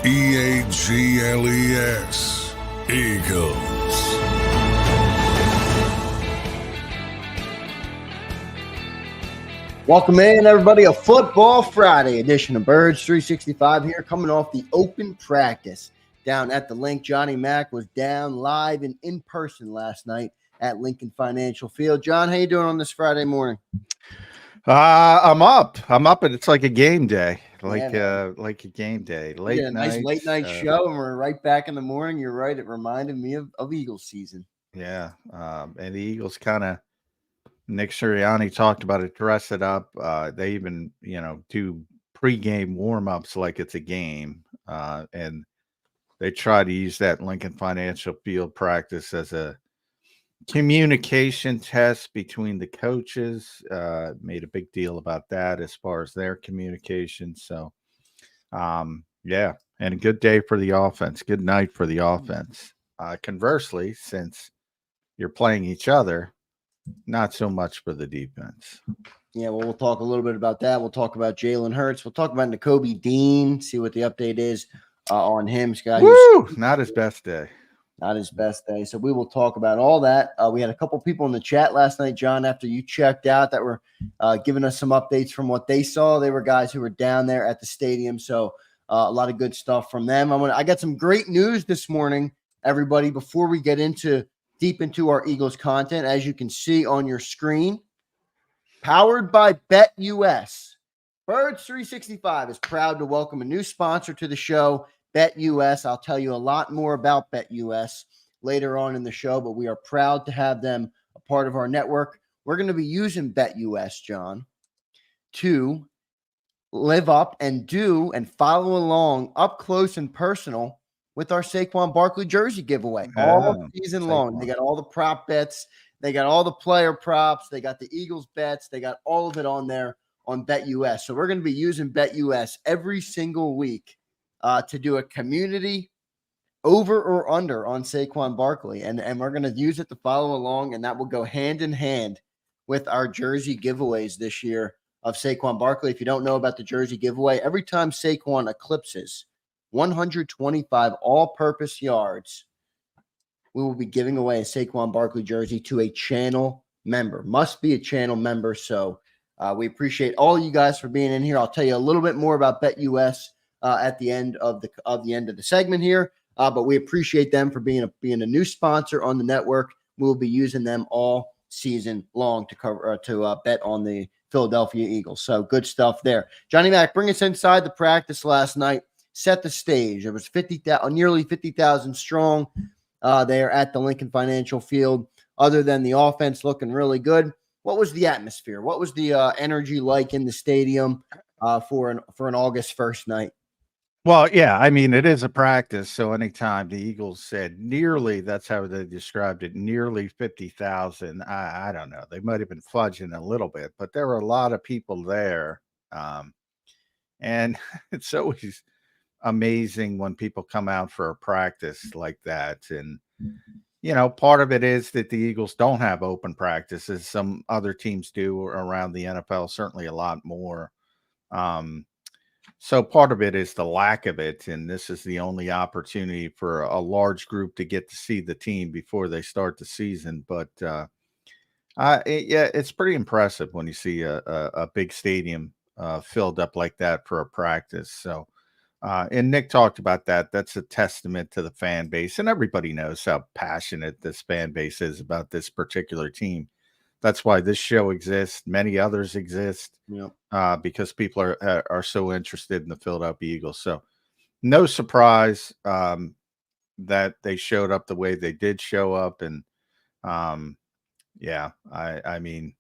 Eagles. Eagles. Welcome in, everybody. A Football Friday edition of Birds 365 here, coming off the open practice down at the link. Johnny Mac was down live and in person last night at Lincoln Financial Field. John, how you doing on this Friday morning? I'm up, and it's like a game day, like a game day. Nice late night show, and we're right back in the morning. You're right. It reminded me of Eagles season. Yeah. And the Eagles kind of, Nick Sirianni talked about it, dress it up. They even, do pregame warm-ups like it's a game. And they try to use that Lincoln Financial Field practice as a communication test between the coaches. Made a big deal about that as far as their communication. So, yeah, and a good day for the offense. Good night for the offense. Conversely, since you're playing each other, not so much for the defense. Yeah, well, we'll talk a little bit about that. We'll talk about Jalen Hurts. We'll talk about Nakobe Dean, see what the update is on him. Scott, not his best day. Not his best day. So we will talk about all that. We had a couple people in the chat last night, John, after you checked out, that were giving us some updates from what they saw. They were guys who were down there at the stadium. So a lot of good stuff from them. I got some great news this morning, everybody, before we get deep into our Eagles content. As you can see on your screen, powered by BetUS, Birds 365 is proud to welcome a new sponsor to the show, BetUS. I'll tell you a lot more about BetUS later on in the show, but we are proud to have them a part of our network. We're going to be using BetUS, John, to live up and do and follow along up close and personal with our Saquon Barkley jersey giveaway all season long. They got all the prop bets. They got all the player props. They got the Eagles bets. They got all of it on there on BetUS. So we're going to be using BetUS every single week to do a community over or under on Saquon Barkley. And we're going to use it to follow along, and that will go hand in hand with our jersey giveaways this year of Saquon Barkley. If you don't know about the jersey giveaway, every time Saquon eclipses 125 all-purpose yards, we will be giving away a Saquon Barkley jersey to a channel member. Must be a channel member. So we appreciate all you guys for being in here. I'll tell you a little bit more about BetUS at the end of the segment here. But we appreciate them for being a new sponsor on the network. We'll be using them all season long to bet on the Philadelphia Eagles. So good stuff there. Johnny Mac, bring us inside the practice last night. Set the stage. It was nearly 50,000 strong there at the Lincoln Financial Field. Other than the offense looking really good, what was the atmosphere? What was the energy like in the stadium for an August 1st night? Well, yeah, I mean, it is a practice. So anytime the Eagles said nearly, that's how they described it, nearly 50,000. I don't know. They might have been fudging a little bit, but there were a lot of people there. And it's always amazing when people come out for a practice like that. And, part of it is that the Eagles don't have open practices. Some other teams do around the NFL, certainly a lot more. So part of it is the lack of it. And this is the only opportunity for a large group to get to see the team before they start the season. But it's pretty impressive when you see a big stadium filled up like that for a practice. So, and Nick talked about that. That's a testament to the fan base, and everybody knows how passionate this fan base is about this particular team. That's why this show exists. Many others exist, because people are so interested in the Philadelphia Eagles. So, no surprise that they showed up the way they did show up, and I mean,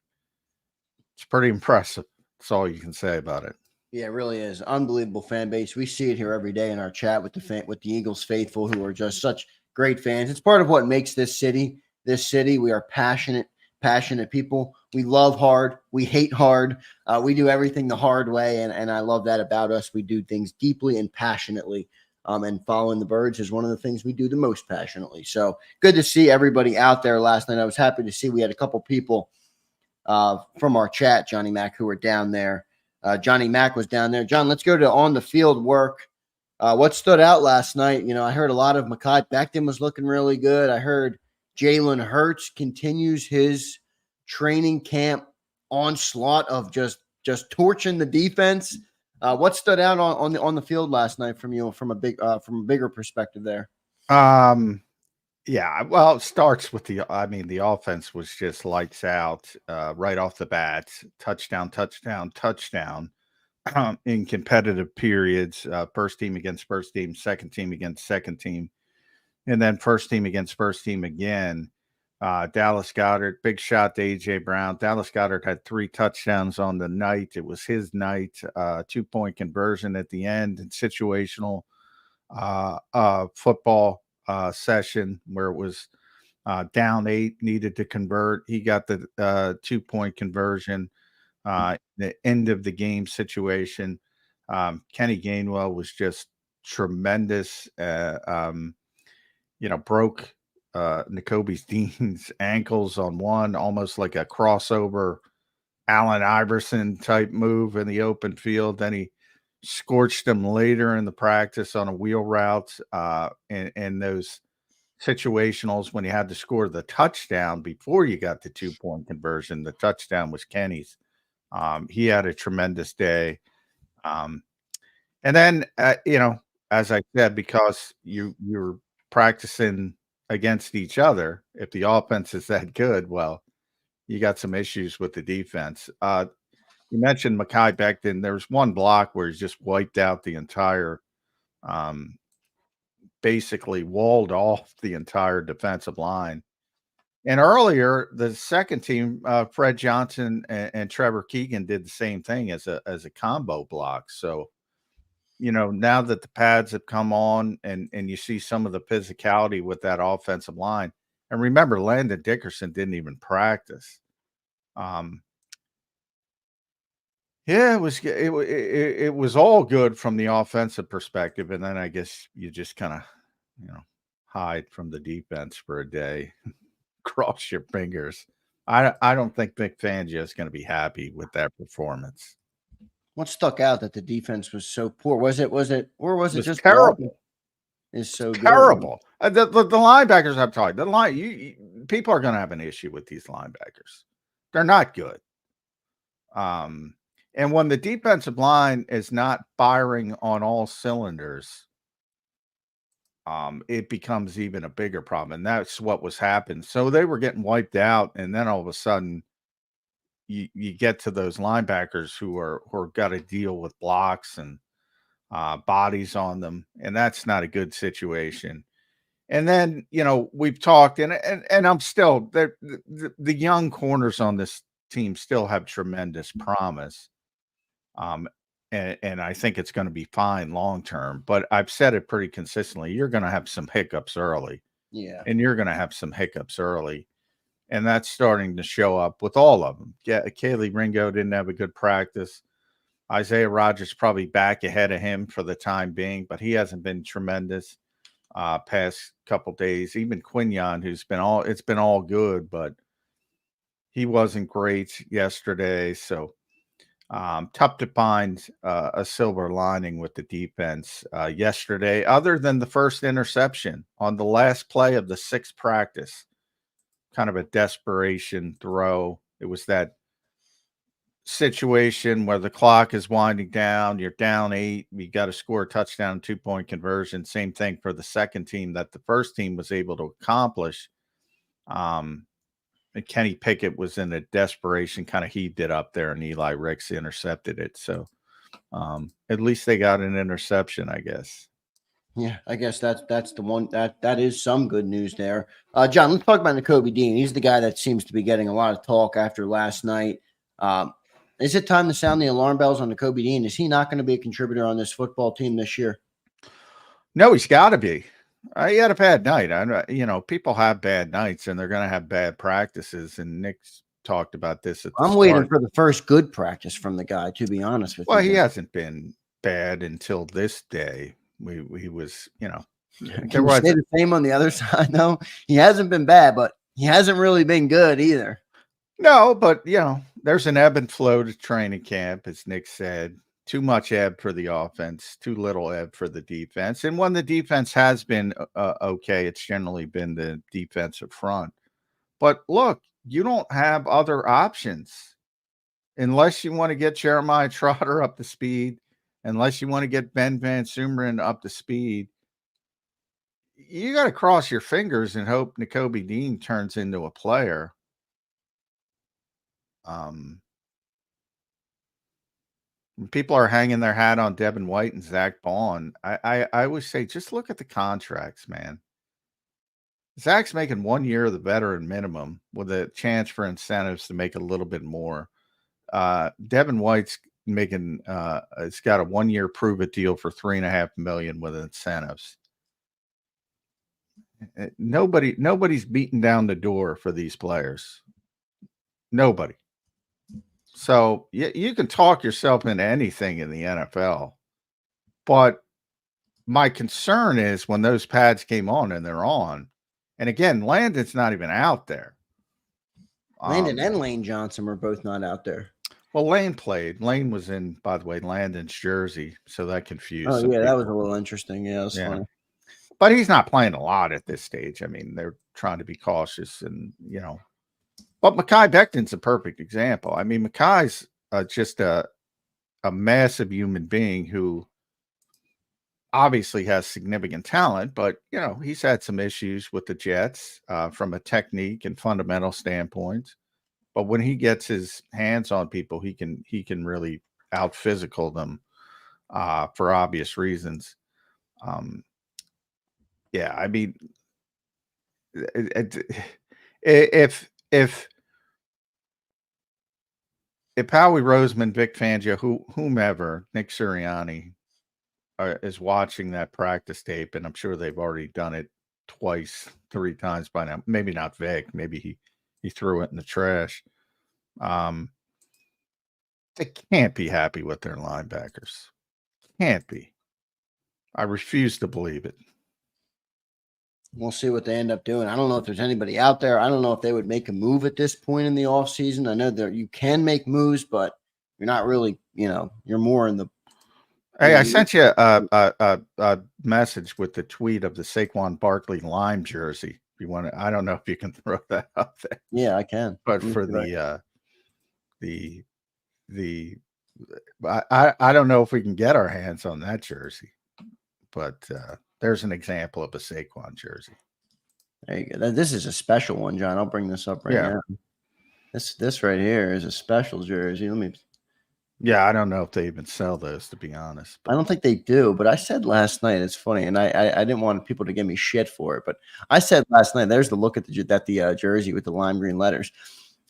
it's pretty impressive. That's all you can say about it. Yeah, it really is. Unbelievable fan base. We see it here every day in our chat with the Eagles faithful, who are just such great fans. It's part of what makes this city. We are passionate people. We love hard. We hate hard. We do everything the hard way, and I love that about us. We do things deeply and passionately, and following the Birds is one of the things we do the most passionately. So good to see everybody out there last night. I was happy to see we had a couple people from our chat, Johnny Mac, who were down there. Johnny Mac was down there. John, let's go to on the field work What stood out last night, I heard a lot of Mekhi Becton was looking really good. I heard Jalen Hurts continues his training camp onslaught of just torching the defense. What stood out on the field last night from you from a bigger perspective there? Yeah, well, it starts with the offense was just lights out right off the bat. Touchdown, touchdown, touchdown in competitive periods. First team against first team, second team against second team, and then first team against first team again. Dallas Goedert, big shot to A.J. Brown. Dallas Goedert had 3 touchdowns on the night. It was his night. 2-point conversion at the end and situational football session where it was down 8, needed to convert. He got the 2-point conversion. The end of the game situation. Kenny Gainwell was just tremendous. Broke Nakobe Dean's ankles on one, almost like a crossover Allen Iverson type move in the open field. Then he scorched him later in the practice on a wheel route, and those situationals when you had to score the touchdown before you got the 2-point conversion. The touchdown was Kenny's. He had a tremendous day. And then, as I said, because you're practicing against each other, if the offense is that good, well, you got some issues with the defense. You mentioned Mekhi Becton. There was one block where he's just wiped out the entire, basically walled off the entire defensive line. And earlier, the second team, Fred Johnson and Trevor Keegan did the same thing as a combo block. So, now that the pads have come on and you see some of the physicality with that offensive line, and remember, Landon Dickerson didn't even practice. Yeah, it was all good from the offensive perspective, and then I guess you just kind of, hide from the defense for a day, cross your fingers. I don't think Vic Fangio is going to be happy with that performance. What stuck out that the defense was so poor? Was it just terrible? Is so terrible. The linebackers I'm talking. People are going to have an issue with these linebackers. They're not good. And when the defensive line is not firing on all cylinders, it becomes even a bigger problem. And that's what was happening. So they were getting wiped out, and then all of a sudden, you get to those linebackers who are got to deal with blocks and bodies on them, and that's not a good situation. And then we've talked, and I'm still there. The young corners on this team still have tremendous promise, and I think it's going to be fine long term. But I've said it pretty consistently: you're going to have some hiccups early, and you're going to have some hiccups early. And that's starting to show up with all of them. Yeah, Kaylee Ringo didn't have a good practice. Isaiah Rodgers probably back ahead of him for the time being, but he hasn't been tremendous past couple days. Even Quinyon, it's been all good, but he wasn't great yesterday. So tough to find a silver lining with the defense yesterday, other than the first interception on the last play of the 6th practice. Kind of a desperation throw. It was that situation where the clock is winding down. You're down 8. You got to score a touchdown, 2-point conversion. Same thing for the second team that the first team was able to accomplish. And Kenny Pickett was in a desperation, kind of heaved it up there, and Eli Ricks intercepted it. So at least they got an interception, I guess. Yeah, I guess that's the one that is some good news there. John, let's talk about Nakobe Dean. He's the guy that seems to be getting a lot of talk after last night. Is it time to sound the alarm bells on Nakobe Dean? Is he not going to be a contributor on this football team this year? No, he's got to be. He had a bad night. People have bad nights, and they're going to have bad practices. And Nick's talked about this. I'm waiting for the first good practice from the guy, to be honest with you. Well, he hasn't been bad until this day. He was, Can you say the same on the other side, though? He hasn't been bad, but he hasn't really been good either. No, but there's an ebb and flow to training camp, as Nick said. too much ebb for the offense, too little ebb for the defense. And when the defense has been okay, it's generally been the defensive front. But look, you don't have other options unless you want to get Jeremiah Trotter up to speed, unless you want to get Ben Van Sumeren up to speed. You got to cross your fingers and hope Nakobe Dean turns into a player. People are hanging their hat on Devin White and Zach Bond. I always say, just look at the contracts, man. Zach's making 1 year of the veteran minimum with a chance for incentives to make a little bit more. Devin White's making it's got a 1 year prove it deal for $3.5 million with incentives. Nobody's beating down the door for these players. Nobody. So you can talk yourself into anything in the NFL, but my concern is when those pads came on and they're on, and again, Landon's not even out there. Landon and Lane Johnson were both not out there. Well, Lane played. Lane was in, by the way, Landon's jersey, so that confused. Oh yeah, that was a little interesting. Yeah, that's funny. But he's not playing a lot at this stage. I mean, they're trying to be cautious, and But Mekhi Becton's a perfect example. I mean, Mekhi's just a massive human being who obviously has significant talent, but he's had some issues with the Jets from a technique and fundamental standpoint. But when he gets his hands on people, he can really out physical them for obvious reasons. Yeah, I mean, if Howie Roseman, Vic Fangio, whomever, Nick Sirianni is watching that practice tape, and I'm sure they've already done it twice, 3 times by now. Maybe not Vic. Maybe he threw it in the trash. They can't be happy with their linebackers. Can't be. I refuse to believe it. We'll see what they end up doing. I don't know if there's anybody out there. I don't know if they would make a move at this point in the offseason. I know that you can make moves, but you're not really, you're more in the. Hey, I sent you a message with the tweet of the Saquon Barkley Lime jersey. If you want to, I don't know if you can throw that up there. Yeah, I can. But for I don't know if we can get our hands on that jersey. But there's an example of a Saquon jersey. There you go. This is a special one, John. I'll bring this up right now. This right here is a special jersey. Let me. Yeah, I don't know if they even sell those, to be honest. I don't think they do, but I said last night, it's funny, and I didn't want people to give me shit for it, but I said last night, there's the look at the jersey with the lime green letters.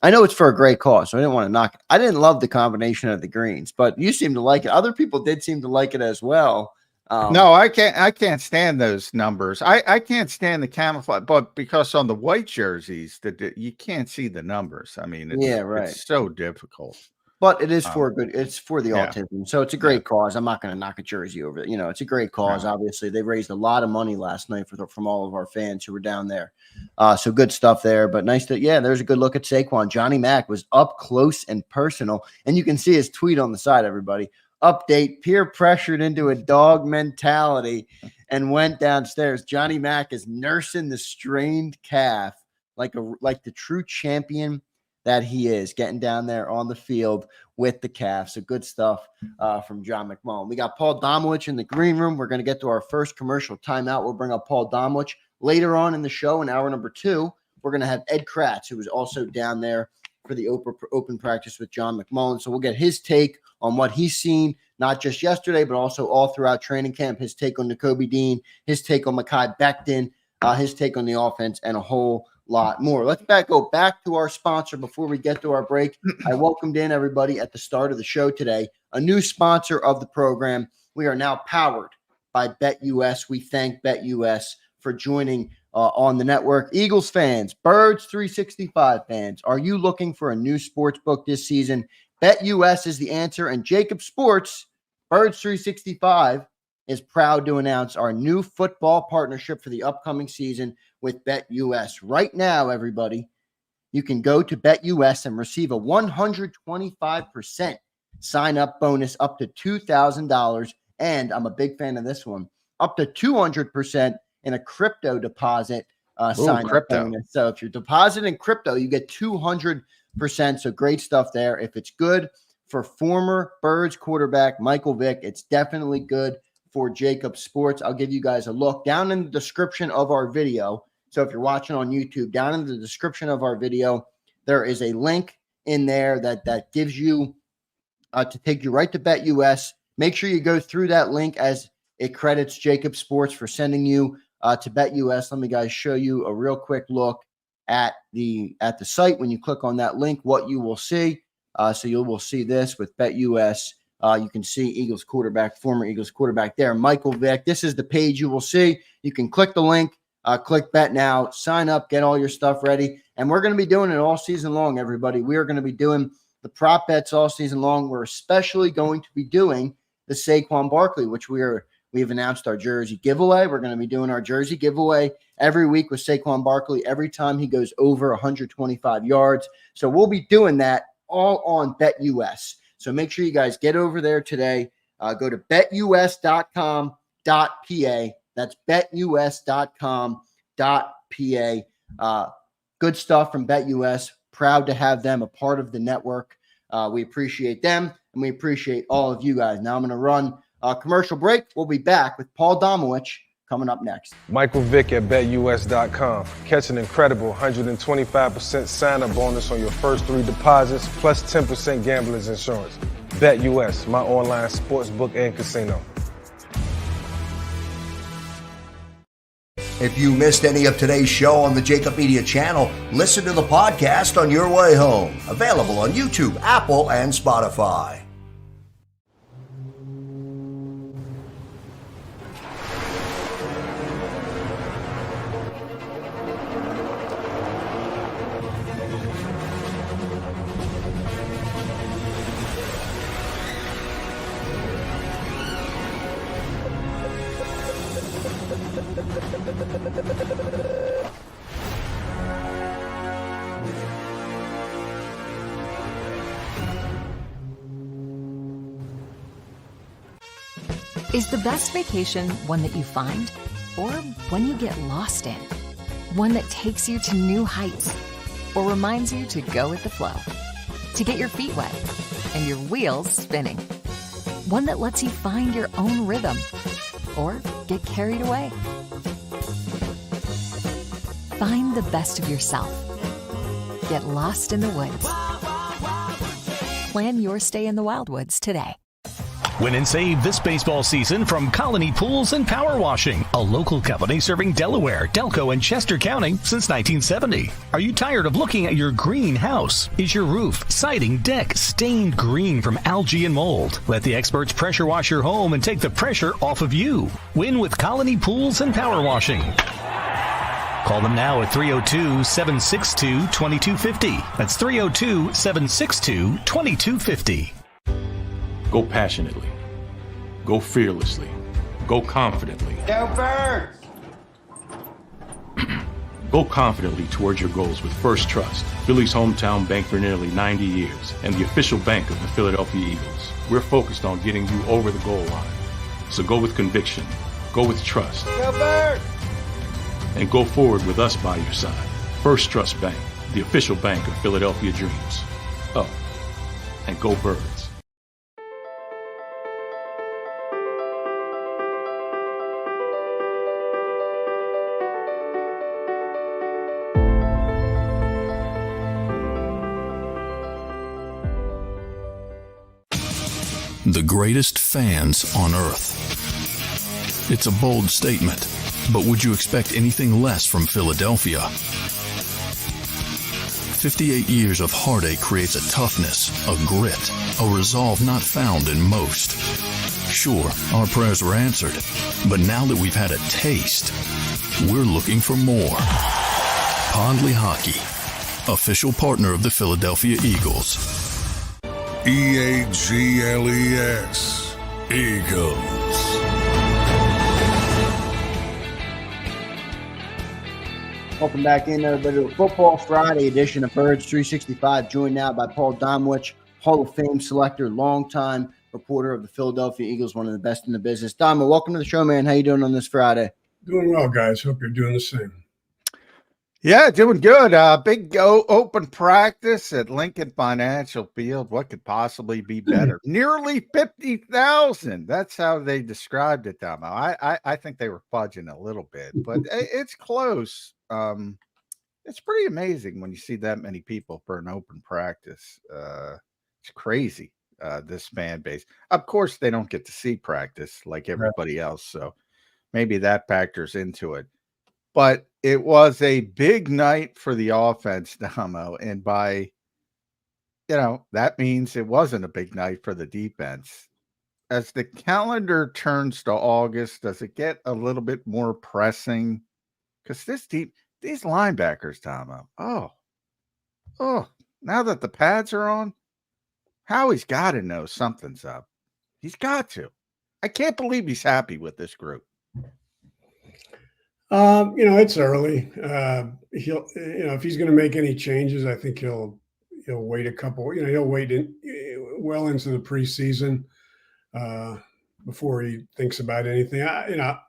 I know it's for a great cause, so I didn't want to knock it. I didn't love the combination of the greens, but you seem to like it. Other people did seem to like it as well. No, I can't stand those numbers. I can't stand the camouflage, but because on the white jerseys that you can't see the numbers. I mean, it's so difficult. But it is for it's for the autism. So it's a great cause. I'm not going to knock a jersey over it. It's a great cause. Obviously, they raised a lot of money last night from all of our fans who were down there. So good stuff there. But nice to, there's a good look at Saquon. Johnny Mack was up close and personal. And you can see his tweet on the side, everybody. Update, peer pressured into a dog mentality and went downstairs. Johnny Mack is nursing the strained calf like the true champion that he is, getting down there on the field with the calf. So good stuff from John McMullen. We got Paul Domowitch in the green room. We're going to get to our first commercial timeout. We'll bring up Paul Domowitch later on in the show. In hour number 2, we're going to have Ed Kracz, who was also down there for the open practice with John McMullen. So we'll get his take on what he's seen, not just yesterday, but also all throughout training camp, his take on Nakobe Dean, his take on Mekhi Becton, his take on the offense, and a whole lot more. Let's go back to our sponsor before we get to our break. I welcomed in everybody at the start of the show today, a new sponsor of the program. We are now powered by BetUS. We thank BetUS for joining on the network. Eagles fans, Birds 365 fans, are you looking for a new sports book this season? BetUS is the answer, and JAKIB Sports, Birds 365, is proud to announce our new football partnership for the upcoming season with BetUS. Right now, everybody, you can go to BetUS and receive a 125% sign-up bonus up to $2,000. And I'm a big fan of this one, up to 200% in a crypto deposit sign-up bonus. So if you're depositing crypto, you get 200%. So great stuff there. If it's good for former Birds quarterback Michael Vick, it's definitely good for JAKIB Sports. I'll give you guys a look down in the description of our video. So if you're watching on YouTube, down in the description of our video, there is a link in there that gives you to take you right to BetUS. Make sure you go through that link as it credits JAKIB Sports for sending you to BetUS. Let me guys show you a real quick look at the site. When you click on that link, what you will see. So you will see this with BetUS. You can see Eagles quarterback, former Eagles quarterback there, Michael Vick. This is the page you will see. You can click the link, click bet now, sign up, get all your stuff ready. And we're going to be doing it all season long, everybody. We are going to be doing the prop bets all season long. We're especially going to be doing the Saquon Barkley, which we've announced our jersey giveaway. We're going to be doing our jersey giveaway every week with Saquon Barkley every time he goes over 125 yards. So we'll be doing that all on BetUS. So make sure you guys get over there today. Go to betus.com.pa. That's betus.com.pa. Good stuff from BetUS. Proud to have them a part of the network. We appreciate them, and we appreciate all of you guys. Now I'm going to run a commercial break. We'll be back with Paul Domowitch coming up next. Michael Vick at betus.com. Catch an incredible 125% sign-up bonus on your first 3 deposits, plus 10% gambler's insurance. BetUS, my online sports book and casino. If you missed any of today's show on the JAKIB Media channel, listen to the podcast on your way home. Available on YouTube, Apple, and Spotify. Is the best vacation one that you find, or one you get lost in? One that takes you to new heights, or reminds you to go with the flow? To get your feet wet and your wheels spinning? One that lets you find your own rhythm, or get carried away? Find the best of yourself. Get lost in the woods. Plan your stay in the Wildwoods today. Win and save this baseball season from Colony Pools and Power Washing, a local company serving Delaware, Delco, and Chester County since 1970. Are you tired of looking at your green house? Is your roof, siding, deck stained green from algae and mold? Let the experts pressure wash your home and take the pressure off of you. Win with Colony Pools and Power Washing. Call them now at 302-762-2250. That's 302-762-2250. Go passionately. Go fearlessly. Go confidently. Go Birds! Go confidently towards your goals with First Trust, Philly's hometown bank for nearly 90 years, and the official bank of the Philadelphia Eagles. We're focused on getting you over the goal line. So go with conviction. Go with trust. Go Birds! And go forward with us by your side. First Trust Bank, the official bank of Philadelphia dreams. Oh, and go Birds. The greatest fans on earth. It's a bold statement, but would you expect anything less from Philadelphia? 58 years of heartache creates a toughness, a grit, a resolve not found in most. Sure, our prayers were answered, but now that we've had a taste, we're looking for more. Pondley Hockey, official partner of the Philadelphia Eagles. EAGLES, Eagles. Welcome back in, everybody, to a Football Friday edition of Birds 365, joined now by Paul Domowitch, Hall of Fame selector, longtime reporter of the Philadelphia Eagles, one of the best in the business. Damo, welcome to the show, man. How you doing on this Friday? Doing well, guys. Hope you're doing the same. Yeah, doing good. Big open practice at Lincoln Financial Field. What could possibly be better? Nearly 50,000. That's how they described it, Damo. I think they were fudging a little bit, but it's close. It's pretty amazing when you see that many people for an open practice. It's crazy, this fan base. Of course, they don't get to see practice like everybody else, so maybe that factors into it. But it was a big night for the offense, Damo, and that means it wasn't a big night for the defense. As the calendar turns to August, does it get a little bit more pressing? Because these linebackers, Damo, now that the pads are on, Howie's got to know something's up. He's got to. I can't believe he's happy with this group. It's early. If he's going to make any changes, I think he'll wait a couple. He'll wait well into the preseason before he thinks about anything. I'm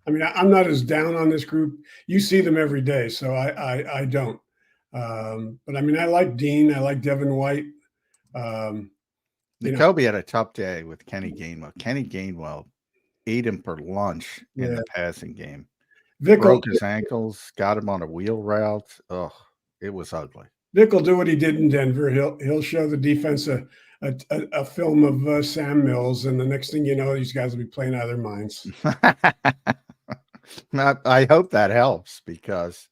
not as down on this group. You see them every day, so I don't. But I like Dean. I like Devin White. Nakobe had a tough day with Kenny Gainwell. Kenny Gainwell ate him for lunch in the passing game. Vic broke his ankles, got him on a wheel route. Oh, it was ugly. Vic will do what he did in Denver. He'll show the defense a film of Sam Mills, and the next thing you know, these guys will be playing out of their minds. I hope that helps because,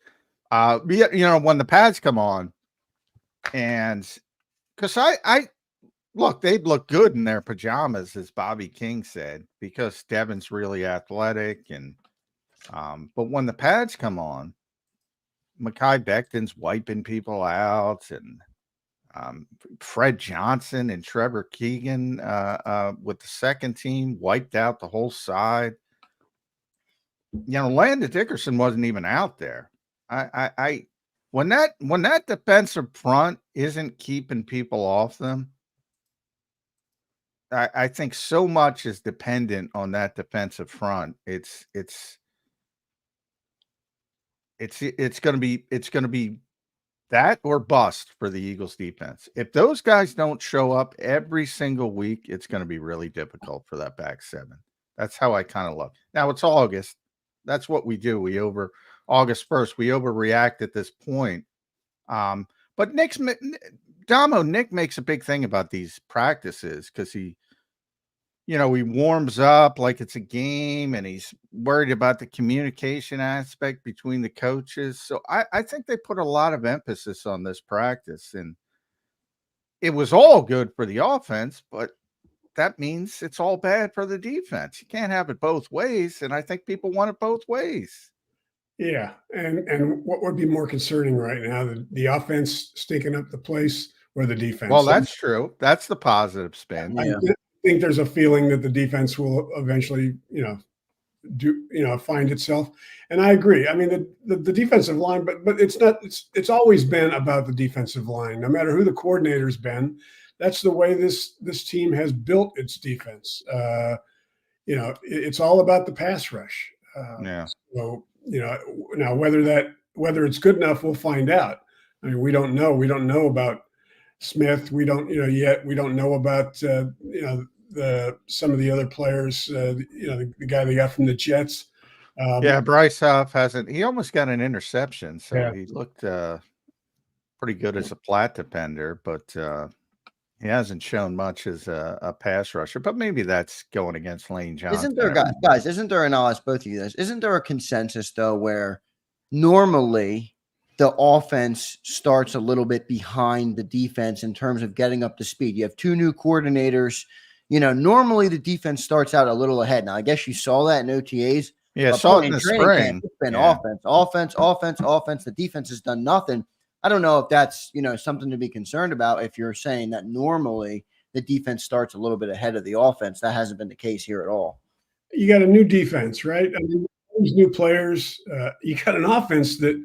when the pads come on, and because they'd look good in their pajamas, as Bobby King said, because Devin's really athletic and. But when the pads come on, Mekhi Becton's wiping people out, and Fred Johnson and Trevor Keegan with the second team wiped out the whole side. Landon Dickerson wasn't even out there. When that defensive front isn't keeping people off them, I think so much is dependent on that defensive front. It's going to be that or bust for the Eagles defense. If those guys don't show up every single week, it's going to be really difficult for that back seven. That's how I kind of look. Now it's August. That's what we do. August 1st, we overreact at this point. But Nick makes a big thing about these practices because he warms up like it's a game, and he's worried about the communication aspect between the coaches. So I think they put a lot of emphasis on this practice, and it was all good for the offense, but that means it's all bad for the defense. You can't have it both ways, and I think people want it both ways. Yeah, and what would be more concerning right now, the offense stinking up the place or the defense? Well, that's true. That's the positive spin. I think there's a feeling that the defense will eventually, find itself. And I agree. I mean, the defensive line, but it's not. It's always been about the defensive line. No matter who the coordinator's been, that's the way this team has built its defense. It's all about the pass rush. So now whether it's good enough, we'll find out. I mean, we don't know. We don't know about Smith. We don't, yet. We don't know about some of the other players. The guy they got from the Jets. Bryce Huff hasn't. He almost got an interception, so he looked pretty good as a flat defender, but he hasn't shown much as a pass rusher. But maybe that's going against Lane Johnson. Isn't there, guys? Isn't there? And I'll ask both of you this. Isn't there a consensus though, where normally the offense starts a little bit behind the defense in terms of getting up to speed? You have two new coordinators. Normally the defense starts out a little ahead. Now, I guess you saw that in OTAs. Yeah, saw it in the spring. It's been offense. The defense has done nothing. I don't know if that's, something to be concerned about if you're saying that normally the defense starts a little bit ahead of the offense. That hasn't been the case here at all. You got a new defense, right? I mean, these new players, you got an offense that,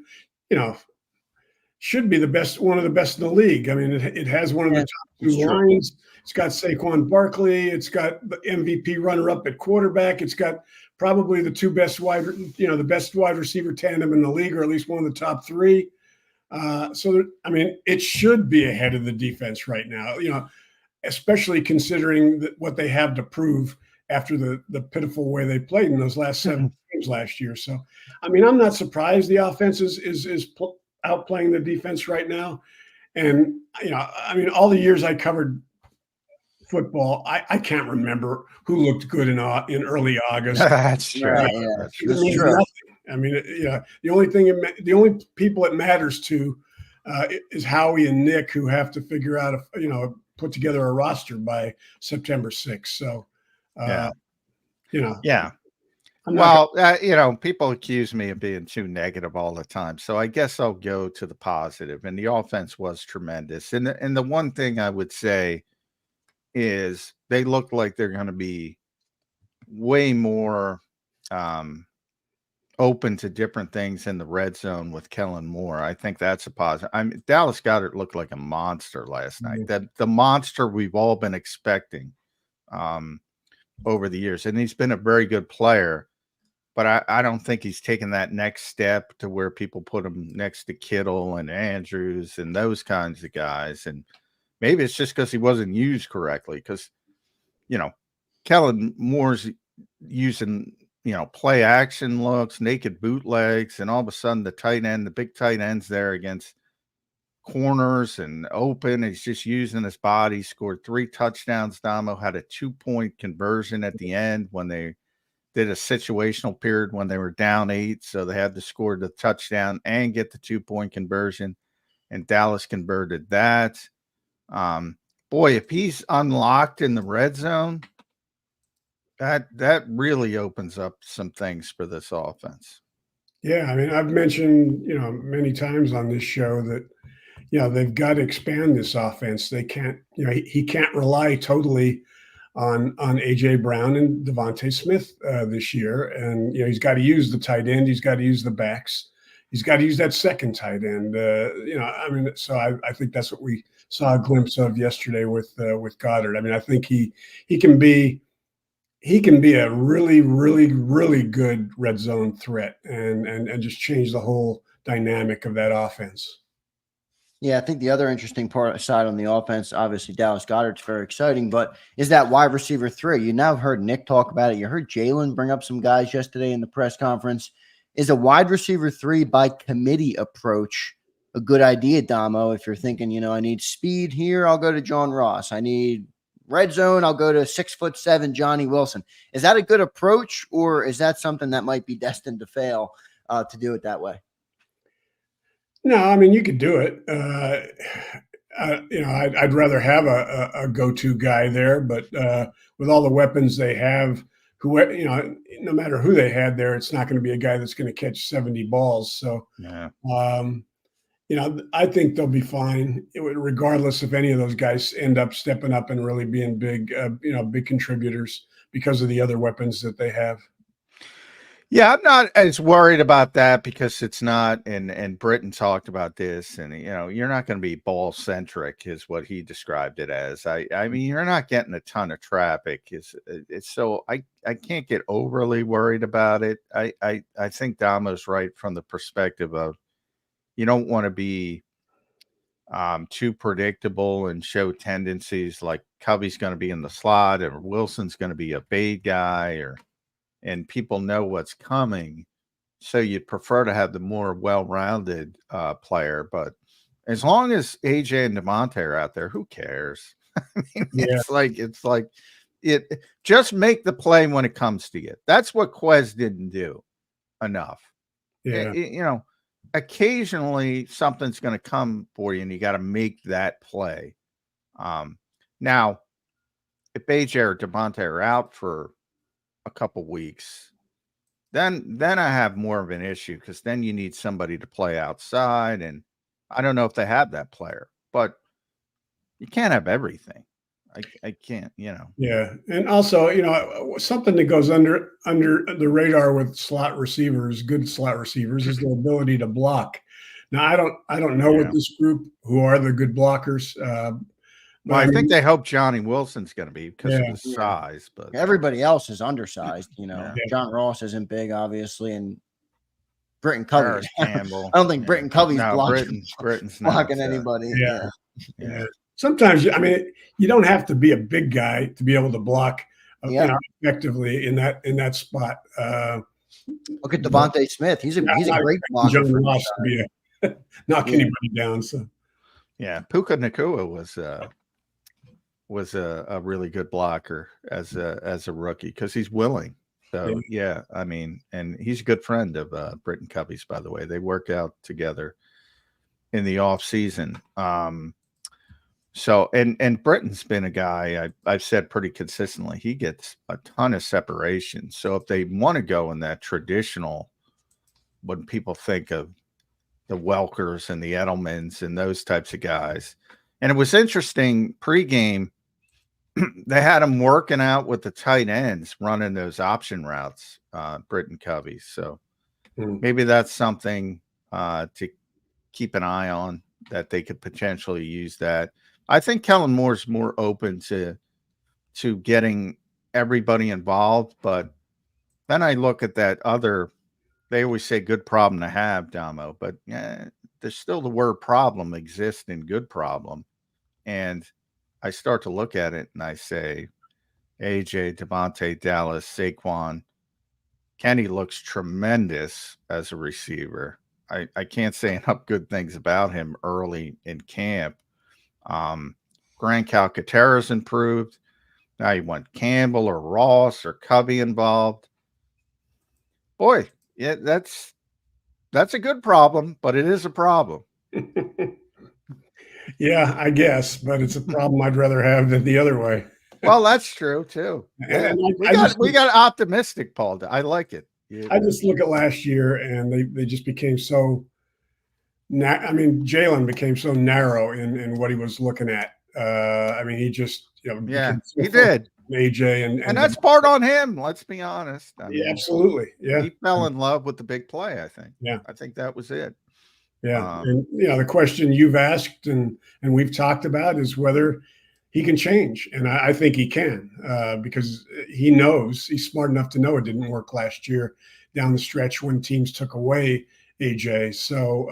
should be one of the best in the league. I mean, it has one of the top two lines. It's got Saquon Barkley. It's got the MVP runner-up at quarterback. It's got probably the the best wide receiver tandem in the league, or at least one of the top three. It should be ahead of the defense right now, especially considering what they have to prove after the pitiful way they played in those last 7 games last year. So, I'm not surprised the offense is outplaying the defense right now. And, all the years I covered football, I can't remember who looked good in early August. That's true. That's true. The only people it matters to is Howie and Nick, who have to figure out put together a roster by September 6th. So, people accuse me of being too negative all the time. So I guess I'll go to the positive. And the offense was tremendous. And the one thing I would say is they look like they're going to be way more open to different things in the red zone with Kellen Moore. I think that's a positive. Dallas Goedert looked like a monster last night. The monster we've all been expecting over the years. And he's been a very good player, but I don't think he's taken that next step to where people put him next to Kittle and Andrews and those kinds of guys. And maybe it's just because he wasn't used correctly, because, Kellen Moore's using, play action looks, naked bootlegs, and all of a sudden the big tight end's there against corners and open. He's just using his body. Scored 3 touchdowns. Damo had a 2-point conversion at the end when they did a situational period when they were down 8. So they had to score the touchdown and get the 2-point conversion, and Dallas converted that. Boy, if he's unlocked in the red zone, that really opens up some things for this offense. Yeah, I've mentioned, many times on this show that, they've got to expand this offense. They can't, he can't rely totally on AJ Brown and Devontae Smith this year. And, he's got to use the tight end. He's got to use the backs. He's got to use that second tight end. So I think that's what we saw a glimpse of yesterday with Goddard. I think he can be a really, really, really good red zone threat and just change the whole dynamic of that offense. Yeah, I think the other interesting side on the offense, obviously Dallas Goedert's very exciting, but is that wide receiver 3. You now have heard Nick talk about it. You heard Jalen bring up some guys yesterday in the press conference. Is a wide receiver 3 by committee approach a good idea, Damo? If you're thinking, I need speed here, I'll go to John Ross. I need red zone, I'll go to 6'7" Johnny Wilson. Is that a good approach, or is that something that might be destined to fail to do it that way? No, you could do it. I'd rather have a go-to guy there, but with all the weapons they have, no matter who they had there, it's not going to be a guy that's going to catch 70 balls. So, I think they'll be fine, regardless if any of those guys end up stepping up and really being big, big contributors because of the other weapons that they have. Yeah, I'm not as worried about that because it's not, and Britton talked about this, and you're not going to be ball centric, is what he described it as. You're not getting a ton of traffic. It's so I can't get overly worried about it. I think Damo's right from the perspective of you don't want to be too predictable and show tendencies like Covey's going to be in the slot or Wilson's going to be a fade guy, and people know what's coming. So you'd prefer to have the more well-rounded player. But as long as AJ and Devontae are out there, who cares? It's like just make the play when it comes to you. That's what Quez didn't do enough. Yeah. Occasionally something's going to come for you and you got to make that play. Now, if AJ or Devontae are out for a couple weeks, then I have more of an issue, because then you need somebody to play outside, and I don't know if they have that player, but you can't have everything. I can't, Yeah, and also, something that goes under the radar with slot receivers, good slot receivers, is their ability to block. Now I don't know what this group who are the good blockers. Well, I think they hope Johnny Wilson's going to be because of his size, but everybody else is undersized. John Ross isn't big, obviously, and Britton Covey. Campbell. I don't think Britton Covey's Britton's blocking anybody. Yeah. Sometimes, you don't have to be a big guy to be able to block effectively in that spot. Look at Devontae Smith. He's a great blocker. John Ross to be knock anybody down. So Puka Nacua was a really good blocker as a rookie because he's willing. So and he's a good friend of Britton Covey's, by the way. They work out together in the off season. So Britton's been a guy I've said pretty consistently. He gets a ton of separation. So if they want to go in that traditional, when people think of the Welkers and the Edelmans and those types of guys, and it was interesting pregame. They had him working out with the tight ends, running those option routes, Britton Covey. So maybe that's something to keep an eye on, that they could potentially use that. I think Kellen Moore's more open to getting everybody involved, but then I look at that other. They always say good problem to have, Damo, but there's still the word problem exists in good problem, and I start to look at it and I say, AJ, Devontae, Dallas, Saquon, Kenny looks tremendous as a receiver. I can't say enough good things about him early in camp. Grant Calcaterra's improved. Now you want Campbell or Ross or Covey involved. Boy, that's a good problem, but it is a problem. Yeah, I guess, but it's a problem I'd rather have than the other way. Well, that's true too. Yeah. We got optimistic, Paul. I like it. I just look at last year, and they just became so. Jalen became so narrow in what he was looking at. He just he did. AJ and that's part on him. Let's be honest. Absolutely. Yeah, he fell in love with the big play. I think. Yeah, I think that was it. Yeah, and the question you've asked and we've talked about is whether he can change, and I think he can because he knows, he's smart enough to know it didn't work last year down the stretch when teams took away AJ. So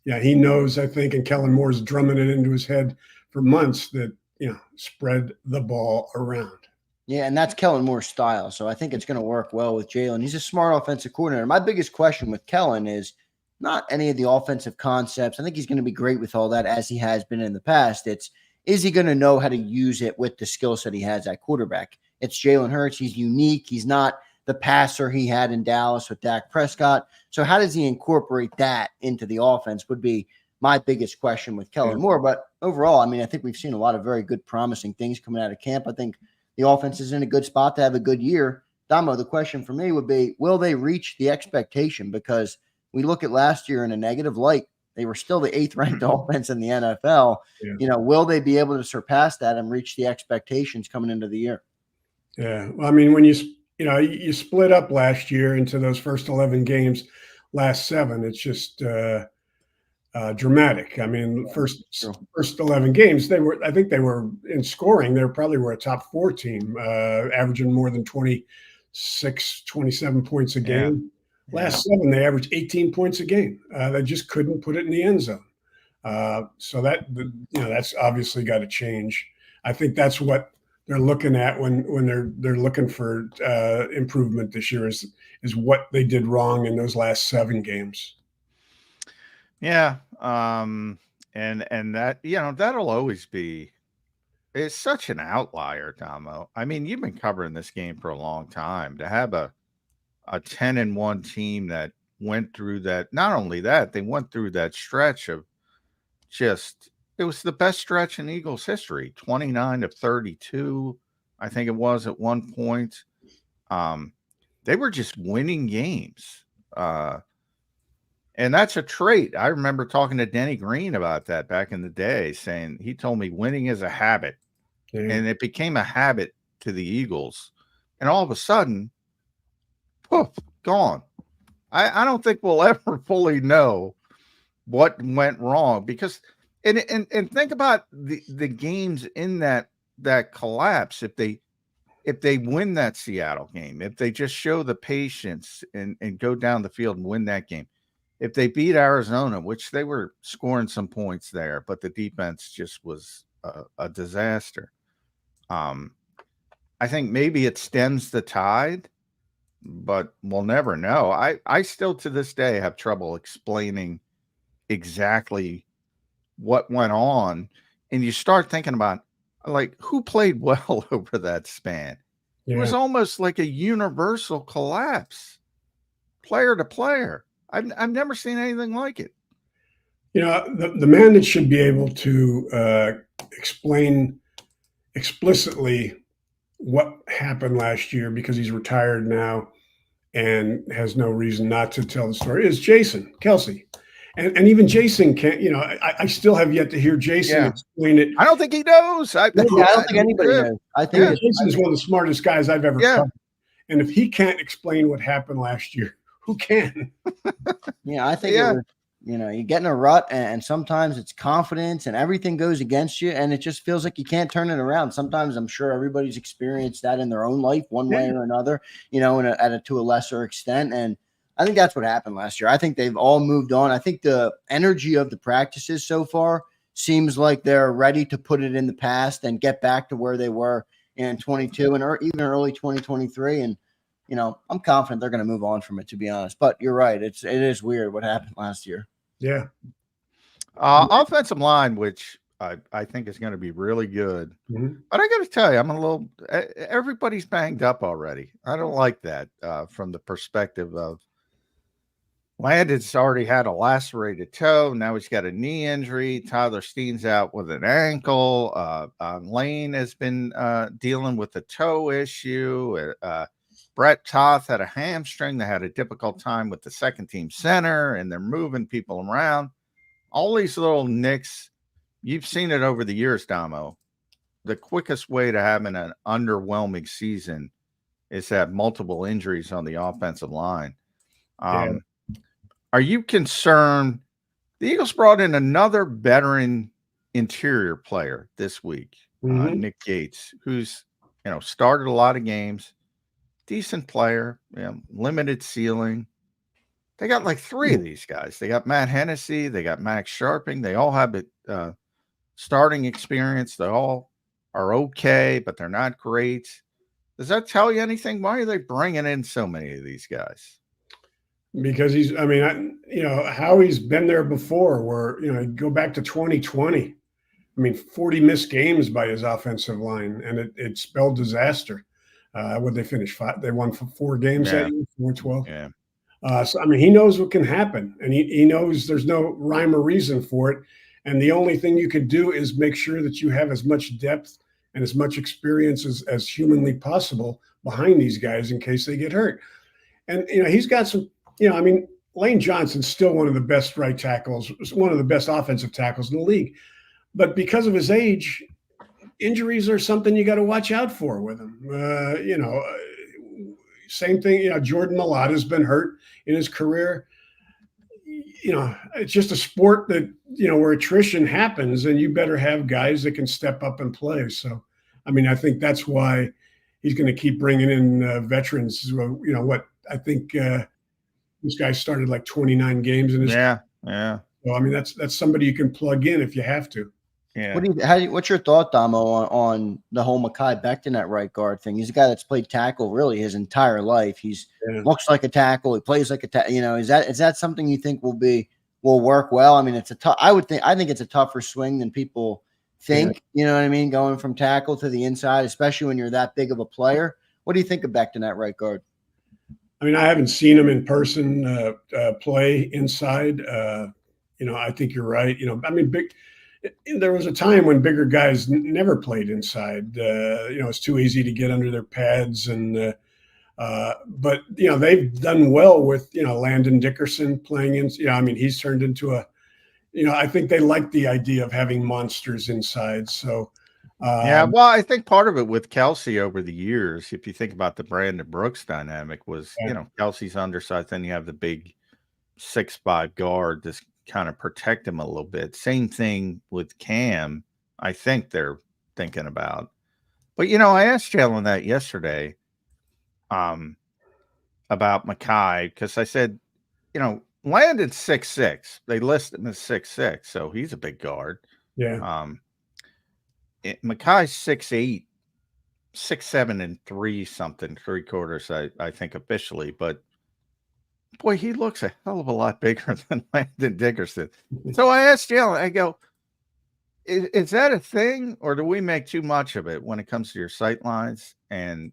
he knows, I think, and Kellen Moore's drumming it into his head for months that spread the ball around. Yeah, and that's Kellen Moore's style. So I think it's going to work well with Jalen. He's a smart offensive coordinator. My biggest question with Kellen is not any of the offensive concepts. I think he's going to be great with all that, as he has been in the past. Is he going to know how to use it with the skill set he has at quarterback? It's Jalen Hurts. He's unique. He's not the passer he had in Dallas with Dak Prescott. So how does he incorporate that into the offense would be my biggest question with Kellen Moore. But overall, I think we've seen a lot of very good, promising things coming out of camp. I think the offense is in a good spot to have a good year. Damo, the question for me would be, will they reach the expectation? Because we look at last year in a negative light. They were still the 8th ranked offense in the NFL. Yeah. Will they be able to surpass that and reach the expectations coming into the year? Yeah. Well, when you split up last year into those first 11 games, last 7, it's just dramatic. First 11 games, I think they were in scoring. They probably were a top 4 team, averaging more than 26, 27 points a game. Yeah. Last 7, they averaged 18 points a game. They just couldn't put it in the end zone. So that's obviously got to change. I think that's what they're looking at when they're looking for improvement this year is what they did wrong in those last 7 games. Yeah, and that that'll always be. It's such an outlier, Damo. You've been covering this game for a long time. To have a 10-1 team that went through that. Not only that, they went through that stretch of it was the best stretch in Eagles history, 29-32, I think it was at one point. They were just winning games. And that's a trait. I remember talking to Denny Green about that back in the day, saying he told me winning is a habit. Mm-hmm. And it became a habit to the Eagles. And all of a sudden, poof, gone. I don't think we'll ever fully know what went wrong, because and think about the games in that collapse. If they win that Seattle game, if they just show the patience and go down the field and win that game, if they beat Arizona, which they were scoring some points there, but the defense just was a disaster. I think maybe it stems the tide, but we'll never know. I still to this day have trouble explaining exactly what went on. And you start thinking about, like, who played well over that span. It was almost like a universal collapse, player to player. I've never seen anything like it. You know, the man that should be able to explain explicitly what happened last year, because he's retired now and has no reason not to tell the story, is Jason Kelsey. And even Jason can't, you know, I still have yet to hear Jason explain it. I don't think he knows. I don't think anybody knows. I think Jason is one of the smartest guys I've ever covered. And if he can't explain what happened last year, who can? Yeah, I think it was, you know, you get in a rut, and sometimes it's confidence and everything goes against you, and it just feels like you can't turn it around. Sometimes I'm sure everybody's experienced that in their own life, one way or another, you know, to a lesser extent. And I think that's what happened last year. I think they've all moved on. I think the energy of the practices so far seems like they're ready to put it in the past and get back to where they were in 22 and even early 2023. And, you know, I'm confident they're going to move on from it, to be honest. But you're right. It is weird what happened last year. Yeah. Offensive line, which I think is going to be really good. Mm-hmm. But I got to tell you, everybody's banged up already. I don't like that from the perspective of Landon's already had a lacerated toe. Now he's got a knee injury. Tyler Steen's out with an ankle. Lane has been dealing with a toe issue. Brett Toth had a hamstring. They had a difficult time with the second team center, and they're moving people around. All these little nicks, you've seen it over the years, Damo. The quickest way to having an underwhelming season is to have multiple injuries on the offensive line. Are you concerned? The Eagles brought in another veteran interior player this week, Nick Gates, who's, you know, started a lot of games, decent player, limited ceiling. They got like three of these guys. They got Matt Hennessy. They got Max Sharping. They all have starting experience. They all are okay, but they're not great. Does that tell you anything? Why are they bringing in so many of these guys? Because Howie's been there before, where, you know, go back to 2020. I mean, 40 missed games by his offensive line, and it spelled disaster. What they finished 5? They won 4 games that year, 4-12. Yeah. So, I mean, he knows what can happen, and he knows there's no rhyme or reason for it. And the only thing you can do is make sure that you have as much depth and as much experience as humanly possible behind these guys in case they get hurt. And, you know, he's got some, you know, I mean, Lane Johnson's still one of the best right tackles, one of the best offensive tackles in the league. But because of his age, injuries are something you got to watch out for with him. Same thing, you know, Jordan Mailata has been hurt in his career. You know, it's just a sport that, you know, where attrition happens, and you better have guys that can step up and play. So, I mean, I think that's why he's going to keep bringing in veterans. You know what? I think this guy started like 29 games in his yeah. So, I mean, that's somebody you can plug in if you have to. Yeah. What's your thought, Damo, on the whole Mekhi Becton at right guard thing? He's a guy that's played tackle really his entire life. He's looks like a tackle. He plays like a tackle. You know, is that something you think will work well? I mean, I think it's a tougher swing than people think. Yeah. You know what I mean? Going from tackle to the inside, especially when you're that big of a player. What do you think of Becton at right guard? I mean, I haven't seen him in person play inside. You know, I think you're right. You know, I mean, there was a time when bigger guys never played inside. You know, it's too easy to get under their pads. But, you know, they've done well with, you know, Landon Dickerson playing in. You know, I mean, he's turned into I think they like the idea of having monsters inside. So, well, I think part of it with Kelsey over the years, if you think about the Brandon Brooks dynamic, was, you know, Kelsey's undersized, then you have the big 6'5" guard, this kind of protect him a little bit. Same thing with Cam, I think they're thinking about. But, I asked Jalen that yesterday about Mekhi, because I said, Landon's 6'6". They list him as 6'6", so he's a big guard. Yeah. Mekhi's 6'8", 6'7" and 3/4, I think officially, but boy, he looks a hell of a lot bigger than Landon Dickerson. So I asked Jalen, I go, is that a thing, or do we make too much of it when it comes to your sight lines? And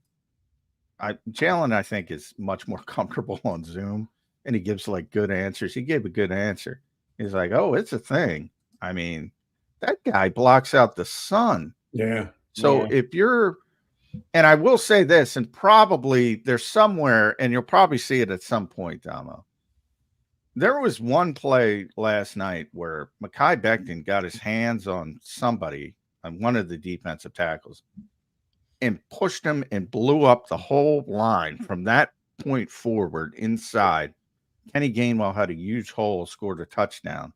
Jalen, I think, is much more comfortable on Zoom, and he gives good answers. He gave a good answer. He's like, oh, it's a thing. I mean, that guy blocks out the sun. Yeah. So if you're, and I will say this, and probably there's somewhere, and you'll probably see it at some point, Damo. There was one play last night where Mekhi Becton got his hands on somebody, on one of the defensive tackles, and pushed him and blew up the whole line from that point forward inside. Kenny Gainwell had a huge hole, scored a touchdown.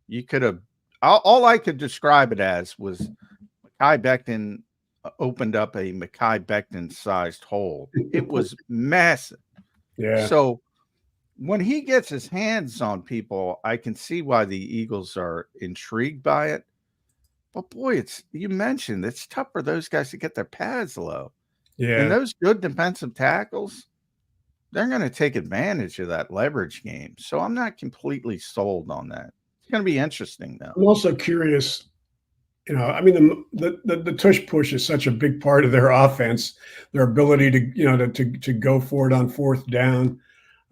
You could have, all I could describe it as was Mekhi Becton opened up a Mekhi Becton sized hole. It was massive. Yeah. So when he gets his hands on people, I can see why the Eagles are intrigued by it. But boy, you mentioned it's tough for those guys to get their pads low. Yeah. And those good defensive tackles, they're going to take advantage of that leverage game. So I'm not completely sold on that. It's going to be interesting, though. I'm also curious, I mean, the tush push is such a big part of their offense, their ability to go for it on fourth down.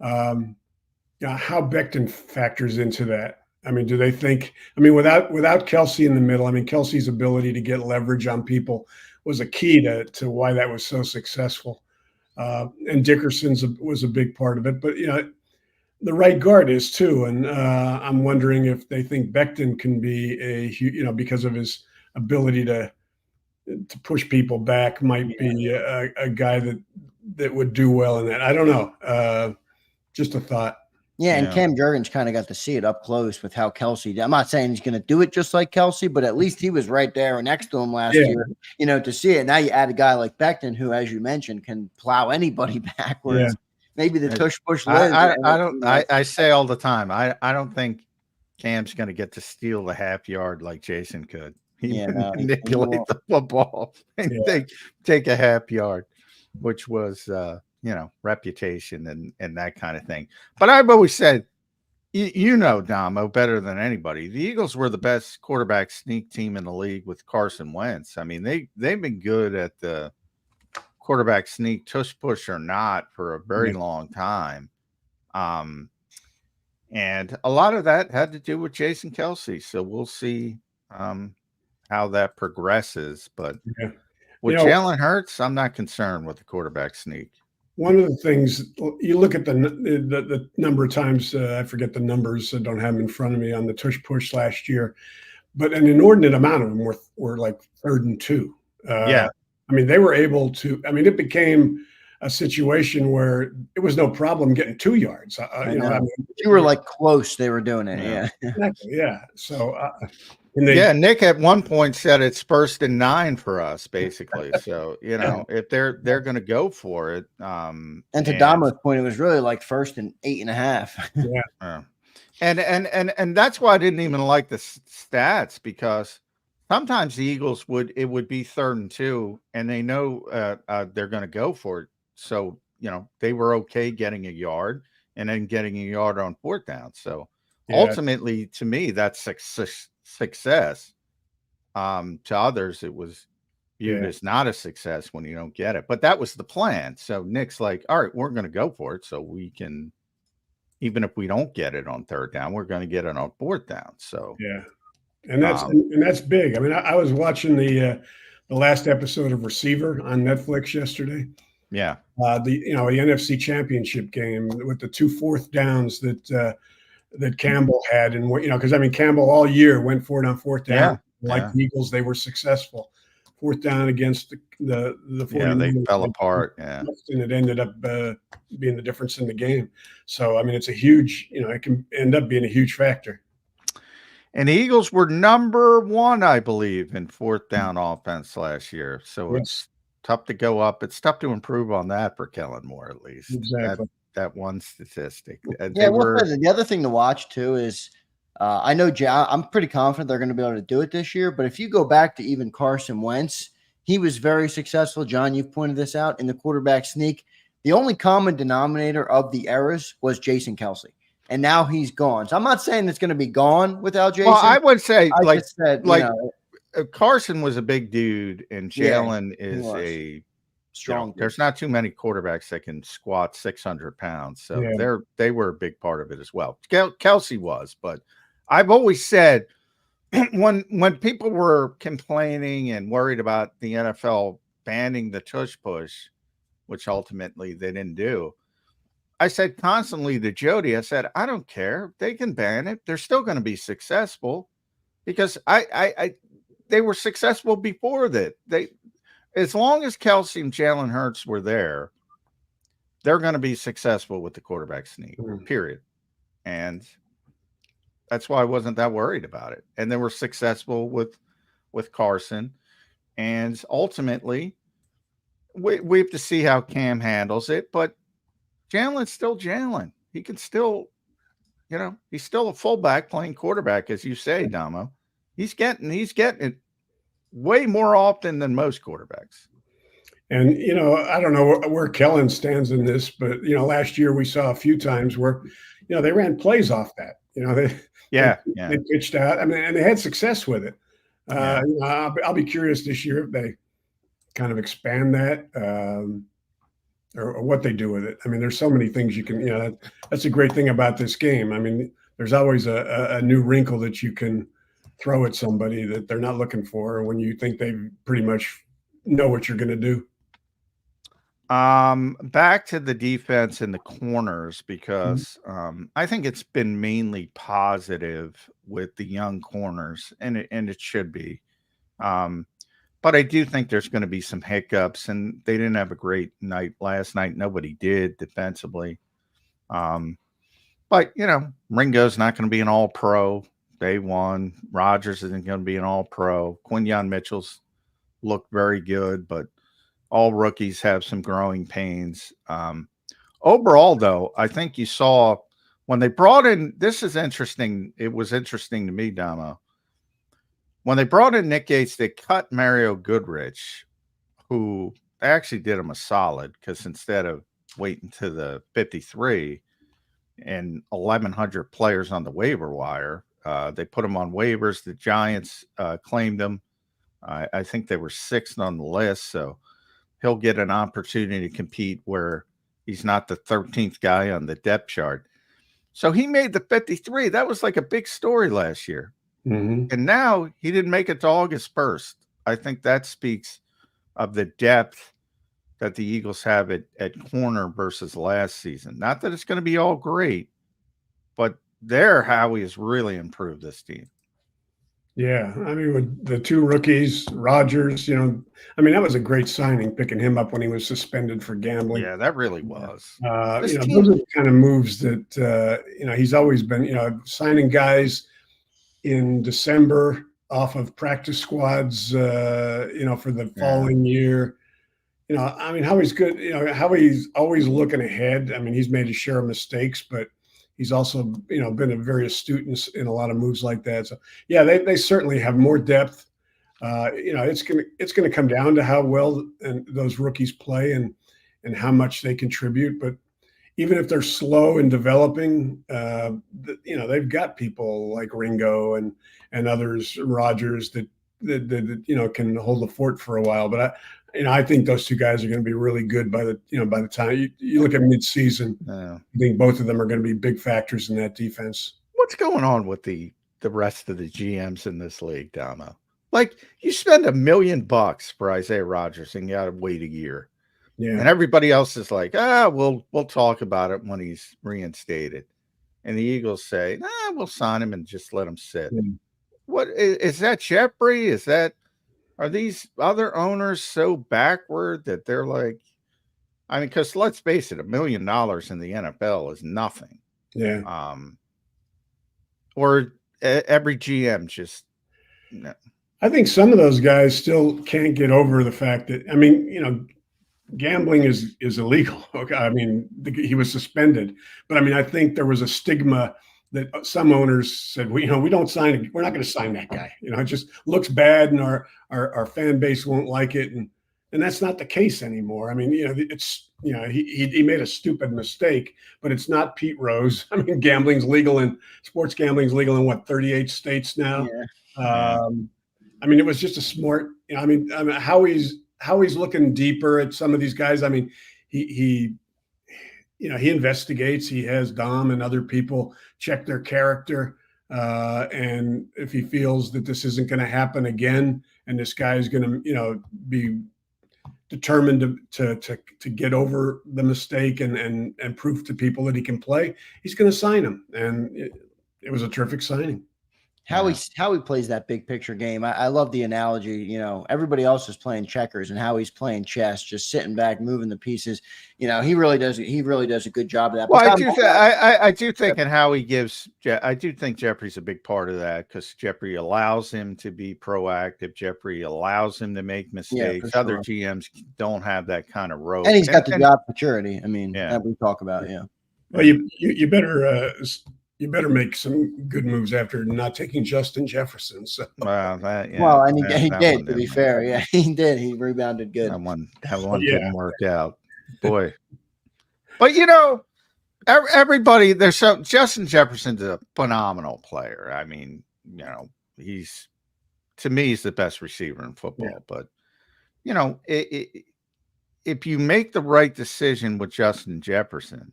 How Becton factors into that. I mean, do they think, without Kelsey in the middle, Kelsey's ability to get leverage on people was a key to why that was so successful. And Dickerson's was a big part of it, but the right guard is too. And I'm wondering if they think Becton can be because of his ability to push people back, might be a guy that would do well in that. I don't know. Just a thought. Yeah, and Cam Jurgens kind of got to see it up close with how Kelsey did. I'm not saying he's going to do it just like Kelsey, but at least he was right there next to him last year, to see it. Now you add a guy like Becton, who, as you mentioned, can plow anybody backwards. Maybe the tush push. I say all the time, I don't think Cam's going to get to steal the half yard like Jason could. He manipulate the football and take a half yard, which was reputation and that kind of thing. But I've always said, Damo, better than anybody, the Eagles were the best quarterback sneak team in the league with Carson Wentz. I mean, they've been good at the quarterback sneak, tush push or not, for a very long time. And a lot of that had to do with Jason Kelsey. So we'll see how that progresses. But with Jalen Hurts, I'm not concerned with the quarterback sneak. One of the things, you look at the number of times, I forget the numbers, I don't have them in front of me, on the tush push last year, but an inordinate amount of them were like 3rd and 2. They were able to, it became a situation where it was no problem getting 2 yards. You were close, they were doing it. Yeah. Exactly. Yeah. So, Nick at one point said it's 1st and 9 for us, basically. So, if they're going to go for it. And to Damo's point, it was really 1st and 8.5. Yeah. And that's why I didn't even like the stats, because sometimes the Eagles would be 3rd and 2, and they know they're going to go for it. So, they were okay getting a yard and then getting a yard on 4th down. So ultimately, to me, that's success. To others, it was viewed as not a success when you don't get it, but that was the plan. So Nick's like, all right, we're going to go for it, so we can, even if we don't get it on 3rd down, we're going to get it on 4th down. So and that's big. I was watching the last episode of Receiver on Netflix yesterday. The NFC Championship game with the 2 4th downs that Campbell had, and because Campbell all year went for it on 4th down. The Eagles, they were successful. 4th down against the 49ers, they fell apart. And it ended up being the difference in the game. So it's a huge, it can end up being a huge factor. And the Eagles were number 1, I believe, in 4th down offense last year. So Yeah. it's tough to go up. It's tough to improve on that for Kellen Moore, at least. Exactly. That one statistic. Yeah, the other thing to watch too is I know I'm pretty confident they're going to be able to do it this year. But if you go back to even Carson Wentz, he was very successful. John, you've pointed this out in the quarterback sneak. The only common denominator of the eras was Jason Kelsey, and now he's gone. So I'm not saying it's going to be gone without Jason. Well, I would say Carson was a big dude, and Jalen is a strong. There's not too many quarterbacks that can squat 600 pounds, so they were a big part of it as well. Kelsey was, but I've always said when people were complaining and worried about the NFL banning the tush push, which ultimately they didn't do, I said constantly to Jody, I said, I don't care. They can ban it. They're still going to be successful because they were successful before that. As long as Kelsey and Jalen Hurts were there, they're going to be successful with the quarterback sneak, period. And that's why I wasn't that worried about it. And they were successful with Carson. And ultimately, we have to see how Cam handles it. But Jalen's still Jalen. He can still, he's still a fullback playing quarterback, as you say, Damo. He's getting it way more often than most quarterbacks. And, I don't know where Kellen stands in this, but, last year we saw a few times where, they ran plays off that. They pitched out. I mean, and they had success with it. I'll be curious this year if they kind of expand that or what they do with it. I mean, there's so many things you can, that's a great thing about this game. I mean, there's always a new wrinkle that you can throw at somebody that they're not looking for when you think they pretty much know what you're going to do. Back to the defense and the corners, because I think it's been mainly positive with the young corners, and it should be. But I do think there's going to be some hiccups, and they didn't have a great night last night. Nobody did defensively. But Ringo's not going to be an all-pro day one. Rodgers isn't going to be an all-pro. Quinyon Mitchell's looked very good, but all rookies have some growing pains. Overall, though, I think you saw when they brought in, this is interesting. It was interesting to me, Damo. When they brought in Nick Gates, they cut Mario Goodrich, who actually did him a solid, because instead of waiting to the 53 and 1,100 players on the waiver wire, they put him on waivers. The Giants claimed him. I think they were 6th on the list, so he'll get an opportunity to compete where he's not the 13th guy on the depth chart. So he made the 53. That was like a big story last year. And now he didn't make it to August 1st. I think that speaks of the depth that the Eagles have at corner versus last season. Not that it's going to be all great, but Howie has really improved this team. Yeah, I mean, with the two rookies, Rodgers, that was a great signing, picking him up when he was suspended for gambling. Yeah, that really was. Those are the kind of moves that, he's always been, signing guys in December off of practice squads, for the following year. Howie's good. Howie's always looking ahead. I mean, he's made his share of mistakes, but he's also, been a very astute in a lot of moves like that. So, yeah, they certainly have more depth. It's gonna come down to how well those rookies play and how much they contribute. But even if they're slow in developing, they've got people like Ringo and others, Rodgers, that can hold the fort for a while. But I think those two guys are going to be really good by the time you look at midseason. I think both of them are going to be big factors in that defense. What's going on with the rest of the GMs in this league, Damo? Like, you spend $1 million for Isaiah Rodgers and you got to wait a year. Yeah. And everybody else is like, we'll talk about it when he's reinstated. And the Eagles say, we'll sign him and just let him sit. Yeah. What is that, Jeffrey? Are these other owners so backward that they're like, because let's face it, $1 million in the NFL is nothing. Yeah. Or every GM just no. I think some of those guys still can't get over the fact that, I mean, you know, gambling is illegal. Okay, I mean, he was suspended, but I mean, I think there was a stigma that some owners said, we don't sign. We're not going to sign that guy. You know, it just looks bad, and our fan base won't like it, and that's not the case anymore. I mean, you know, it's, you know, he made a stupid mistake, but it's not Pete Rose. I mean, sports gambling's legal in what, 38 states now. Yeah. I mean, it was just a smart. You know, I mean, how he's looking deeper at some of these guys. I mean, he investigates. He has Dom and other people check their character. And if he feels that this isn't going to happen again, and this guy is going to, you know, be determined to get over the mistake and prove to people that he can play, he's going to sign him. And it was a terrific signing. How he plays that big picture game. I love the analogy. You know, everybody else is playing checkers, and how he's playing chess, just sitting back, moving the pieces. You know, he really does a good job of that. Well, I do think, and how he gives. I do think Jeffrey's a big part of that, because Jeffrey allows him to be proactive. Jeffrey allows him to make mistakes. Yeah, Other GMs don't have that kind of rope, and he's got the job maturity. I mean, yeah, that we talk about. Yeah. Well, you better make some good moves after not taking Justin Jefferson. So. And he did. To be fair, yeah, he did. He rebounded good. That one didn't work out, boy. But you know, everybody. Justin Jefferson's a phenomenal player. I mean, you know, to me, he's the best receiver in football. Yeah. But you know, if you make the right decision with Justin Jefferson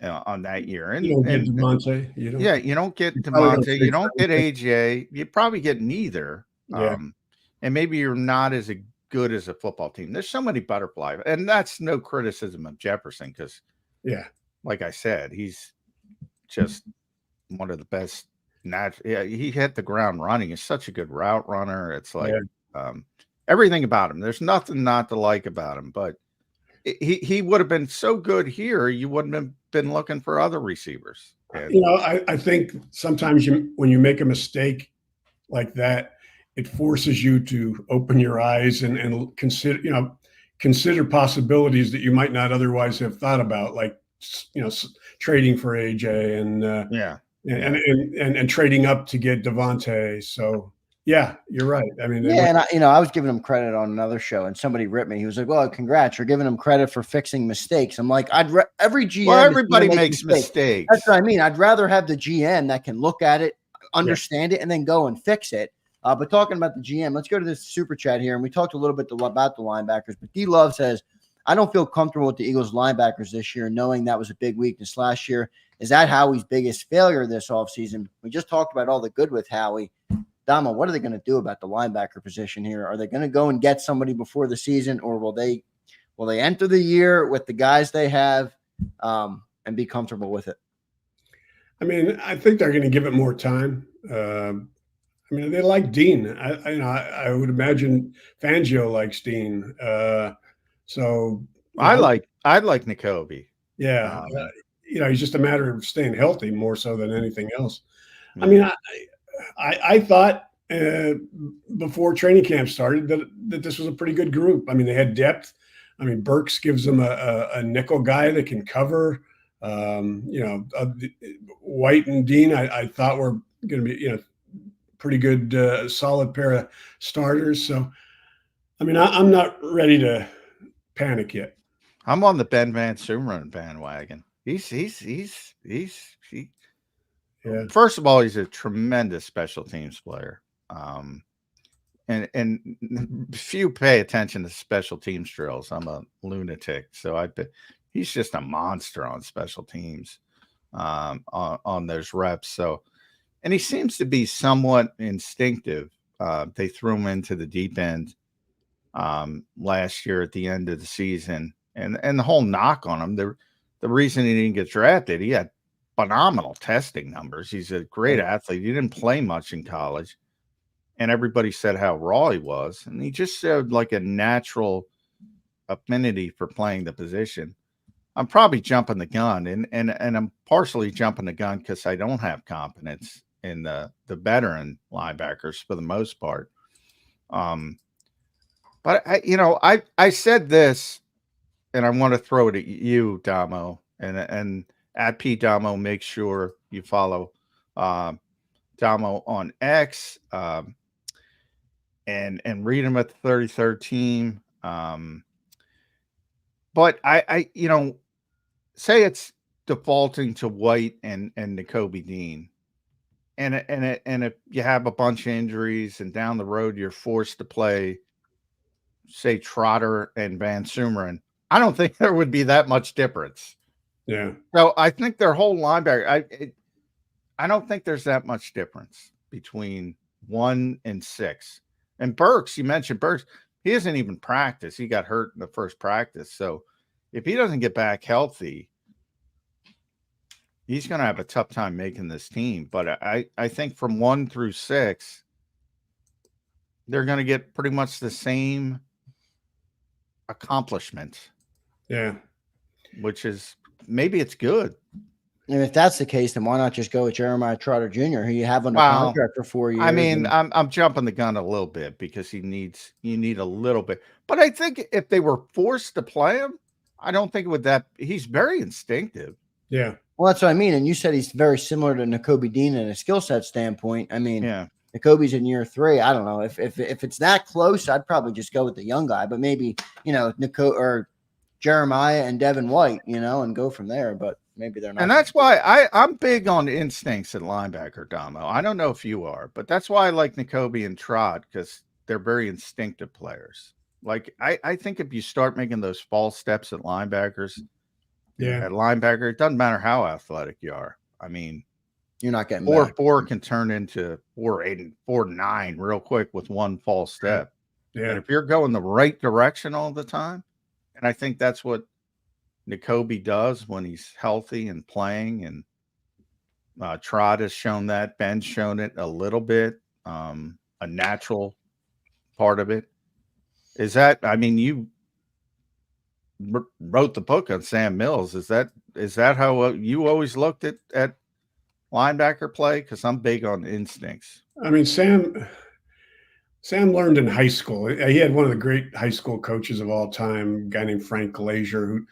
on that year, and you don't get Devontae, you don't get Devontae, you don't get AJ, you probably get neither. Yeah. And maybe you're not as good as a football team. There's so many butterflies, and that's no criticism of Jefferson, because like I said, he's just one of the best. He hit the ground running. He's such a good route runner. It's like everything about him. There's nothing not to like about him, but he would have been so good here, you wouldn't have been looking for other receivers. You know, I think sometimes when you make a mistake like that, it forces you to open your eyes and consider possibilities that you might not otherwise have thought about, like, you know, trading for AJ and trading up to get Devontae. So. Yeah, you're right. I mean, I was giving him credit on another show, and somebody ripped me. He was like, "Well, congrats, you're giving him credit for fixing mistakes." I'm like, every GM. Well, everybody makes mistakes. That's what I mean. I'd rather have the GM that can look at it, understand it, and then go and fix it. But talking about the GM, let's go to this super chat here, and we talked a little bit about the linebackers. But D Love says, "I don't feel comfortable with the Eagles linebackers this year, knowing that was a big weakness last year. Is that Howie's biggest failure this offseason? We just talked about all the good with Howie." Dama, what are they going to do about the linebacker position here? Are they going to go and get somebody before the season, or will they enter the year with the guys they have and be comfortable with it? I mean, I think they're going to give it more time. I mean, they like Dean. I would imagine Fangio likes Dean. So I like Nakobe. Yeah, you know, he's just a matter of staying healthy more so than anything else. I mean, I thought before training camp started that this was a pretty good group. I mean, they had depth. I mean, Burks gives them a nickel guy that can cover. White and Dean, I thought were going to be, you know, pretty good, solid pair of starters. So, I mean, I'm not ready to panic yet. I'm on the Ben Van Sumeren bandwagon. First of all, he's a tremendous special teams player. And few pay attention to special teams drills. I'm a lunatic. So he's just a monster on special teams on those reps. So, and he seems to be somewhat instinctive. They threw him into the deep end last year at the end of the season. And the whole knock on him, the reason he didn't get drafted, he had phenomenal testing numbers. He's a great athlete. He didn't play much in college, and everybody said how raw he was. And he just showed like a natural affinity for playing the position. I'm probably jumping the gun, and I'm partially jumping the gun because I don't have confidence in the veteran linebackers for the most part. But I said this, and I want to throw it at you, Damo, and at P Damo, make sure you follow Damo on X, and read him at the 33rd team. But I say it's defaulting to White and Nakobe Dean. And if you have a bunch of injuries and down the road you're forced to play, say, Trotter and Van Sumeren, I don't think there would be that much difference. Yeah. So I think their whole linebacker, I don't think there's that much difference between 1 and 6. And Burks, you mentioned Burks, he hasn't even practiced. He got hurt in the first practice. So if he doesn't get back healthy, he's going to have a tough time making this team. But I think from 1 through 6, they're going to get pretty much the same accomplishment. Yeah. Which is, maybe it's good. And if that's the case, then why not just go with Jeremiah Trotter Jr., who you have under contract for 4 years? I mean, I'm jumping the gun a little bit because you need a little bit. But I think if they were forced to play him, I don't think it would he's very instinctive. Yeah. Well, that's what I mean. And you said he's very similar to Nakobe Dean in a skill set standpoint. I mean, yeah. Nakobe's in year 3. I don't know if it's that close, I'd probably just go with the young guy, but maybe, or Jeremiah and Devin White, and go from there, but maybe they're not. And that's why I'm big on instincts at linebacker, Damo. I don't know if you are, but that's why I like Nakobe and Trot, because they're very instinctive players. Like, I think if you start making those false steps at linebackers, at linebacker, it doesn't matter how athletic you are. I mean, you're not getting 4-4 can turn into 4-8 and 4-9 real quick with one false step. Yeah. And if you're going the right direction all the time, and I think that's what Nakobe does when he's healthy and playing, and Trot has shown that. Ben's shown it a little bit, a natural part of it. Is that, I mean, you wrote the book on Sam Mills. Is that how you always looked at linebacker play? Because I'm big on instincts. I mean, Sam learned in high school. He had one of the great high school coaches of all time, a guy named Frank Glazier, who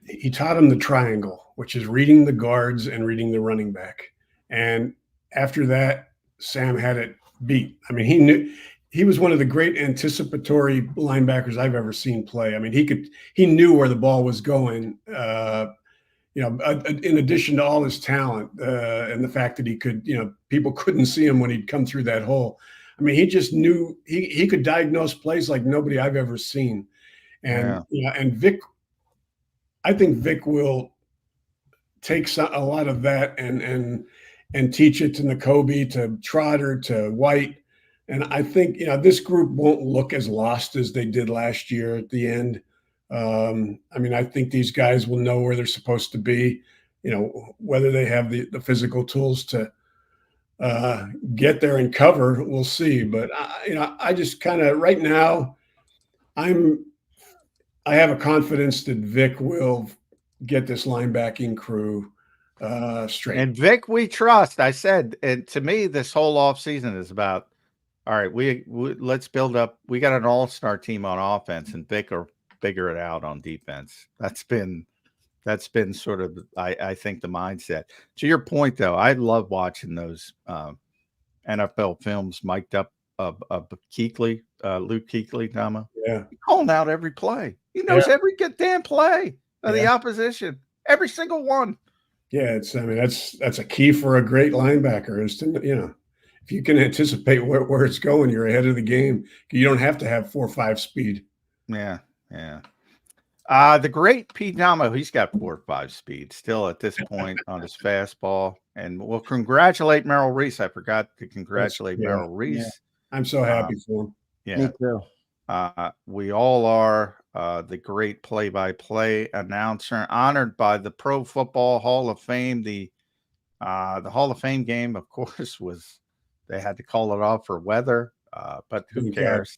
he taught him the triangle, which is reading the guards and reading the running back. And after that, Sam had it beat. I mean, he was one of the great anticipatory linebackers I've ever seen play. I mean, he knew where the ball was going, in addition to all his talent and the fact that he could, people couldn't see him when he'd come through that hole. I mean, he just knew he could diagnose plays like nobody I've ever seen. And, and Vic, I think Vic will take a lot of that and teach it to Nakobe, to Trotter, to White. And I think, this group won't look as lost as they did last year at the end. I mean, I think these guys will know where they're supposed to be, whether they have the physical tools to get there and cover, we'll see. But, I just kind of right now, I have a confidence that Vic will get this linebacking crew straight. And Vic, we trust. I said, and to me, this whole offseason is about, all right, we let's build up. We got an all-star team on offense, and Vic will figure it out on defense. That's been sort of, I think, the mindset. To your point, though, I love watching those NFL films mic'd up of Kuechly, Luke Kuechly, Damo. Yeah, he's calling out every play. He knows every damn play of the opposition, every single one. Yeah, that's a key for a great linebacker is to if you can anticipate where it's going, you're ahead of the game. You don't have to have 4.5 speed. Yeah. The great Pete Damo, he's got 4.5 speed still at this point on his fastball. And we'll congratulate Merrill Reese. I forgot to congratulate Merrill Reese. Yeah. I'm so happy for him. Yeah. Me too. We all are. The great play-by-play announcer, honored by the Pro Football Hall of Fame. The Hall of Fame game, of course, they had to call it off for weather, but who cares?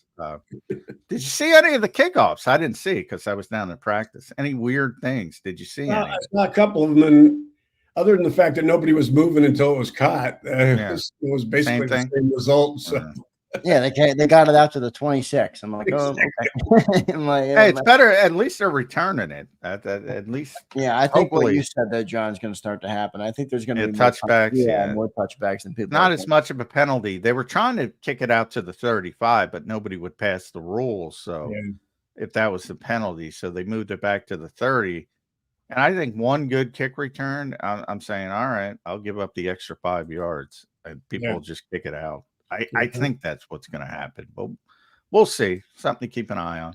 Did you see any of the kickoffs? I didn't see because I was down in practice. Any weird things? Did you see any? I saw a couple of them, and other than the fact that nobody was moving until it was caught, it was basically the same result. So. Yeah, they got it out to the 26. I'm like, oh, okay. I'm like, hey, it's better. At least they're returning it. At least. Yeah, I think what you said there, John, is going to start to happen. I think there's going to be touchbacks. More touchbacks than people. Not as much of a penalty. They were trying to kick it out to the 35, but nobody would pass the rules. So if that was the penalty, so they moved it back to the 30. And I think one good kick return, I'm saying, all right, I'll give up the extra 5 yards, and people will just kick it out. I think that's what's going to happen, but we'll see. Something to keep an eye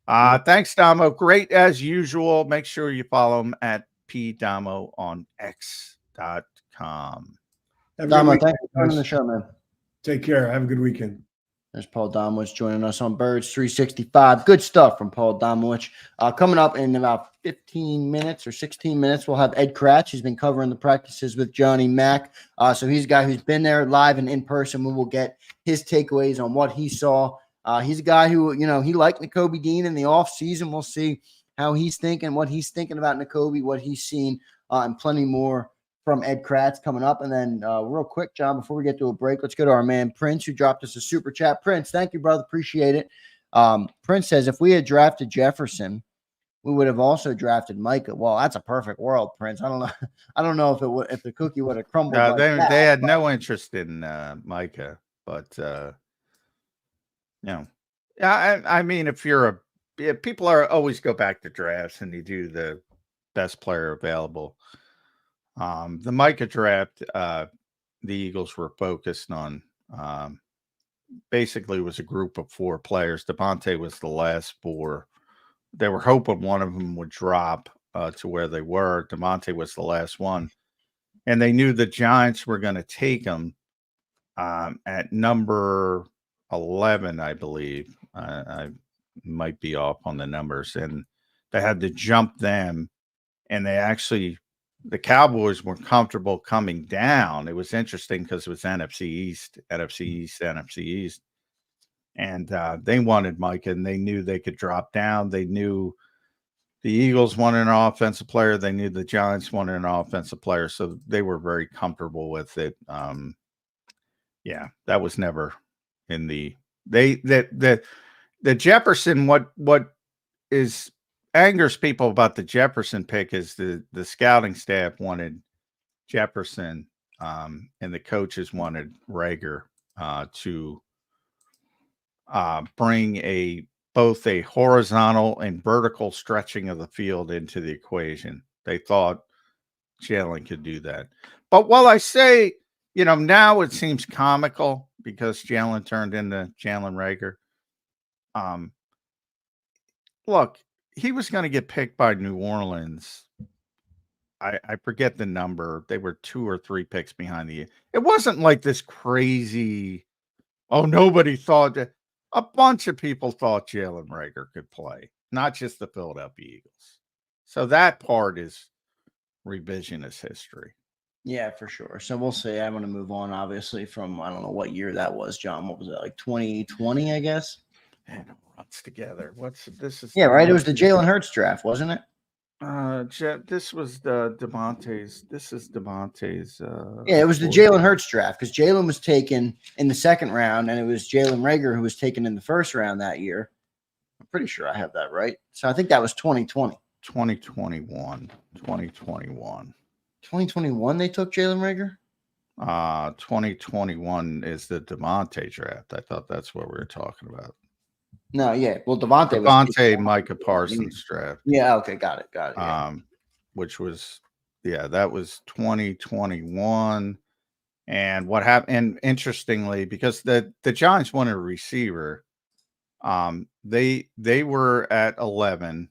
on. Thanks, Damo. Great as usual. Make sure you follow him at pdamo on x.com. Damo, thanks for coming on the show, man. Take care. Have a good weekend. There's Paul Domowitch joining us on Birds 365. Good stuff from Paul Domowitch. Coming up in about 15 minutes or 16 minutes, we'll have Ed Kracz. He's been covering the practices with Johnny Mack. So he's a guy who's been there live and in person. We will get his takeaways on what he saw. He's a guy who, he liked Nakobe Dean in the offseason. We'll see how he's thinking, what he's thinking about Nakobe, what he's seen, and plenty more from Ed Kracz coming up. And then real quick, John, before we get to a break, let's go to our man Prince, who dropped us a super chat. Prince, thank you, brother. Appreciate it. Prince says, if we had drafted Jefferson, we would have also drafted Micah. Well, that's a perfect world, Prince. I don't know if the cookie would have crumbled. They had no interest in Micah, but I mean, if people are always go back to drafts and they do the best player available. The Micah draft, the Eagles were focused on basically was a group of 4 players. Devontae was the last 4. They were hoping one of them would drop to where they were. Devontae was the last one. And they knew the Giants were going to take him at number 11, I believe. I might be off on the numbers. And they had to jump them. And they actually... the Cowboys were comfortable coming down. It was interesting because it was NFC East. And they wanted Micah, and they knew they could drop down. They knew the Eagles wanted an offensive player. They knew the Giants wanted an offensive player. So they were very comfortable with it. That was never in the Jefferson. What is angers people about the Jefferson pick is the scouting staff wanted Jefferson, and the coaches wanted Rager to bring both a horizontal and vertical stretching of the field into the equation. They thought Jalen could do that. But while I say, now it seems comical because Jalen turned into Jalen Rager. Look, he was going to get picked by New Orleans. I forget the number. They were 2 or 3 picks behind it wasn't like this crazy. Oh, nobody thought that. A bunch of people thought Jalen Rager could play, not just the Philadelphia Eagles. So that part is revisionist history. Yeah, for sure. So we'll see. I'm going to move on, obviously, from, I don't know what year that was, John. What was it, like 2020, I guess? And it runs together. This is right. It was the Jalen Hurts draft, wasn't it? This was the Devontae's. This is Devontae's. It was the Jalen Hurts draft because Jalen was taken in the 2nd round, and it was Jalen Rager who was taken in the 1st round that year. I'm pretty sure I have that right. So I think that was 2020. 2021. 2021 they took Jalen Rager? 2021 is the Devontae draft. I thought that's what we were talking about. No, yeah. Well, Devontae Micah Parsons draft. Yeah, okay, got it. Yeah. Which was, that was 2021. And what happened, and interestingly, because the Giants wanted a receiver, they were at 11,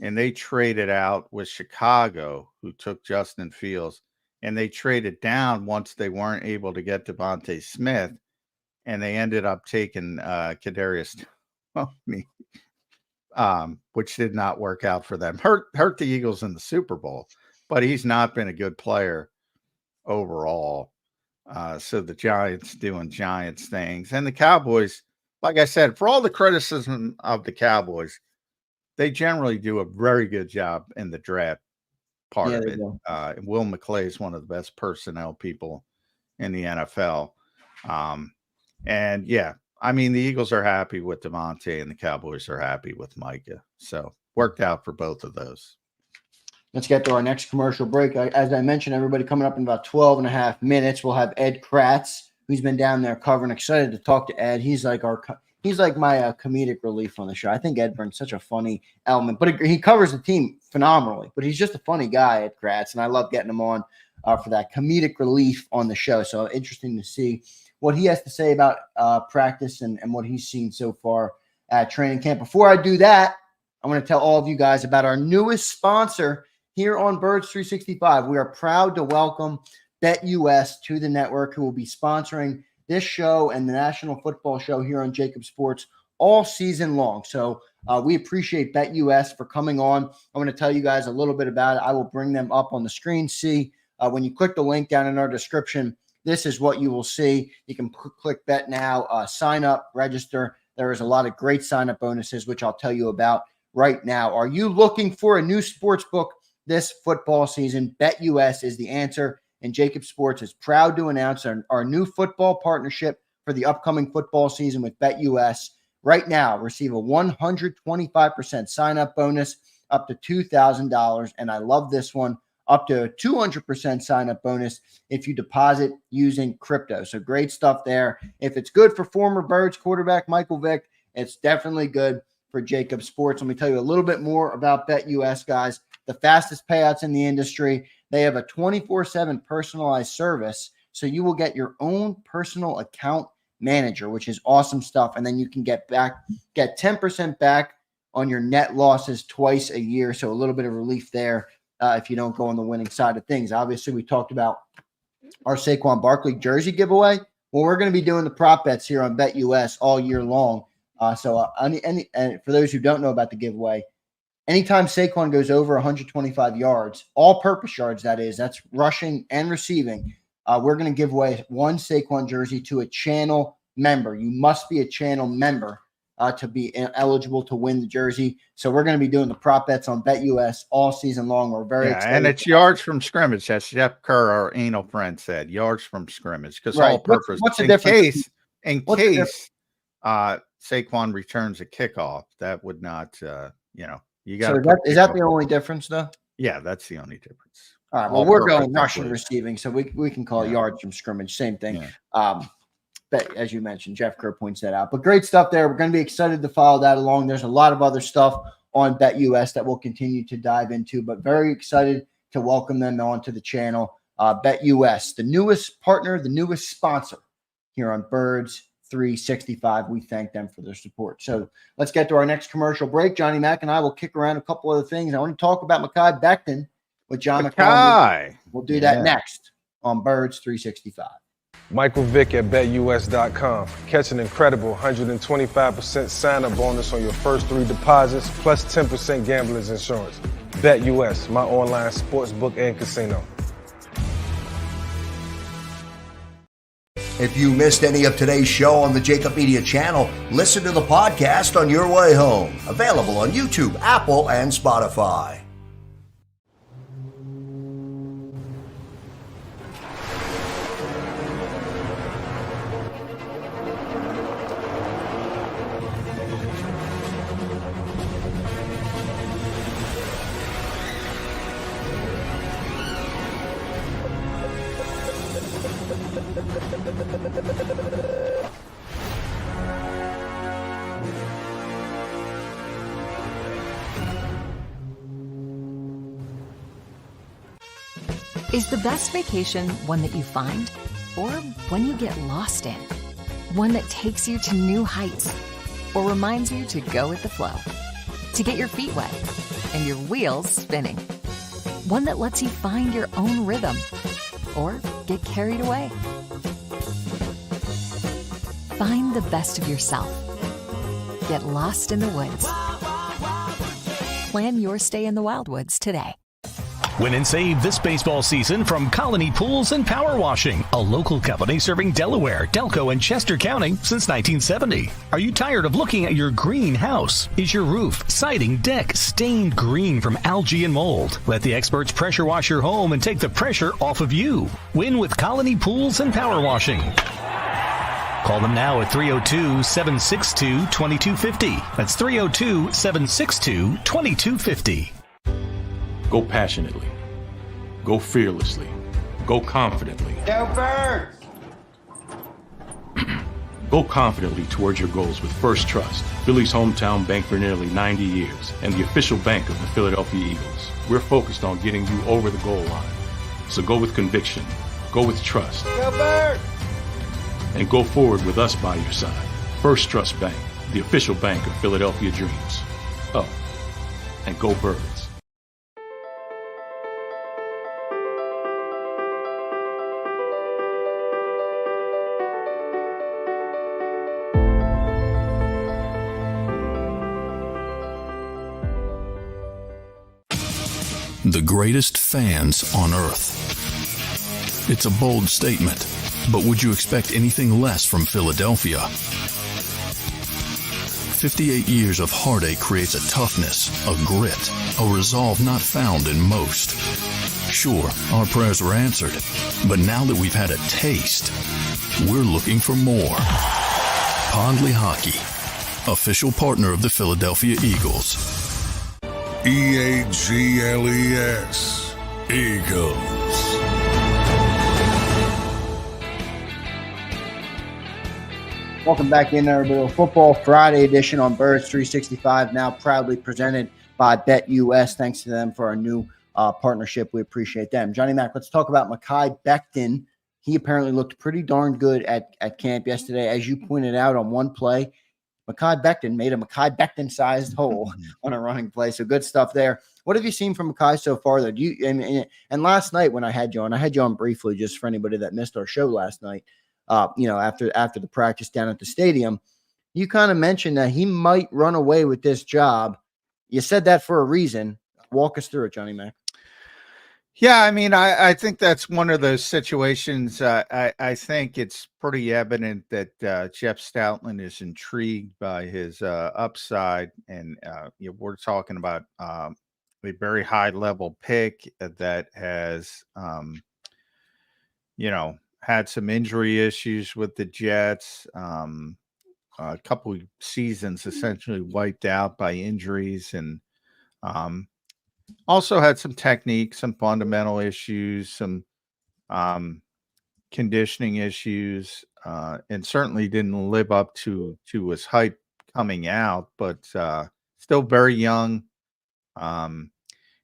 and they traded out with Chicago, who took Justin Fields, and they traded down once they weren't able to get Devontae Smith. And they ended up taking Kadarius Toney, which did not work out for them. Hurt the Eagles in the Super Bowl, but he's not been a good player overall. So the Giants doing Giants things. And the Cowboys, like I said, for all the criticism of the Cowboys, they generally do a very good job in the draft. part of they it. do. Will McClay is one of the best personnel people in the NFL. And yeah, I mean, the Eagles are happy with Devontae and the Cowboys are happy with Micah. So worked out for both of those. Let's get to our next commercial break. As I mentioned, everybody coming up in about 12 and a half minutes. We'll have Ed Kracz, who's been down there covering. Excited to talk to Ed. He's like my comedic relief on the show. I think Ed brings such a funny element, but he covers the team phenomenally. But he's just a funny guy, Ed Kracz, and I love getting him on for that comedic relief on the show. So interesting to see what he has to say about practice and what he's seen so far at training camp. Before I do that, I want to tell all of you guys about our newest sponsor here on Birds 365. We are proud to welcome BetUS to the network, who will be sponsoring this show and the National Football Show here on JAKIB Sports all season long. So we appreciate BetUS for coming on. I'm going to tell you guys a little bit about it. I will bring them up on the screen. See, when you click the link down in our description, this is what you will see. You can click Bet Now, sign up, register. There is a lot of great sign-up bonuses, which I'll tell you about right now. Are you looking for a new sports book this football season? BetUS is the answer, and JAKIB Sports is proud to announce our new football partnership for the upcoming football season with BetUS. Right now, receive a 125% sign-up bonus up to $2,000, and I love this one, up to a 200% sign-up bonus if you deposit using crypto. So great stuff there. If it's good for former Birds quarterback Michael Vick, it's definitely good for JAKIB Sports. Let me tell you a little bit more about BetUS, guys. The fastest payouts in the industry. They have a 24/7 personalized service, so you will get your own personal account manager, which is awesome stuff. And then you can get 10% back on your net losses twice a year. So a little bit of relief there if you don't go on the winning side of things. Obviously, we talked about our Saquon Barkley jersey giveaway. Well, we're going to be doing the prop bets here on BetUS all year long. And for those who don't know about the giveaway, anytime Saquon goes over 125 yards, all-purpose yards, that is, that's rushing and receiving, we're going to give away one Saquon jersey to a channel member. You must be a channel member to be eligible to win the jersey. So we're going to be doing the prop bets on BetUS all season long. We're very excited. And it's yards from scrimmage. As Jeff Kerr, our anal friend, said, yards from scrimmage, because all purpose. What's the difference? In case Saquon returns a kickoff, that would not, you got. So is that the only difference, though? Yeah, that's the only difference. All right. Well, we're going rushing receiving, so we can call it yards from scrimmage. Same thing. Yeah. But as you mentioned, Jeff Kerr points that out. But great stuff there. We're going to be excited to follow that along. There's a lot of other stuff on BetUS that we'll continue to dive into, but very excited to welcome them onto the channel. BetUS, the newest partner, the newest sponsor here on Birds 365. We thank them for their support. So let's get to our next commercial break. Johnny Mack and I will kick around a couple other things. I want to talk about Mekhi Becton with John McMullen. We'll do that next on Birds 365. Michael Vick at BetUS.com. Catch an incredible 125% sign-up bonus on your first 3 deposits, plus 10% gambler's insurance. BetUS, my online sportsbook and casino. If you missed any of today's show on the JAKIB Media channel, listen to the podcast on your way home. Available on YouTube, Apple, and Spotify. Is the best vacation one that you find, or one you get lost in? One that takes you to new heights, or reminds you to go with the flow? To get your feet wet and your wheels spinning? One that lets you find your own rhythm, or get carried away? Find the best of yourself. Get lost in the woods. Plan your stay in the Wildwoods today. Win and save this baseball season from Colony Pools and Power Washing, a local company serving Delaware, Delco, and Chester County since 1970. Are you tired of looking at your green house? Is your roof, siding, deck stained green from algae and mold? Let the experts pressure wash your home and take the pressure off of you. Win with Colony Pools and Power Washing. Call them now at 302-762-2250. That's 302-762-2250. Go passionately. Go fearlessly. Go confidently. Go Birds! Go confidently towards your goals with First Trust, Philly's hometown bank for nearly 90 years, and the official bank of the Philadelphia Eagles. We're focused on getting you over the goal line. So go with conviction. Go with trust. Go Birds! And go forward with us by your side. First Trust Bank, the official bank of Philadelphia dreams. Oh, and go Birds. The greatest fans on earth. It's a bold statement, but would you expect anything less from Philadelphia? 58 years of heartache creates a toughness, a grit, a resolve not found in most. Sure, our prayers were answered, but now that we've had a taste, we're looking for more. Pondley Hockey, official partner of the Philadelphia Eagles. EAGLES, Eagles. Welcome back in, everybody. Football Friday edition on Birds 365, now proudly presented by BetUS. Thanks to them for our new partnership. We appreciate them. Johnny Mac, let's talk about Mekhi Becton. He apparently looked pretty darn good at camp yesterday. As you pointed out on one play, Mekhi Becton made a Mekhi Becton-sized hole on a running play. So good stuff there. What have you seen from Mekhi so far, though? And last night when I had you on briefly, just for anybody that missed our show last night, after the practice down at the stadium, you kind of mentioned that he might run away with this job. You said that for a reason. Walk us through it, Johnny Mac. Yeah, I mean, I think that's one of those situations. I think it's pretty evident that Jeff Stoutland is intrigued by his upside, and we're talking about a very high-level pick that has, had some injury issues with the Jets, a couple of seasons essentially wiped out by injuries, and also had some technique, some fundamental issues, some conditioning issues, and certainly didn't live up to his hype coming out, but still very young. And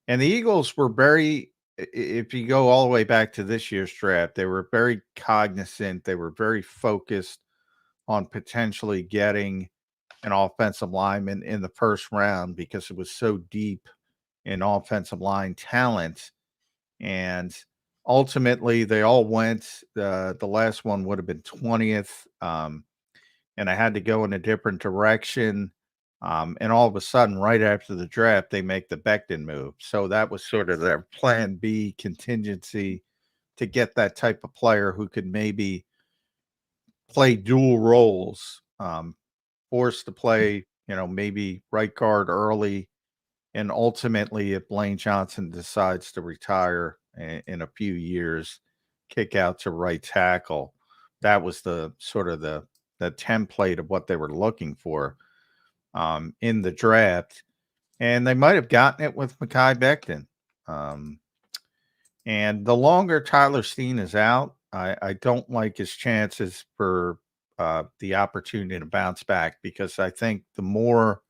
the Eagles were very, if you go all the way back to this year's draft, they were very cognizant. They were very focused on potentially getting an offensive lineman in the first round because it was so deep in offensive line talent. And ultimately they all went, the last one would have been 20th. And I had to go in a different direction. And all of a sudden, right after the draft, they make the Becton move. So that was sort of their plan B contingency to get that type of player who could maybe play dual roles, forced to play, maybe right guard early. And ultimately, if Lane Johnson decides to retire in a few years, kick out to right tackle. That was the sort of the template of what they were looking for in the draft. And they might have gotten it with Mekhi Becton. And the longer Tyler Steen is out, I don't like his chances for the opportunity to bounce back, because I think the more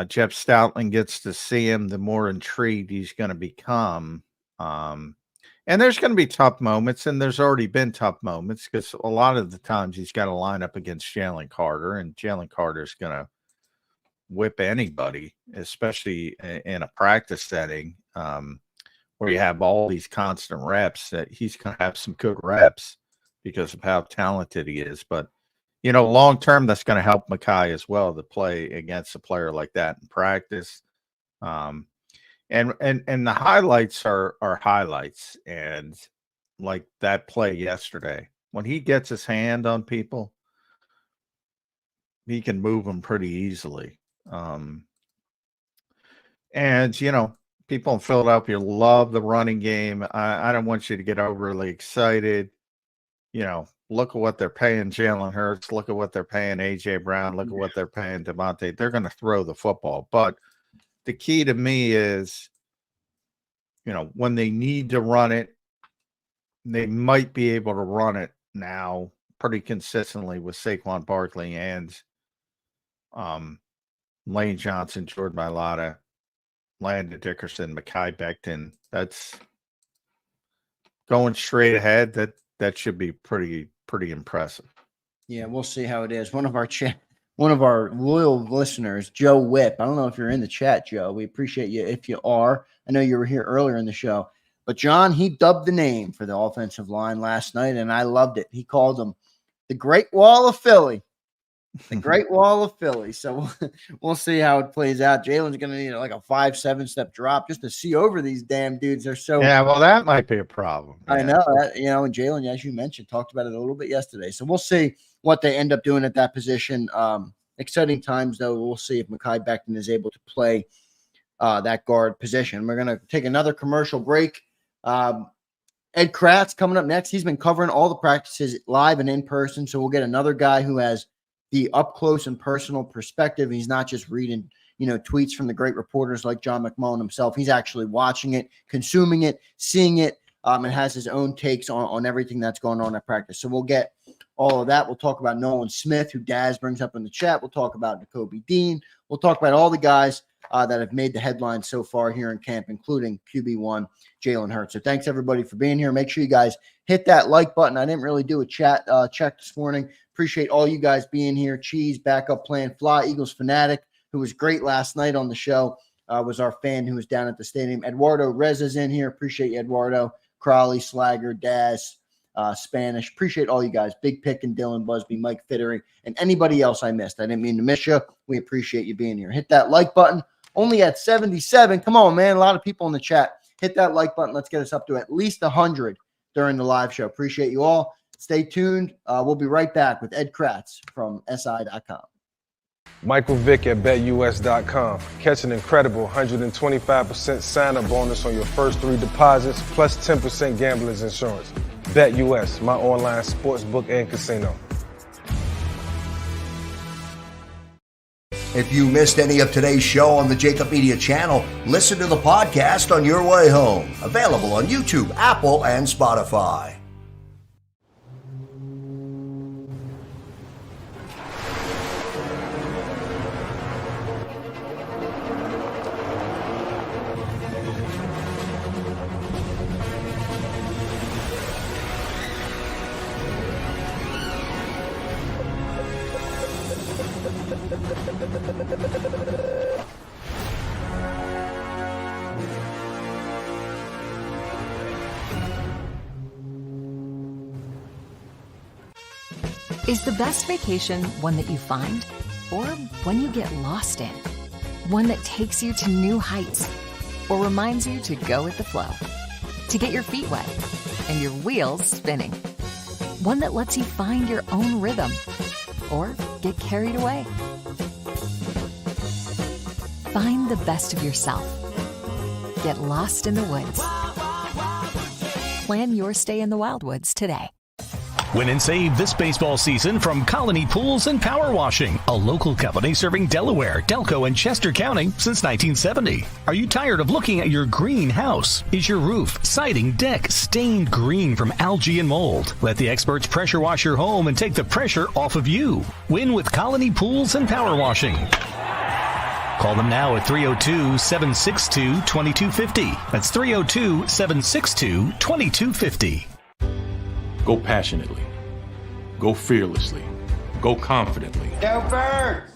Jeff Stoutland gets to see him, the more intrigued he's going to become. And there's going to be tough moments, and there's already been tough moments, because a lot of the times he's got to line up against Jalen Carter, and Jalen Carter's going to whip anybody, especially in a practice setting where you have all these constant reps. That he's going to have some good reps because of how talented he is. But long term, that's going to help Mekhi as well to play against a player like that in practice. And the highlights are highlights. And like that play yesterday, when he gets his hand on people, he can move them pretty easily. And, you know, people in Philadelphia love the running game. I don't want you to get overly excited. You know, look at what they're paying Jalen Hurts. Look at what they're paying A.J. Brown. Look at what they're paying Devontae. They're going to throw the football. But the key to me is, you know, when they need to run it, they might be able to run it now pretty consistently with Saquon Barkley and Lane Johnson, Jordan Mailata, Landon Dickerson, Mekhi Becton. That's going straight ahead. That should be pretty impressive. Yeah, we'll see how it is. One of our loyal listeners, Joe Whip. I don't know if you're in the chat, Joe. We appreciate you if you are. I know you were here earlier in the show. But John, he dubbed the name for the offensive line last night, and I loved it. He called them the Great Wall of Philly. The Great Wall of Philly. So we'll see how it plays out. Jalen's going to need like a 5-7 step drop just to see over these damn dudes. They're so. Yeah, well, that might be a problem. I know that, you know, and Jalen, as you mentioned, talked about it a little bit yesterday. So we'll see what they end up doing at that position. Exciting times, though. We'll see if Mekhi Becton is able to play that guard position. We're going to take another commercial break. Ed Kracz coming up next. He's been covering all the practices live and in person. So we'll get another guy who has the up close and personal perspective. He's not just reading, you know, tweets from the great reporters like John McMullen himself. He's actually watching it, consuming it, seeing it, and has his own takes on everything that's going on at practice. So we'll get all of that. We'll talk about Nolan Smith, who Daz brings up in the chat. We'll talk about Nakobe Dean. We'll talk about all the guys that have made the headlines so far here in camp, including QB1 Jalen Hurts. So thanks everybody for being here. Make sure you guys hit that like button. I didn't really do a chat check this morning. Appreciate all you guys being here. Cheese, backup plan, Fly, Eagles Fanatic, who was great last night on the show, was our fan who was down at the stadium. Eduardo Reza's in here. Appreciate you, Eduardo. Crowley, Slagger, Daz, Spanish. Appreciate all you guys. Big Pick and Dylan Busby, Mike Fittery, and anybody else I missed. I didn't mean to miss you. We appreciate you being here. Hit that like button. Only at 77. Come on, man. A lot of people in the chat. Hit that like button. Let's get us up to at least 100 during the live show. Appreciate you all. Stay tuned. We'll be right back with Ed Kracz from SI.com. Michael Vick at BetUS.com. Catch an incredible 125% sign-up bonus on your first 3 deposits, plus 10% gambler's insurance. BetUS, my online sportsbook and casino. If you missed any of today's show on the JAKIB Media channel, listen to the podcast on your way home. Available on YouTube, Apple, and Spotify. Is the best vacation one that you find, or one you get lost in? One that takes you to new heights, or reminds you to go with the flow? To get your feet wet and your wheels spinning? One that lets you find your own rhythm, or get carried away? Find the best of yourself. Get lost in the woods. Plan your stay in the Wildwoods today. Win and save this baseball season from Colony Pools and Power Washing, a local company serving Delaware, Delco, and Chester County since 1970. Are you tired of looking at your green house? Is your roof, siding, deck stained green from algae and mold? Let the experts pressure wash your home and take the pressure off of you. Win with Colony Pools and Power Washing. Call them now at 302-762-2250. That's 302-762-2250. Go passionately. Go fearlessly. Go confidently. Go Birds!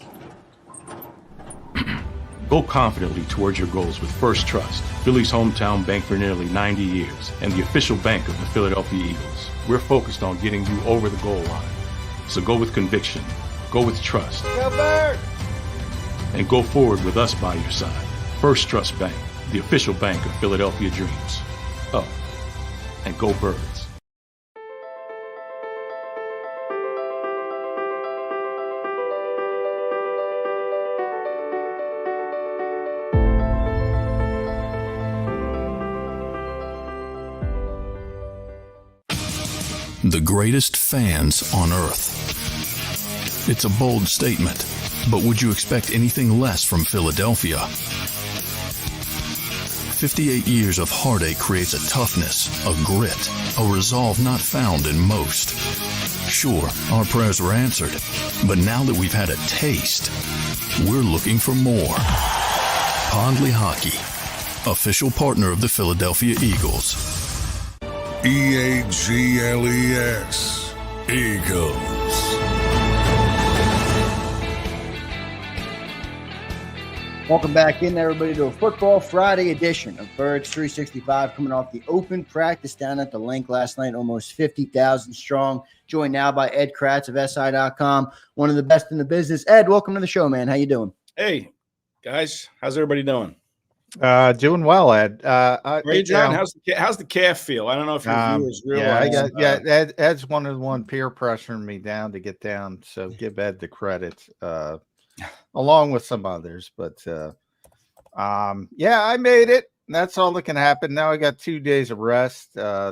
Go confidently towards your goals with First Trust, Philly's hometown bank for nearly 90 years, and the official bank of the Philadelphia Eagles. We're focused on getting you over the goal line. So go with conviction. Go with trust. Go Birds! And go forward with us by your side. First Trust Bank. the official bank of Philadelphia dreams. Up and go Birds. The greatest fans on earth. It's a bold statement, but would you expect anything less from Philadelphia? 58 years of heartache creates a toughness, a grit, a resolve not found in most. Sure, our prayers were answered, but now that we've had a taste, we're looking for more. Pondley Hockey, official partner of the Philadelphia Eagles. EAGLES, Eagles. Welcome back in, everybody, to a Football Friday edition of Birds 365, coming off the open practice down at the Link last night, almost 50,000 strong. Joined now by Ed Kracz of SI.com, one of the best in the business. Ed, welcome to the show, man. How you doing? Hey, guys. How's everybody doing? Doing well, Ed. Hey, John, how's the calf feel? I don't know if your viewers realize. Ed's one of the one peer pressuring me down to get down, so give Ed the credit, along with some others. But I made it. That's all that can happen. Now I got 2 days of rest.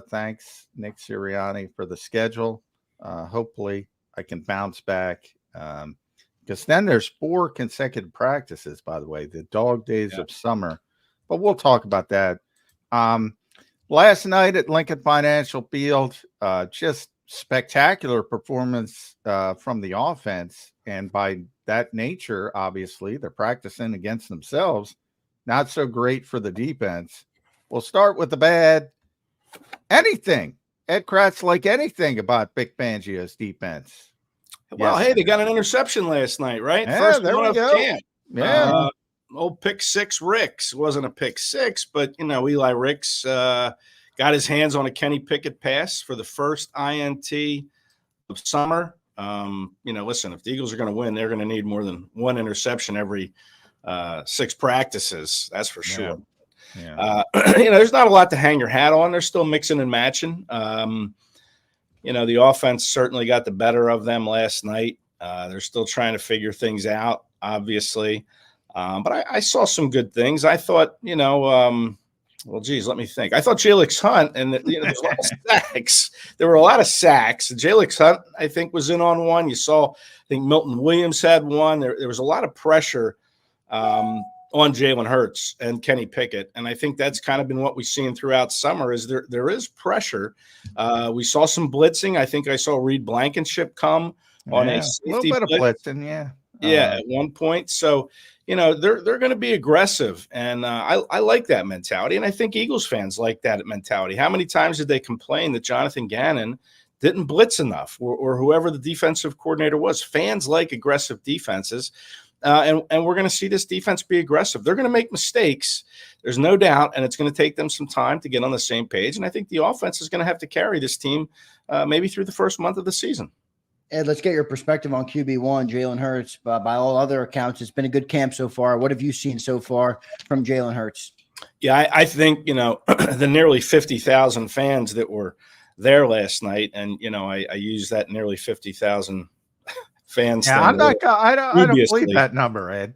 Thanks, Nick Sirianni, for the schedule. Hopefully I can bounce back. Because then there's 4 consecutive practices, by the way, the dog days of summer. But we'll talk about that. Last night at Lincoln Financial Field, just spectacular performance from the offense. And by that nature, obviously, they're practicing against themselves. Not so great for the defense. We'll start with the bad. Anything. Ed Kracz like anything about Vic Fangio's defense. Well, hey, they got an interception last night, right? Yeah, First there one we of go. camp. Yeah. Old pick six Ricks. Wasn't a pick six, but, Eli Ricks got his hands on a Kenny Pickett pass for the first INT of summer. Listen, if the Eagles are going to win, they're going to need more than one interception every 6 practices. That's for sure. Yeah. There's not a lot to hang your hat on. They're still mixing and matching. The offense certainly got the better of them last night. They're still trying to figure things out, obviously. But I saw some good things. I thought, let me think. I thought Jalix Hunt, and there's a lot of sacks. There were a lot of sacks. Jalix Hunt, I think, was in on one. You saw, I think Milton Williams had one. There was a lot of pressure on Jalen Hurts and Kenny Pickett. And I think that's kind of been what we've seen throughout summer is there is pressure. We saw some blitzing. I think I saw Reed Blankenship come on a little bit of blitzing, at one point. So, they're going to be aggressive. And I like that mentality. And I think Eagles fans like that mentality. How many times did they complain that Jonathan Gannon didn't blitz enough or whoever the defensive coordinator was? Fans like aggressive defenses. And we're going to see this defense be aggressive. They're going to make mistakes. There's no doubt. And it's going to take them some time to get on the same page. And I think the offense is going to have to carry this team maybe through the first month of the season. Ed, let's get your perspective on QB1, Jalen Hurts. By all other accounts, it's been a good camp so far. What have you seen so far from Jalen Hurts? Yeah, I think, the nearly 50,000 fans that were there last night, and, I use that nearly 50,000 fans. Yeah, I don't believe that number, Ed.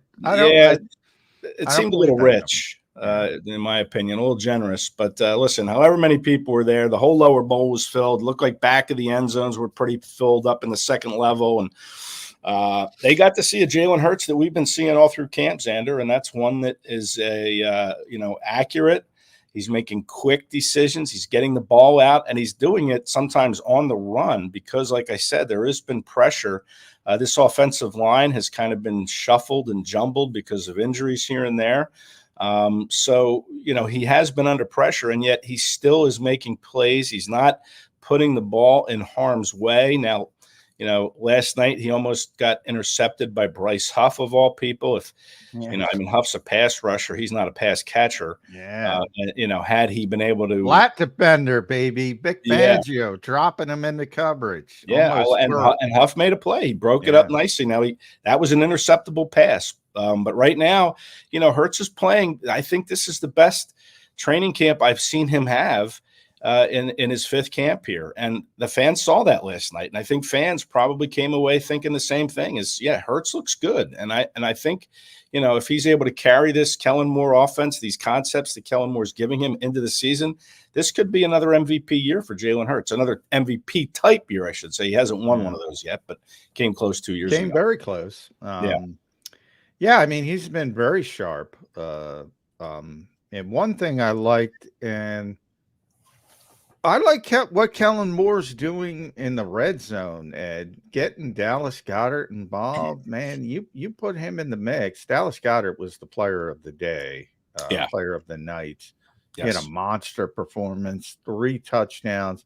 It seemed a little rich. In my opinion, a little generous. But listen, however many people were there, the whole lower bowl was filled. Looked like back of the end zones were pretty filled up in the second level. And they got to see a Jalen Hurts that we've been seeing all through camp, Zander. And that's one that is accurate. He's making quick decisions. He's getting the ball out, and he's doing it sometimes on the run because, like I said, there has been pressure. This offensive line has kind of been shuffled and jumbled because of injuries here and there. So, he has been under pressure, and yet he still is making plays. He's not putting the ball in harm's way. Now, last night he almost got intercepted by Bryce Huff of all people. If Huff's a pass rusher, he's not a pass catcher. Yeah. Had he been able to flat defender, baby, Vic Fangio dropping him into coverage. Yeah, and Huff made a play. He broke it up nicely. Now that was an interceptable pass. But right now, Hurts is playing. I think this is the best training camp I've seen him have in his 5th camp here. And the fans saw that last night. And I think fans probably came away thinking the same thing Hurts looks good. And I think, if he's able to carry this Kellen Moore offense, these concepts that Kellen Moore's giving him into the season, this could be another MVP year for Jalen Hurts, another MVP type year, I should say. He hasn't won one of those yet, but came close 2 years ago. Came very close. Yeah, I mean, he's been very sharp. And one thing I liked, and I like what Kellen Moore's doing in the red zone, Ed, getting Dallas Goedert involved. Man, you put him in the mix. Dallas Goedert was the player of the day, player of the night. He had a monster performance, 3 touchdowns,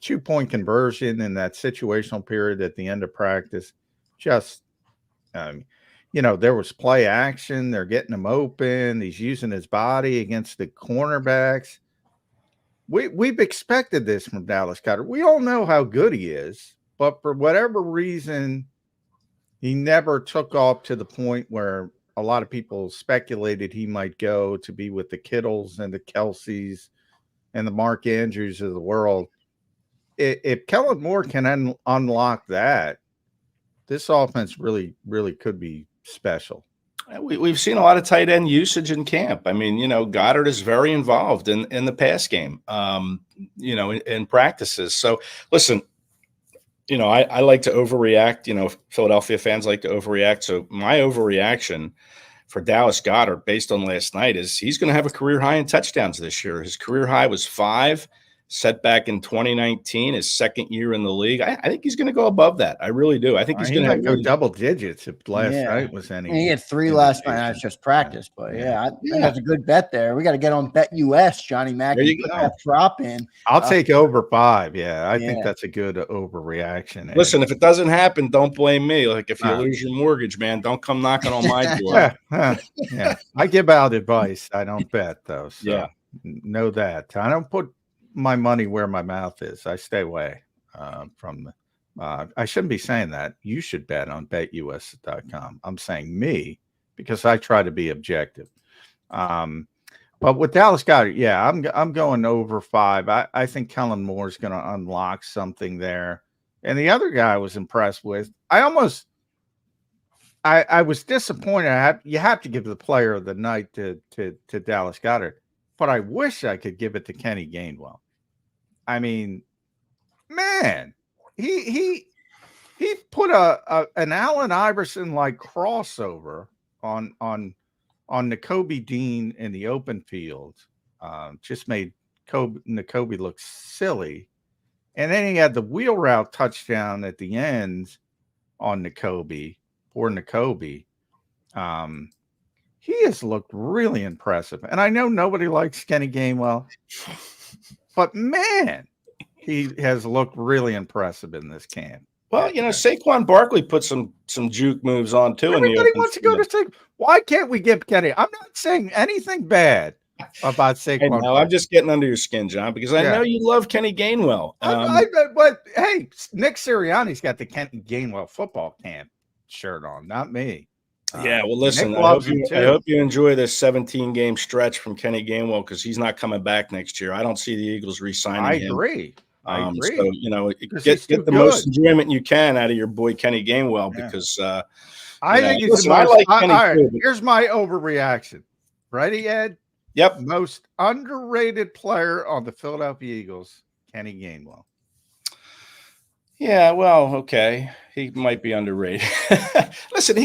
2-point conversion in that situational period at the end of practice. Just, there was play action. They're getting him open. He's using his body against the cornerbacks. We've expected this from Dallas Goedert. We all know how good he is, but for whatever reason, he never took off to the point where a lot of people speculated he might go to be with the Kittles and the Kelseys and the Mark Andrews of the world. If Kellen Moore can unlock that, this offense really, really could be special. We've seen a lot of tight end usage in camp. I mean, Goddard is very involved in the pass game, in practices. So listen, I like to overreact. Philadelphia fans like to overreact. So my overreaction for Dallas Goedert based on last night is he's going to have a career high in touchdowns this year. His career high was 5. Set back in 2019, his 2nd year in the league. I think he's going to go above that. I really do. I think he's going to go double digits if last night was any. He had 3 last night. That's just practice, but I think that's a good bet there. We got to get on Bet US, Johnny Mack. There you go. Drop in. I'll take over 5. Yeah, I think that's a good overreaction. Listen, if it doesn't happen, don't blame me. Like if you lose your mortgage, man, don't come knocking on my door. Yeah, I give out advice. I don't bet though. So know that. I don't put my money where my mouth is. I stay away from I shouldn't be saying that. You should bet on betus.com. I'm saying me because I try to be objective. But with Dallas Goedert, I'm going over 5. I think Kellen Moore is going to unlock something there. And the other guy I was impressed with, I was disappointed. You have to give the player of the night to Dallas Goedert, but I wish I could give it to Kenny Gainwell. I mean, man, he put an Allen Iverson like crossover on Nakobe Dean in the open field. Just made Nakobe look silly, and then he had the wheel route touchdown at the end on Nakobe. Poor Nakobe. He has looked really impressive, and I know nobody likes Kenny Gainwell. But, man, he has looked really impressive in this camp. Well, Saquon Barkley put some juke moves on, too. Everybody wants to go to Saquon. Why can't we give Kenny? I'm not saying anything bad about Saquon. No, I'm just getting under your skin, John, because I know you love Kenny Gainwell. But, hey, Nick Sirianni's got the Kenny Gainwell football camp shirt on, not me. Yeah, well, listen, I hope you enjoy this 17-game stretch from Kenny Gainwell because he's not coming back next year. I don't see the Eagles re-signing him. I agree. So, get the most enjoyment you can out of your boy Kenny Gainwell because I think he's the most. All right, here's my overreaction. Ready, Ed? Yep. Most underrated player on the Philadelphia Eagles, Kenny Gainwell. Yeah, well, okay. He might be underrated. Listen,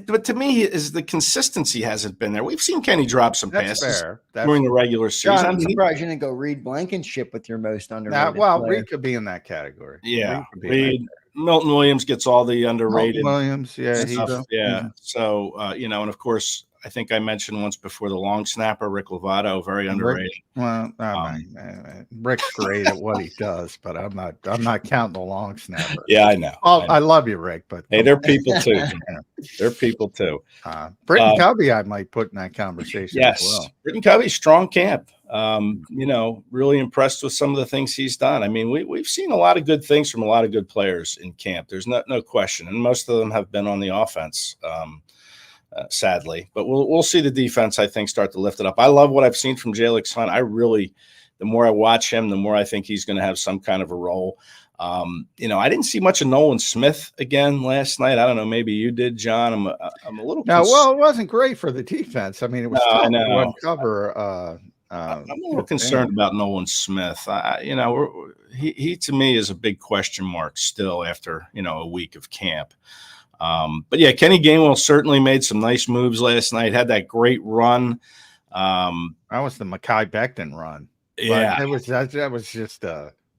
but to me, is the consistency hasn't been there. We've seen Kenny drop some passes during the regular season. John, I'm surprised you didn't go Reed Blankenship with your most underrated. Reed could be in that category. Yeah, Reed. Milton Williams gets all the underrated. Milton Williams, stuff. So, and of course, I think I mentioned once before the long snapper, Rick Lovato, very underrated. Rick's great at what he does, but I'm not counting the long snapper. Yeah, I know. I love you, Rick, but hey, they're people too. They're people too. Britton Covey, I might put in that conversation as well. Britton Covey, strong camp. Really impressed with some of the things he's done. I mean, we've seen a lot of good things from a lot of good players in camp. There's no question, and most of them have been on the offense, sadly. But we'll see the defense, I think, start to lift it up. I love what I've seen from Jalix Hunt. The more I watch him, the more I think he's going to have some kind of a role. I didn't see much of Nolan Smith again last night. I don't know. Maybe you did, John. I'm a little. Well, it wasn't great for the defense. I mean, it was tough to uncover. I'm a little concerned about Nolan Smith. He to me is a big question mark still after a week of camp. But yeah, Kenny Gainwell certainly made some nice moves last night. Had that great run. That was the Mekhi Becton run. Yeah, that was just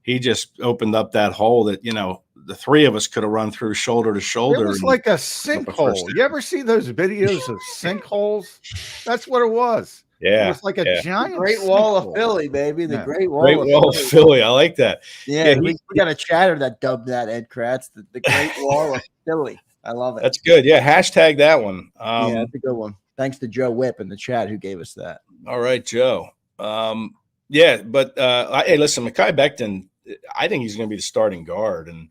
he just opened up that hole that the three of us could have run through shoulder to shoulder. It was like a sinkhole. You ever see those videos of sinkholes? That's what it was. Yeah, it was like a giant Great Wall of Philly, baby. The Great Wall of Philly. I like that. Yeah, we got a chatter that dubbed that Ed Kracz, the Great Wall of Philly. I love it. That's good. Yeah, hashtag that one. Yeah, that's a good one. Thanks to Joe Whipp in the chat who gave us that. All right, Joe. Hey, listen, Mekhi Becton, I think he's going to be the starting guard, and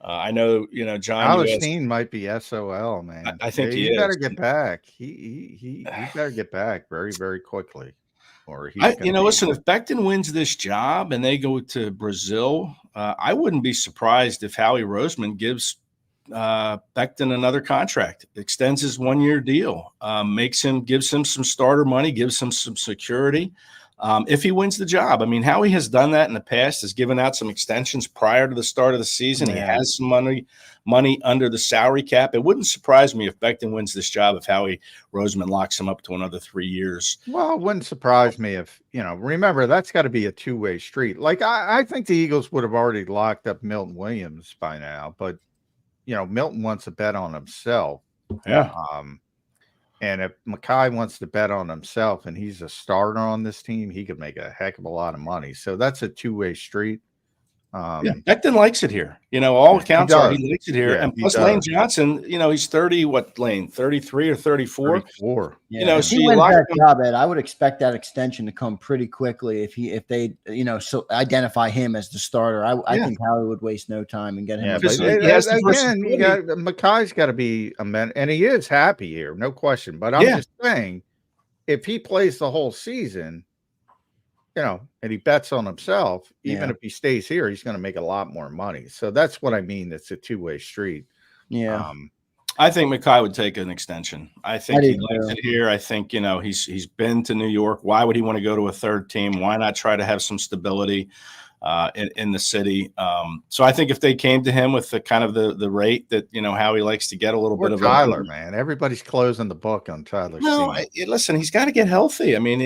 I know John Palestine might be SOL, man. I think he better get back. He better get back very, very quickly, or he's listen. If Becton wins this job and they go to Brazil, I wouldn't be surprised if Howie Roseman gives Becton another contract, extends his 1-year deal, gives him some starter money, gives him some security. If he wins the job. I mean, Howie has done that in the past, has given out some extensions prior to the start of the season. He has some money under the salary cap. It wouldn't surprise me if Becton wins this job, if Howie Roseman locks him up to another 3 years. Well, it wouldn't surprise me if, remember, that's got to be a two-way street. Like, I think the Eagles would have already locked up Milton Williams by now, but, Milton wants to bet on himself. Yeah. And if Mekhi wants to bet on himself and he's a starter on this team, he could make a heck of a lot of money. So that's a two-way street. Becton likes it here. All accounts are he likes it here. Yeah, and plus Lane Johnson, he's 30, Lane? 33 or 34? 34. Yeah. If he wins that job, Ed, I would expect that extension to come pretty quickly if they so identify him as the starter. I think Howie would waste no time and get him. Yeah, but again, Mekhi's got to be a man, and he is happy here, no question. But I'm just saying, if he plays the whole season, and he bets on himself, even if he stays here, he's going to make a lot more money. So that's what I mean. It's a two-way street. Yeah. I think Mekhi would take an extension. I think he likes it here. I think, he's been to New York. Why would he want to go to a third team? Why not try to have some stability in the city? So I think if they came to him with the kind of the rate that, Howie likes to get a little bit of Tyler, man. Everybody's closing the book on Tyler. No, listen, he's got to get healthy. I mean,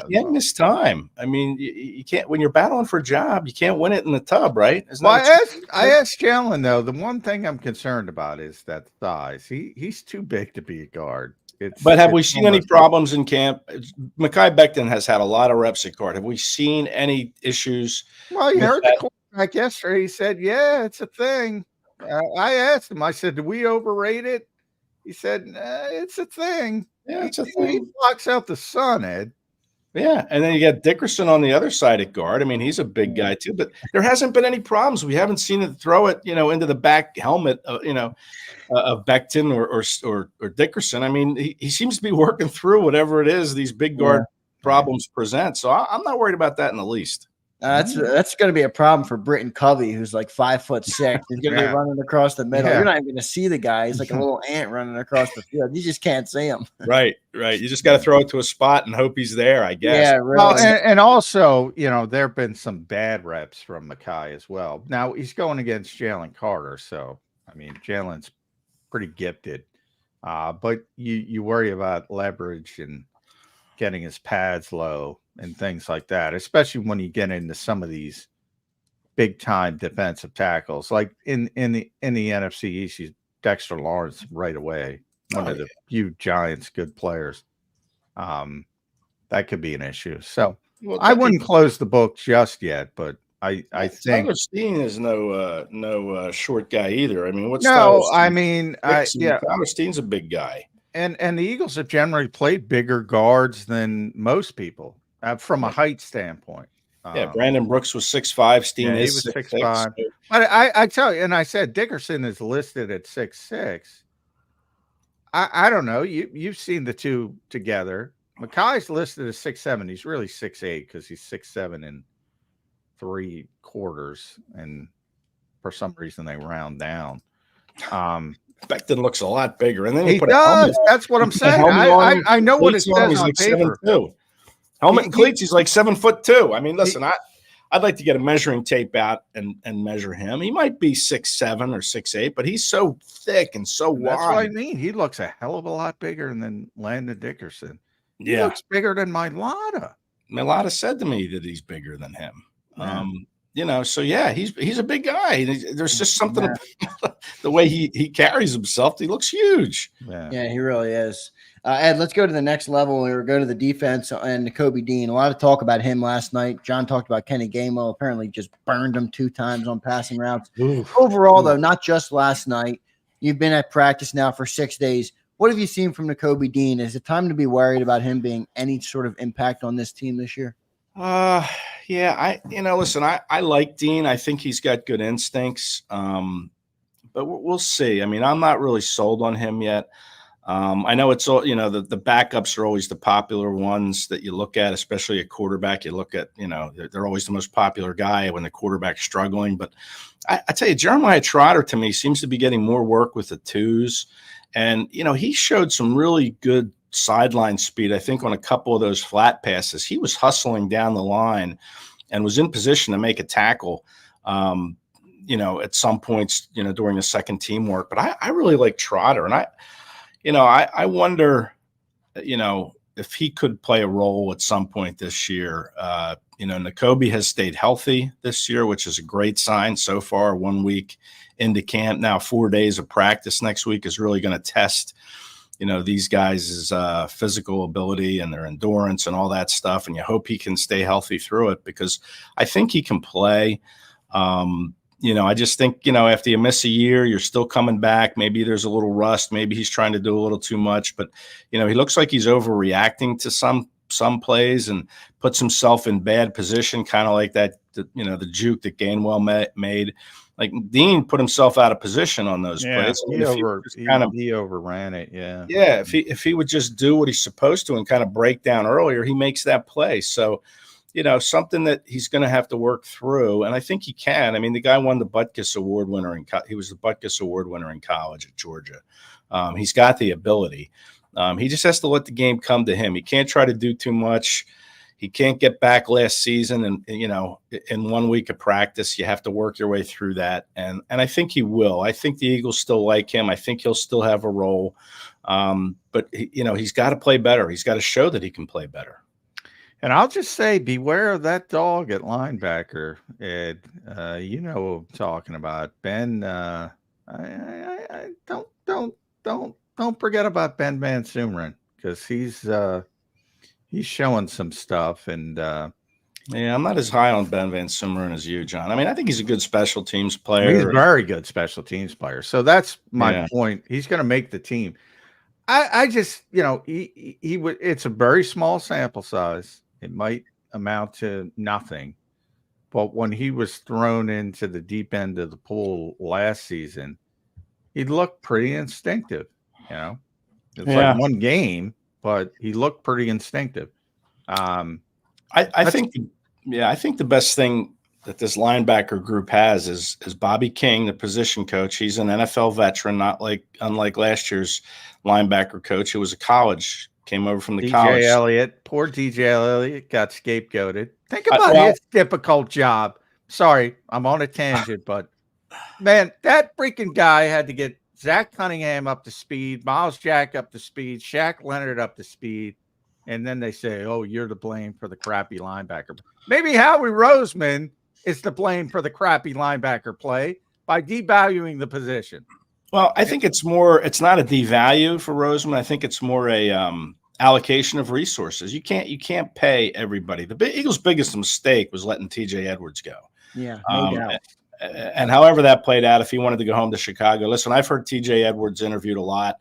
getting this time. I mean, you can't, when you're battling for a job, you can't win it in the tub, right? I asked Jalen, though, the one thing I'm concerned about is that size. He's too big to be a guard. But have we seen any problems in camp? Mekhi Becton has had a lot of reps at guard. Have we seen any issues? Well, you heard the quarterback yesterday. He said, yeah, it's a thing. I asked him, I said, do we overrate it? He said, it's a thing. Yeah, it's a thing. He blocks out the sun, Ed. Yeah, and then you got Dickerson on the other side at guard. I mean, he's a big guy too, but there hasn't been any problems. We haven't seen it throw it, into the back helmet, of Becton or Dickerson. I mean, he seems to be working through whatever it is these big guard problems present. So I'm not worried about that in the least. That's going to be a problem for Britton Covey, who's like 5'6". He's going to be running across the middle. You're not even going to see the guy. He's like a little ant running across the field. You just can't see him. Right. You just got to throw it to a spot and hope he's there, I guess. Yeah, really. Well, and also, there have been some bad reps from Mekhi as well. Now he's going against Jalen Carter, so I mean, Jalen's pretty gifted, but you worry about leverage and getting his pads low and things like that, especially when you get into some of these big time defensive tackles, like in the NFC East, Dexter Lawrence right away. one of the few Giants good players. That could be an issue. So I wouldn't close the book just yet, but I think Tyler Steen is no short guy either. I mean, what's Tyler Steen's a big guy. And the Eagles have generally played bigger guards than most people from a height standpoint. Brandon Brooks was 6'5". Steen is 6'5". But I tell you, and I said Dickerson is listed at 6'6". I don't know. You've seen the two together. Mekhi's listed as 6'7". He's really 6'8" because he's 6'7" and 3/4, and for some reason they round down. Becton looks a lot bigger, and then he does. That's what I'm saying. I know what it says on paper. 7'2". Helmet and cleats, he's like 7'2". I mean, listen, I'd like to get a measuring tape out and measure him. He might be 6'7" or 6'8", but he's so thick and so wide. That's what I mean. He looks a hell of a lot bigger than Landon Dickerson. He looks bigger than Mailata. Mailata said to me that he's bigger than him. So he's a big guy. There's just something about the way he carries himself. He looks huge. Yeah, he really is. Ed, let's go to the next level. We'll go to the defense and Nakobe Dean. A lot of talk about him last night. John talked about Kenny Gainwell. Apparently just burned him 2 times on passing routes. Overall, though, not just last night. You've been at practice now for 6 days. What have you seen from Nakobe Dean? Is it time to be worried about him being any sort of impact on this team this year? Listen, I like Dean. I think he's got good instincts. But we'll see. I mean, I'm not really sold on him yet. I know it's all, the backups are always the popular ones that you look at, especially a quarterback. You look at, they're always the most popular guy when the quarterback's struggling. But I tell you, Jeremiah Trotter to me seems to be getting more work with the twos. And, he showed some really good sideline speed, I think, on a couple of those flat passes. He was hustling down the line and was in position to make a tackle, at some points, during the second team work. But I really like Trotter. And I wonder, if he could play a role at some point this year. Nakobe has stayed healthy this year, which is a great sign so far. 1 week into camp. Now 4 days of practice next week is really going to test, these guys' physical ability and their endurance and all that stuff. And you hope he can stay healthy through it, because I think he can play. I just think, after you miss a year, you're still coming back. Maybe there's a little rust. Maybe he's trying to do a little too much. But, he looks like he's overreacting to some plays and puts himself in bad position, kind of like that, the juke that Gainwell made. Like Dean put himself out of position on those plays. He overran it. Yeah. Yeah. If he would just do what he's supposed to and kind of break down earlier, he makes that play. So, something that he's going to have to work through. And I think he can. I mean, the guy won the Butkus Award winner he was the Butkus Award winner in college at Georgia. He's got the ability. He just has to let the game come to him. He can't try to do too much. He can't get back last season. And, in 1 week of practice, you have to work your way through that. And I think he will. I think the Eagles still like him. I think he'll still have a role. But, he's got to play better. He's got to show that he can play better. And I'll just say, beware of that dog at linebacker, Ed. You know what I'm talking about, Ben. Don't forget about Ben Van Sumeren, because he's showing some stuff. And I'm not as high on Ben Van Sumeren as you, John. I mean, I think he's a good special teams player. He's a very good special teams player. So that's my point. He's going to make the team. I just, he would. It's a very small sample size. It might amount to nothing. But when he was thrown into the deep end of the pool last season, he looked pretty instinctive. It's like one game, but he looked pretty instinctive. I think the best thing that this linebacker group has is Bobby King, the position coach. He's an NFL veteran, unlike last year's linebacker coach, who was a college. Came over from the college. DJ Elliott. Poor DJ Elliott got scapegoated. Think about his difficult job. Sorry, I'm on a tangent, but man, that freaking guy had to get Zach Cunningham up to speed, Miles Jack up to speed, Shaq Leonard up to speed, and then they say, "Oh, you're to blame for the crappy linebacker." Maybe Howie Roseman is to blame for the crappy linebacker play by devaluing the position. Well, I think it's not a devalue for Roseman. I think it's more a allocation of resources. You can't pay everybody. The Eagles' biggest mistake was letting TJ Edwards go. Yeah, no doubt. And however that played out, if he wanted to go home to Chicago, listen, I've heard TJ Edwards interviewed a lot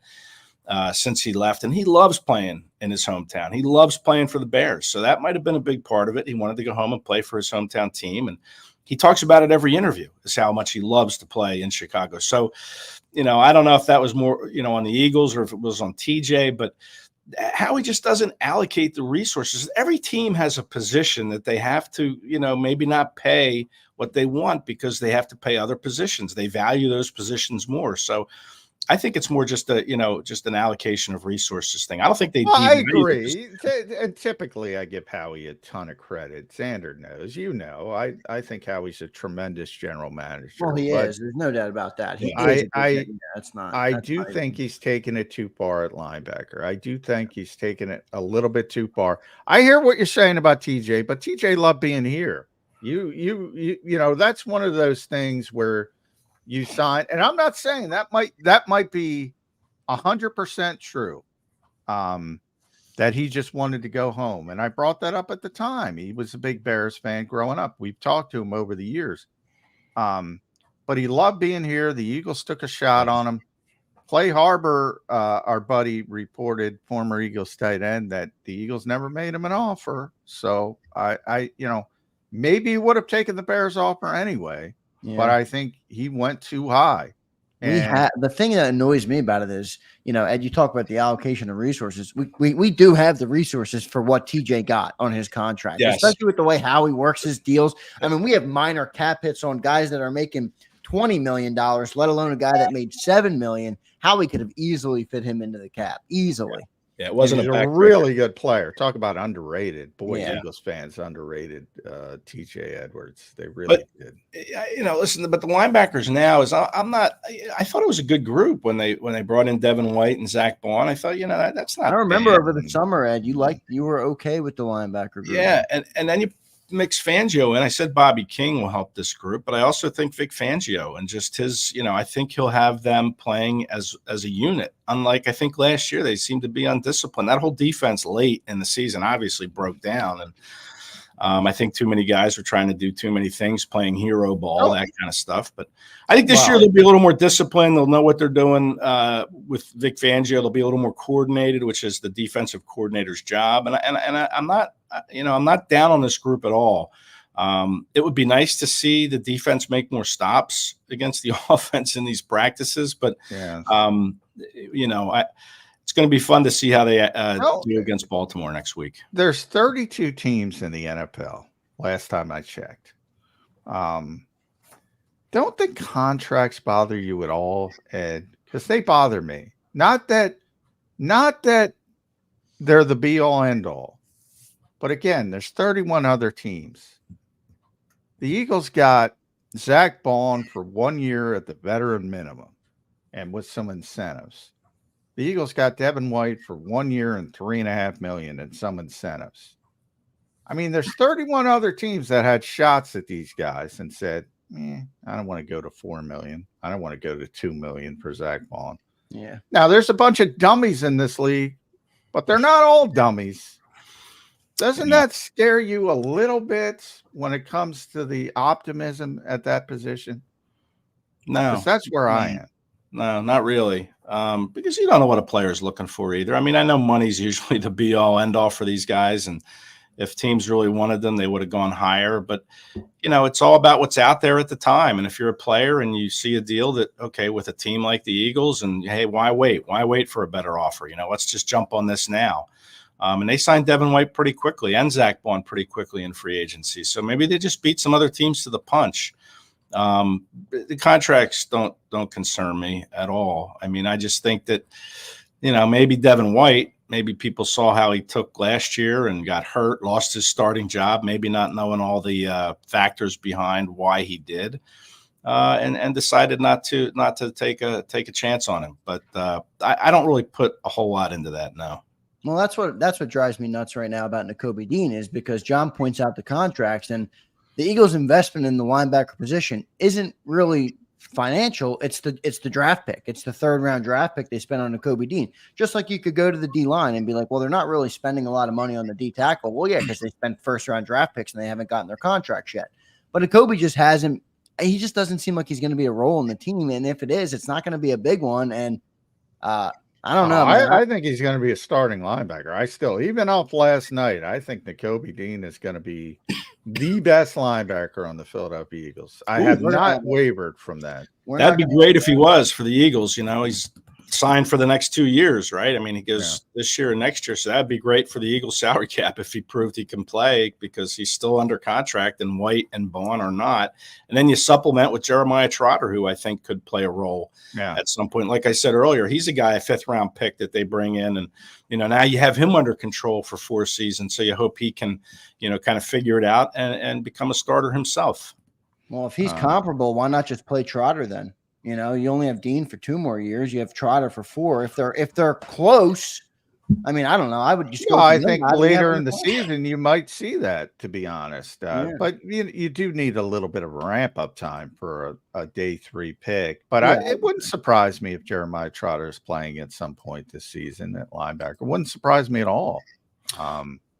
since he left, and he loves playing in his hometown. He loves playing for the Bears. So that might have been a big part of it. He wanted to go home and play for his hometown team. And he talks about it every interview, is how much he loves to play in Chicago. So, I don't know if that was more, on the Eagles or if it was on TJ, but Howie just doesn't allocate the resources. Every team has a position that they have to, maybe not pay what they want because they have to pay other positions. They value those positions more. So I think it's more just just an allocation of resources thing. I don't think they. Well, I agree. And typically, I give Howie a ton of credit. Zander knows, I think Howie's a tremendous general manager. Well, he is. There's no doubt about that. I do think he's taken it too far at linebacker. I do think he's taken it a little bit too far. I hear what you're saying about TJ, but TJ loved being here. That's one of those things where you sign, and I'm not saying that might be 100% true, that he just wanted to go home. And I brought that up at the time. He was a big Bears fan growing up. We've talked to him over the years. But he loved being here. The Eagles took a shot on him. Clay Harbor, our buddy, reported, former Eagles tight end, that the Eagles never made him an offer. So I maybe he would have taken the Bears offer anyway. Yeah. But I think he went too high. And the thing that annoys me about it is, Ed, you talk about the allocation of resources. We do have the resources for what TJ got on his contract, especially with the way Howie works his deals. I mean, we have minor cap hits on guys that are making $20 million, let alone a guy that made $7 million. Howie could have easily fit him into the cap, easily. Yeah, it wasn't a really good player. Talk about underrated. Boy, Eagles fans underrated TJ Edwards. They really did. Listen, but the linebackers now I thought it was a good group when they brought in Devin White and Zach Bond. I thought, that's not. I remember over the summer, Ed, you were okay with the linebacker group. Yeah, and then you mix Fangio in. I said Bobby King will help this group, but I also think Vic Fangio and just his, I think he'll have them playing as a unit. Unlike I think last year, they seemed to be undisciplined. That whole defense late in the season obviously broke down, and I think too many guys were trying to do too many things, playing hero ball, that kind of stuff. But I think this year they'll be a little more disciplined. They'll know what they're doing with Vic Fangio. They'll be a little more coordinated, which is the defensive coordinator's job. And I'm not, I'm not down on this group at all. It would be nice to see the defense make more stops against the offense in these practices, but it's going to be fun to see how they do against Baltimore next week. There's 32 teams in the NFL. Last time I checked. Don't the contracts bother you at all, Ed? Because they bother me. Not that they're the be all end all. But again, there's 31 other teams. The Eagles got Zach Bond for 1 year at the veteran minimum and with some incentives. The Eagles got Devin White for 1 year and $3.5 million and some incentives. I mean, there's 31 other teams that had shots at these guys and said, I don't want to go to $4 million. I don't want to go to $2 million for Zach Bond. Yeah. Now, there's a bunch of dummies in this league, but they're not all dummies. Doesn't that scare you a little bit when it comes to the optimism at that position? No. Because that's where I am. No, not really. Because you don't know what a player's looking for either. I mean, I know money's usually the be all end all for these guys. And if teams really wanted them, they would have gone higher. But, it's all about what's out there at the time. And if you're a player and you see a deal that, with a team like the Eagles, and hey, why wait? Why wait for a better offer? Let's just jump on this now. And they signed Devin White pretty quickly and Zach Bond pretty quickly in free agency. So maybe they just beat some other teams to the punch. The contracts don't concern me at all. I mean, I just think that, maybe Devin White, maybe people saw how he took last year and got hurt, lost his starting job, maybe not knowing all the factors behind why he did, and decided not to take a chance on him. But I don't really put a whole lot into that now. Well, that's what drives me nuts right now about Nakobe Dean is because John points out the contracts, and the Eagles' investment in the linebacker position isn't really financial. It's the draft pick. It's the 3rd round draft pick they spent on Nakobe Dean. Just like you could go to the D line and be like, well, they're not really spending a lot of money on the D tackle. Well, yeah, because they spent 1st round draft picks and they haven't gotten their contracts yet. But Nakobe just hasn't. He just doesn't seem like he's going to be a role in the team. And if it is, it's not going to be a big one. And I don't know. I think he's going to be a starting linebacker. Even off last night, I think Nakobe Dean is going to be the best linebacker on the Philadelphia Eagles. I have not wavered from that. That'd be great if he was for the Eagles. He's signed for the next 2 years, right? I mean, he goes this year and next year. So that'd be great for the Eagles salary cap if he proved he can play, because he's still under contract and White and Bond are not. And then you supplement with Jeremiah Trotter, who I think could play a role at some point. Like I said earlier, he's a guy, a 5th round pick that they bring in. And, now you have him under control for 4 seasons. So you hope he can, kind of figure it out and become a starter himself. Well, if he's comparable, why not just play Trotter then? You only have Dean for 2 more years. You have Trotter for 4. If they're close, I mean, I don't know. I would just go. I think later in the season you might see that, to be honest. But you do need a little bit of a ramp up time for a day 3 pick. But it wouldn't surprise me if Jeremiah Trotter is playing at some point this season at linebacker. It wouldn't surprise me at all.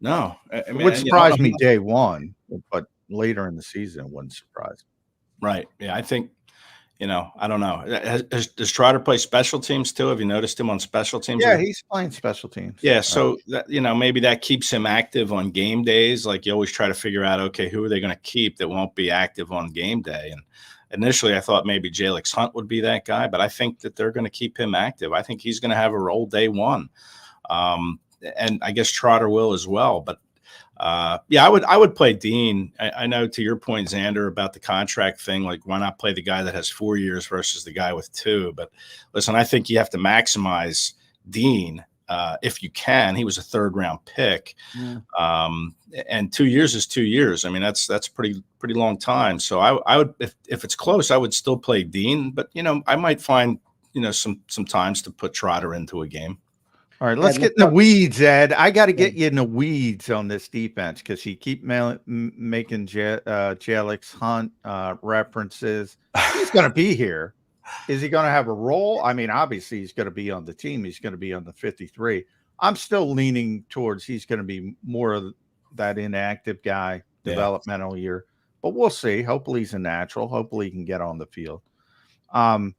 No, it would surprise me day 1, but later in the season it wouldn't surprise me. Right. Yeah, I think. I don't know. Does Trotter play special teams too? Have you noticed him on special teams? Yeah, he's playing special teams. Yeah, so that, maybe that keeps him active on game days. Like you always try to figure out, okay, who are they going to keep that won't be active on game day? And initially, I thought maybe Jalix Hunt would be that guy, but I think that they're going to keep him active. I think he's going to have a role day 1, and I guess Trotter will as well. But I would play Dean. I know, to your point, Zander, about the contract thing, like why not play the guy that has 4 years versus the guy with 2? But listen, I think you have to maximize Dean if you can. He was a 3rd round pick, and 2 years is 2 years. I mean, that's pretty long time. So I would, if it's close, I would still play Dean. But I might find some times to put Trotter into a game. All right, let's get in the weeds, Ed. I got to get you in the weeds on this defense because you keep making Jalix Hunt references. He's going to be here. Is he going to have a role? I mean, obviously, he's going to be on the team. He's going to be on the 53. I'm still leaning towards he's going to be more of that inactive guy, developmental year. But we'll see. Hopefully, he's a natural. Hopefully, he can get on the field. But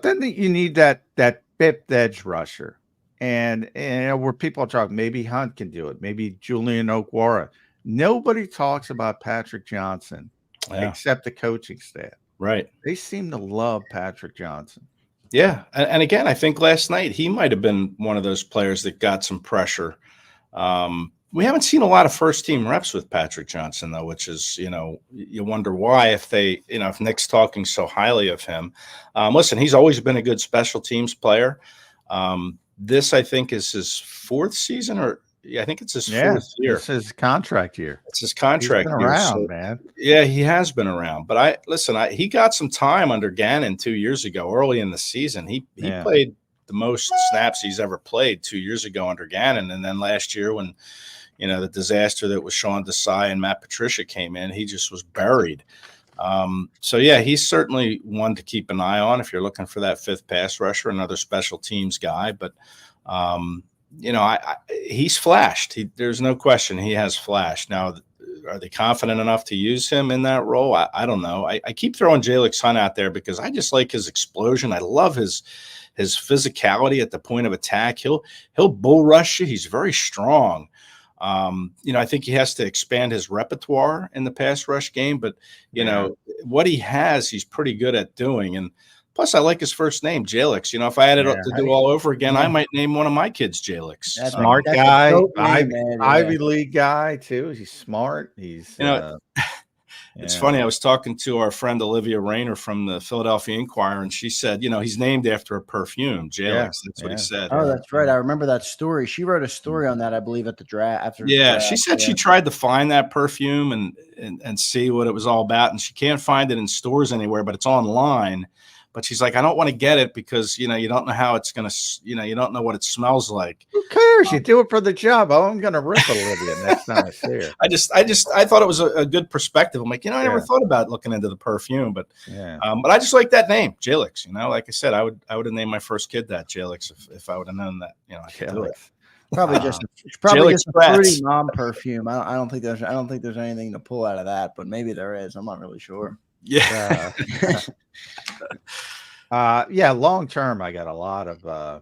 then you need that 5th edge rusher. And where people are talking, maybe Hunt can do it. Maybe Julian Okwara. Nobody talks about Patrick Johnson except the coaching staff. Right. They seem to love Patrick Johnson. Yeah. And again, I think last night he might have been one of those players that got some pressure. We haven't seen a lot of 1st-team reps with Patrick Johnson, though, which is, you wonder why if if Nick's talking so highly of him. Listen, he's always been a good special teams player. This, I think, is his 4th season, I think it's his 4th year. It's his contract year. It's his contract year. Around, man. Yeah, he has been around. But he got some time under Gannon 2 years ago, early in the season. He played the most snaps he's ever played 2 years ago under Gannon. And then last year when, the disaster that was Sean Desai and Matt Patricia came in, he just was buried. He's certainly one to keep an eye on if you're looking for that 5th pass rusher, another special teams guy. But, he's flashed. There's no question he has flashed. Now, are they confident enough to use him in that role? I don't know. I keep throwing Jalix Hunt out there because I just like his explosion. I love his physicality at the point of attack. He'll bull rush you. He's very strong. I think he has to expand his repertoire in the pass rush game, but what he has, he's pretty good at doing. And plus I like his first name, Jalix. If I had it to do all over again, I might name one of my kids Jalix. Smart guy, Ivy League guy too. He's smart. He's, It's funny. I was talking to our friend Olivia Rayner from the Philadelphia Inquirer, and she said, he's named after a perfume, Jalix. That's what he said. Oh, that's right. I remember that story. She wrote a story on that, I believe, at the draft. She said she tried to find that perfume and see what it was all about, and she can't find it in stores anywhere, but it's online. But she's like, I don't want to get it because, you don't know how it's going to, you don't know what it smells like. Who cares? You do it for the job. Oh, I'm going to rip Olivia next time I see her. I thought it was a good perspective. I'm like, I never thought about looking into the perfume, but I just like that name, Jalix. Like I said, I would have named my first kid that Jalix if I would have known that, I could do it. Probably just a fruity mom perfume. I don't think there's anything to pull out of that, but maybe there is. I'm not really sure. Yeah. Long term, I got a lot of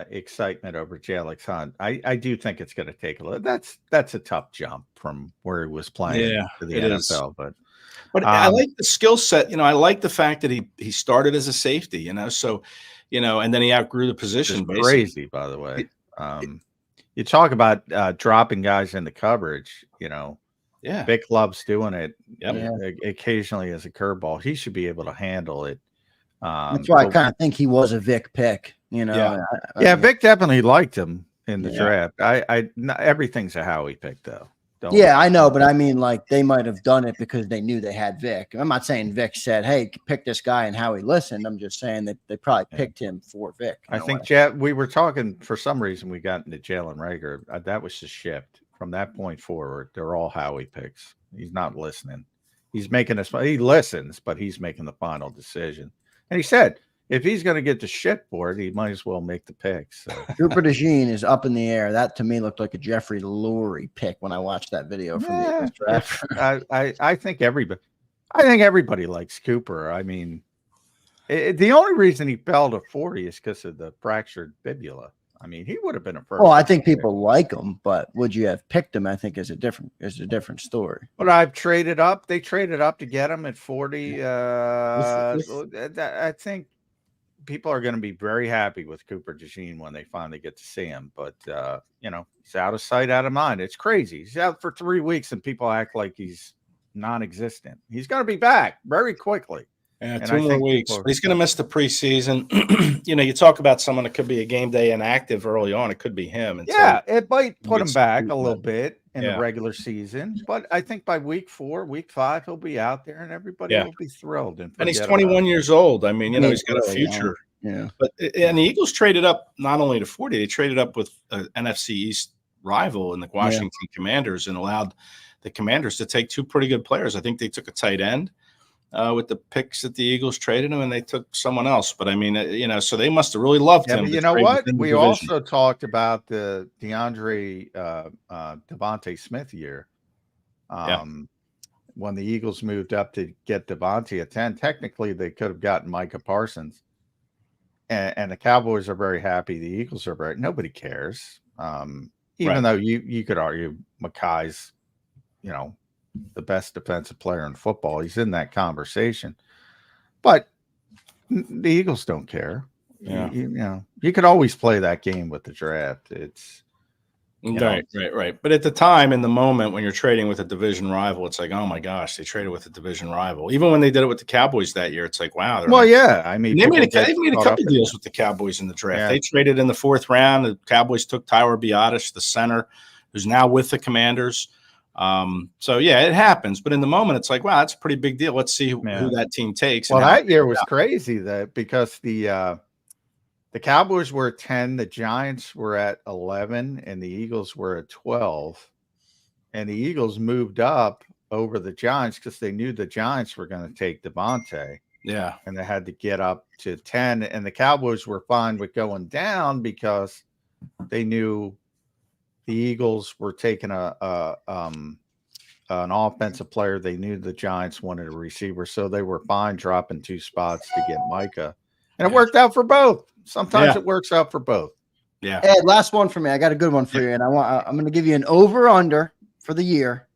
excitement over Jalix Hunt. I do think it's going to take a little. That's a tough jump from where he was playing to the NFL, but I like the skill set. I like the fact that he started as a safety. So, and then he outgrew the position. It's crazy, by the way. You talk about dropping guys into coverage. Vic loves doing it. Occasionally as a curveball, he should be able to handle it. That's why I kind of think he was a Vic pick. Vic definitely liked him in the draft. Not everything's a Howie pick though. I know, but I mean, like they might have done it because they knew they had Vic. I'm not saying Vic said, "Hey, pick this guy," and Howie listened. I'm just saying that they probably picked him for Vic. I think we were talking for some reason we got into Jalen Reagor. That was just shift. From that point forward, they're all Howie picks. He's not listening. He's making he listens, but he's making the final decision. And he said, if he's going to get the shit board, he might as well make the picks. So. Cooper DeJean is up in the air. That to me looked like a Jeffrey Lurie pick when I watched that video from the draft. I think everybody likes Cooper. I mean, the only reason he fell to 40 is because of the fractured fibula. I mean, he would have been a first. Well, I think people like him, but would you have picked him? I think is a different story. But I've traded up. They traded up to get him at 40. I think people are going to be very happy with Cooper DeJean when they finally get to see him. But he's out of sight, out of mind. It's crazy. He's out for 3 weeks, and people act like he's non-existent. He's going to be back very quickly. Yeah, 2 more weeks. But he's going to miss the preseason. You talk about someone that could be a game day inactive early on. It could be him. It might put him back a little bit in the regular season. But I think by week 4, week 5, he'll be out there and everybody will be thrilled. And he's 21 years old. I mean, he's got a future. Yeah. But the Eagles traded up not only to 40, they traded up with an NFC East rival in the Washington Commanders and allowed the Commanders to take 2 pretty good players. I think they took a tight end. With the picks that the Eagles traded him, and they took someone else. But I mean, so they must have really loved him. You know what? We also talked about the DeAndre Devontae Smith year. When the Eagles moved up to get Devontae at 10, technically they could have gotten Micah Parsons. And the Cowboys are very happy. The Eagles are very. Nobody cares. Even though you could argue Mekhi's, the best defensive player in football. He's in that conversation, but the Eagles don't care. Yeah. You could always play that game with the draft. It's right. But at the time, in the moment when you're trading with a division rival, it's like, oh my gosh, they traded with a division rival. Even when they did it with the Cowboys that year, it's like, wow. I mean, they made a couple deals with the Cowboys in the draft. Yeah. They traded in the 4th round. The Cowboys took Tyler Biadasz, the center, who's now with the Commanders. It happens, but in the moment it's like, wow, that's a pretty big deal. Let's see who that team takes. Well, that year was crazy because the Cowboys were at 10, the Giants were at 11, and the Eagles were at 12. And the Eagles moved up over the Giants because they knew the Giants were going to take Devontae. Yeah. And they had to get up to 10. And the Cowboys were fine with going down because they knew the Eagles were taking an offensive player. They knew the Giants wanted a receiver, so they were fine dropping 2 spots to get Micah. And it worked out for both. Sometimes it works out for both. Yeah. Ed, last one for me. I got a good one for you, and I'm going to give you an over/under for the year.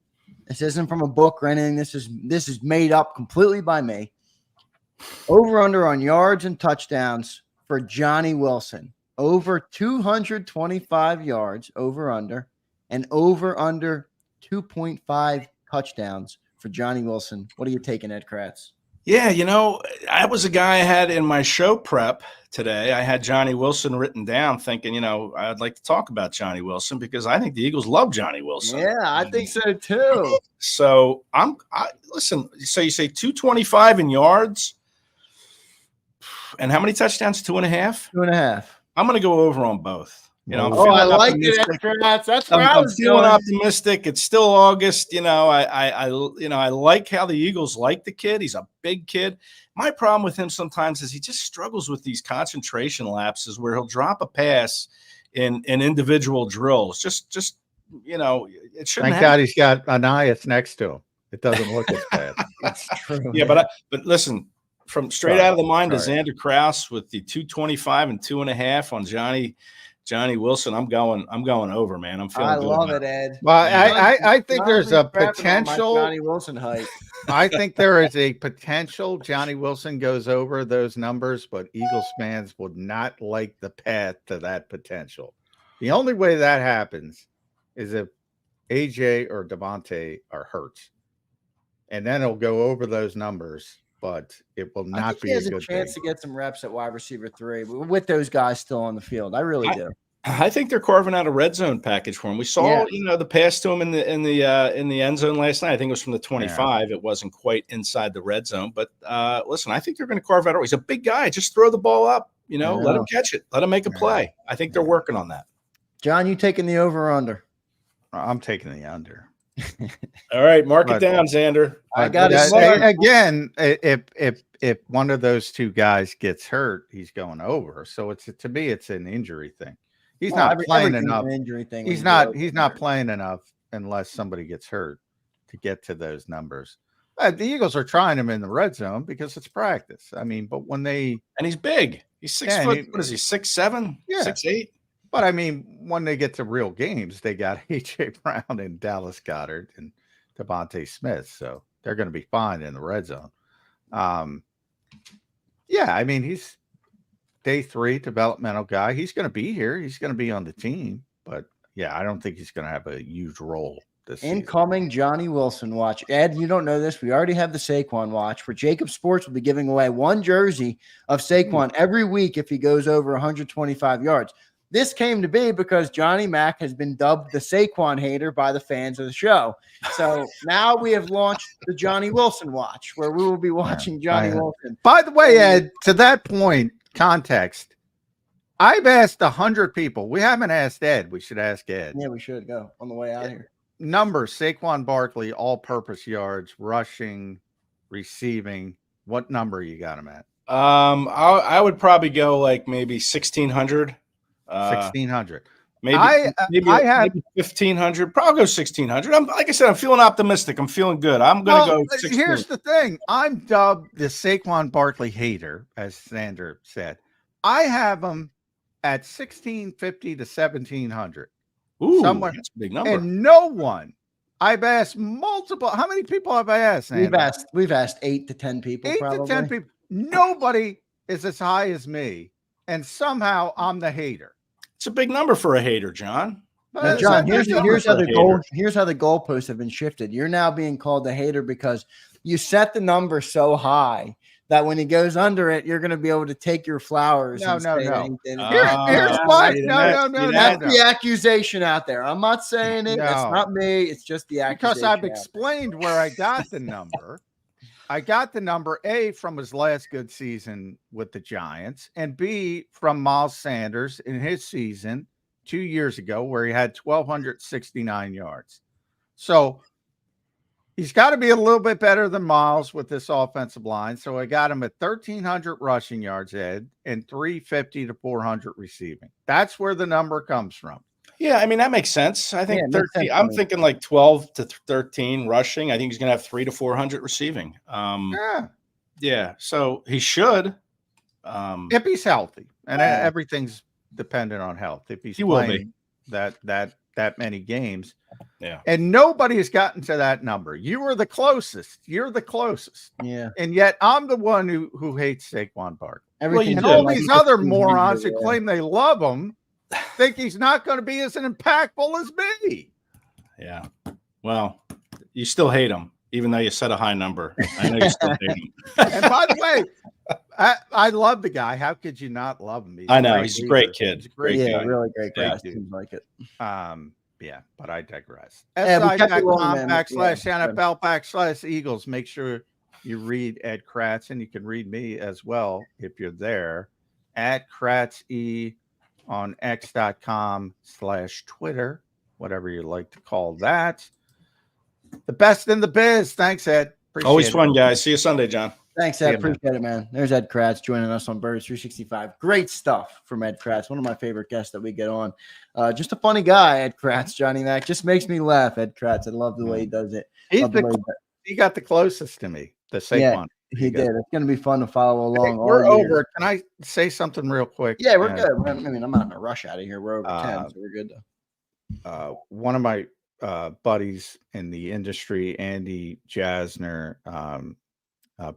This isn't from a book or anything. This is made up completely by me. Over/under on yards and touchdowns for Johnny Wilson. Over 225 yards, over/under, and over/under 2.5 touchdowns for Johnny Wilson. What are you taking, Ed Kracz? Yeah, I was a guy I had in my show prep today. I had Johnny Wilson written down thinking, I'd like to talk about Johnny Wilson because I think the Eagles love Johnny Wilson. Yeah, I think so too. So listen, so you say 225 in yards. And how many touchdowns? 2.5? 2.5. I'm going to go over on both. You know, I like it. That's where I was feeling going. optimistic. It's still August. You know, I like how the Eagles like the kid. He's a big kid. My problem with him sometimes is he just struggles with these concentration lapses where he'll drop a pass in individual drills. Just you know, it shouldn't. Thank God he's got Anias next to him. It doesn't look as bad. That's true. Yeah, but listen, from straight out of the mind of Zander Krause with the 225 and 2.5 on Johnny Wilson, I'm going over, man. I'm feeling good. I love it, Ed. Well, I think there's a potential Johnny Wilson hype. I think there is a potential Johnny Wilson goes over those numbers, but Eagles fans would not like the path to that potential. The only way that happens is if AJ or Devontae are hurt, and then it'll go over those numbers. But it will not be he has a good chance thing. to get some reps at wide receiver 3 with those guys still on the field. I really do. I think they're carving out a red zone package for him. We saw, the pass to him in the end zone last night. I think it was from the 25. It wasn't quite inside the red zone, but listen, I think they're going to carve out. He's a big guy. Just throw the ball up. Let him catch it. Let him make a play. I think they're working on that. John, you taking the over or under? I'm taking the under. All right, mark it down, Zander. I got it again. If one of those two guys gets hurt, he's going over. So to me, it's an injury thing. He's not playing enough. Injury thing he's not playing enough unless somebody gets hurt to get to those numbers. The Eagles are trying him in the red zone because it's practice. I mean, but when and he's big. He's 6 foot. What is he? 6'7"? Yeah. 6'8"? But I mean, when they get to real games, they got A.J. Brown and Dallas Goedert and Devontae Smith, so they're going to be fine in the red zone. Yeah, I mean, he's day 3 developmental guy. He's going to be here. He's going to be on the team, but yeah, I don't think he's going to have a huge role this Incoming season. Johnny Wilson watch. Ed, you don't know this. We already have the Saquon watch where JAKIB Sports will be giving away one jersey of Saquon every week if he goes over 125 yards. This came to be because Johnny Mack has been dubbed the Saquon hater by the fans of the show. So now we have launched the Johnny Wilson watch where we will be watching Johnny Wilson. By the way, Ed, to that point, context, I've asked 100 people. We haven't asked Ed. We should ask Ed. Yeah, we should go on the way out here. Numbers, Saquon Barkley, all-purpose yards, rushing, receiving. What number you got him at? I would probably go like maybe 1,600. 1,600. Maybe I have 1,500. Probably go 1,600. Like I said, I'm feeling optimistic. I'm feeling good. I'm going to go 16. Here's the thing. I'm dubbed the Saquon Barkley hater, as Zander said. I have him at 1,650 to 1,700. Ooh, somewhere. That's a big number. And no one. I've asked multiple. How many people have I asked? Zander? We've asked 8 to 10 people. 8 to 10 people. Nobody is as high as me, and somehow I'm the hater. It's a big number for a hater, John. Now, John, here's how the goalposts have been shifted. You're now being called the hater because you set the number so high that when he goes under it, you're going to be able to take your flowers. No. Here's why. No. That's the accusation out there. I'm not saying it. That's not me. It's just the accusation. Because I've explained where I got the number. I got the number A from his last good season with the Giants, and B from Miles Sanders in his season 2 years ago where he had 1,269 yards. So he's got to be a little bit better than Miles with this offensive line. So I got him at 1,300 rushing yards, Ed, and 350 to 400 receiving. That's where the number comes from. Yeah, I mean, that makes sense. I think 13. I'm thinking like 12 to 13 rushing. I think he's going to have 300 to 400 receiving. Yeah. So he should. If he's healthy, and everything's dependent on health. If he's playing that many games. Yeah. And nobody has gotten to that number. You were the closest. You're the closest. Yeah. And yet I'm the one who hates Saquon Barkley. And all these other morons who claim they love him think he's not going to be as impactful as me. Yeah. Well, you still hate him, even though you set a high number. I know you still hate him. And by the way, I love the guy. How could you not love him? I know. He's a great kid. He's a great guy. Really great guy. Seems like it. Yeah, but I digress. SI.com /NFL/Eagles. Make sure you read Ed Kracz, and you can read me as well if you're there at KratzE on x.com/Twitter, whatever you like to call that. The best in the biz. Thanks, Ed. Appreciate Always it. fun, guys. See you Sunday, John. Thanks, Ed. Appreciate it, man. There's Ed Kracz joining us on Birds 365. Great stuff from Ed Kracz, one of my favorite guests that we get on. Just a funny guy, Ed Kracz, Johnny Mac. Just makes me laugh, Ed Kracz. I love the way he does it. He got the closest to me, the Saquon. Yeah, he did. It's going to be fun to follow along. Hey, we're over. Can I say something real quick? Yeah, we're good. I mean, I'm not in a rush out of here. We're over 10, so we're good. One of my buddies in the industry, Andy Jasner,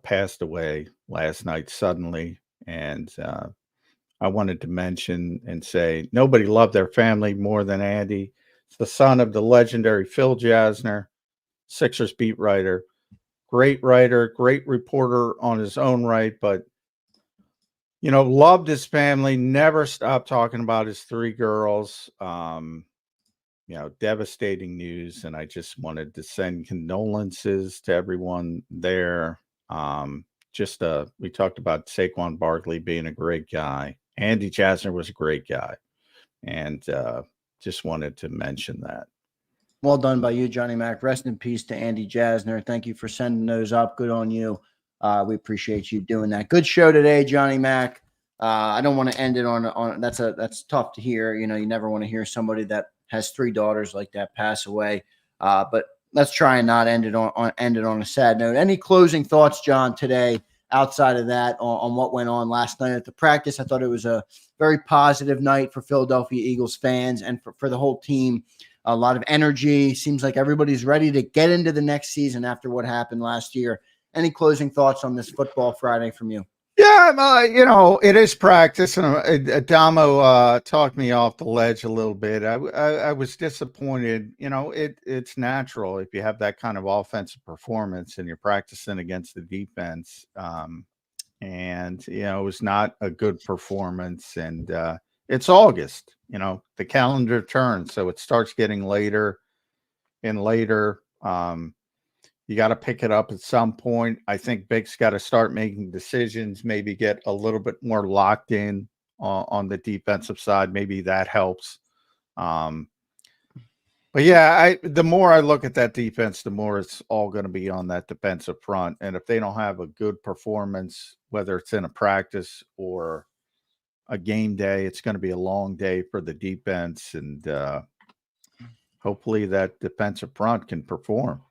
passed away last night suddenly. And I wanted to mention and say nobody loved their family more than Andy. It's the son of the legendary Phil Jasner, Sixers beat writer, great reporter on his own right, but loved his family, never stopped talking about his 3 girls. Devastating news, and I just wanted to send condolences to everyone there. We talked about Saquon Barkley being a great guy. Andy Jasner was a great guy, and just wanted to mention that. Well done by you, Johnny Mac. Rest in peace to Andy Jasner. Thank you for sending those up. Good on you. We appreciate you doing that. Good show today, Johnny Mac. I don't want to end it on that's tough to hear. You never want to hear somebody that has 3 daughters like that pass away. But let's try and not end it on a sad note. Any closing thoughts, John, today outside of that on what went on last night at the practice? I thought it was a very positive night for Philadelphia Eagles fans and for the whole team. A lot of energy. Seems like everybody's ready to get into the next season after what happened last year. Any closing thoughts on this Football Friday from you? Yeah, it is practice, and Adamo talked me off the ledge a little bit. I was disappointed. It's natural if you have that kind of offensive performance and you're practicing against the defense. And it was not a good performance. And it's August. The calendar turns, so it starts getting later and later. You got to pick it up at some point. I think Big's got to start making decisions, maybe get a little bit more locked in on the defensive side. Maybe that helps. But yeah, the more I look at that defense, the more it's all going to be on that defensive front. And if they don't have a good performance, whether it's in a practice or a game day, it's going to be a long day for the defense. And hopefully that defensive front can perform.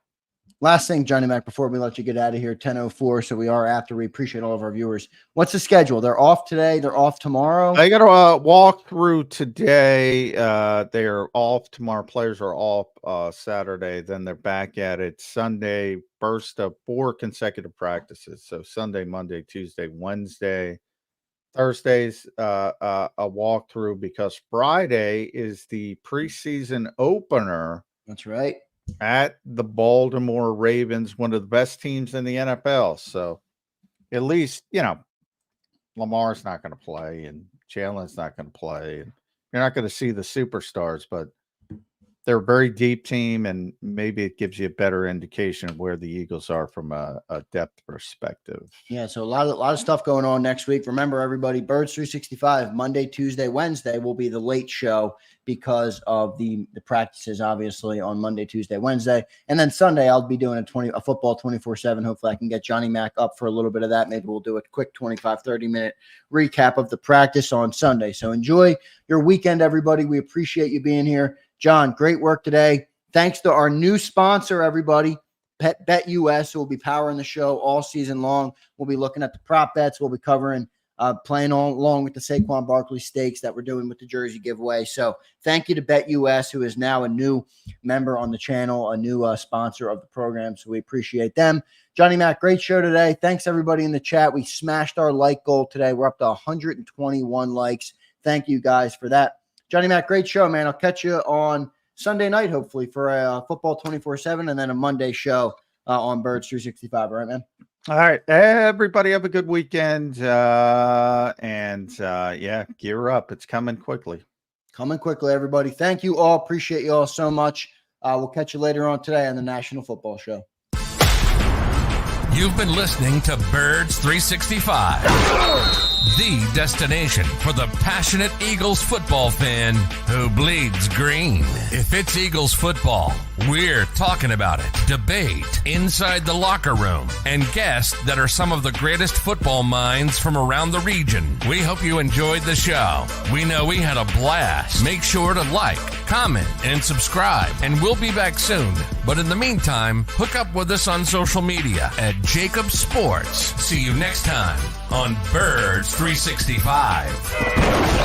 Last thing, Johnny Mac, before we let you get out of here, 10:04. So we are after. We appreciate all of our viewers. What's the schedule? They're off today. They're off tomorrow. I got to walk through today. They are off tomorrow. Players are off Saturday. Then they're back at it Sunday. Burst of 4 consecutive practices. So Sunday, Monday, Tuesday, Wednesday, Thursday's a walkthrough because Friday is the preseason opener. That's right. At the Baltimore Ravens, one of the best teams in the NFL. So at least, Lamar's not going to play and Jalen's not going to play. And you're not going to see the superstars, but they're a very deep team, and maybe it gives you a better indication of where the Eagles are from a depth perspective. Yeah, so a lot of stuff going on next week. Remember, everybody, Birds 365, Monday, Tuesday, Wednesday will be the late show because of the practices, obviously, on Monday, Tuesday, Wednesday. And then Sunday, I'll be doing a football 24/7. Hopefully, I can get Johnny Mac up for a little bit of that. Maybe we'll do a quick 25, 30-minute recap of the practice on Sunday. So enjoy your weekend, everybody. We appreciate you being here. John, great work today. Thanks to our new sponsor, everybody, Bet US, who will be powering the show all season long. We'll be looking at the prop bets. We'll be covering, playing along with the Saquon Barkley stakes that we're doing with the jersey giveaway. So thank you to Bet US, who is now a new member on the channel, a new sponsor of the program. So we appreciate them. Johnny Mac, great show today. Thanks, everybody in the chat. We smashed our like goal today. We're up to 121 likes. Thank you guys for that. Johnny Mac, great show, man. I'll catch you on Sunday night, hopefully, for a football 24/7 and then a Monday show on Birds 365. All right, man? All right. Everybody have a good weekend. Yeah, gear up. It's coming quickly. Coming quickly, everybody. Thank you all. Appreciate you all so much. We'll catch you later on today on the National Football Show. You've been listening to Birds 365, the destination for the passionate Eagles football fan who bleeds green. If it's Eagles football, we're talking about it. Debate inside the locker room and guests that are some of the greatest football minds from around the region. We hope you enjoyed the show. We know we had a blast. Make sure to like, comment, and subscribe, and we'll be back soon. But in the meantime, hook up with us on social media at JAKIB Sports. See you next time on Birds 365.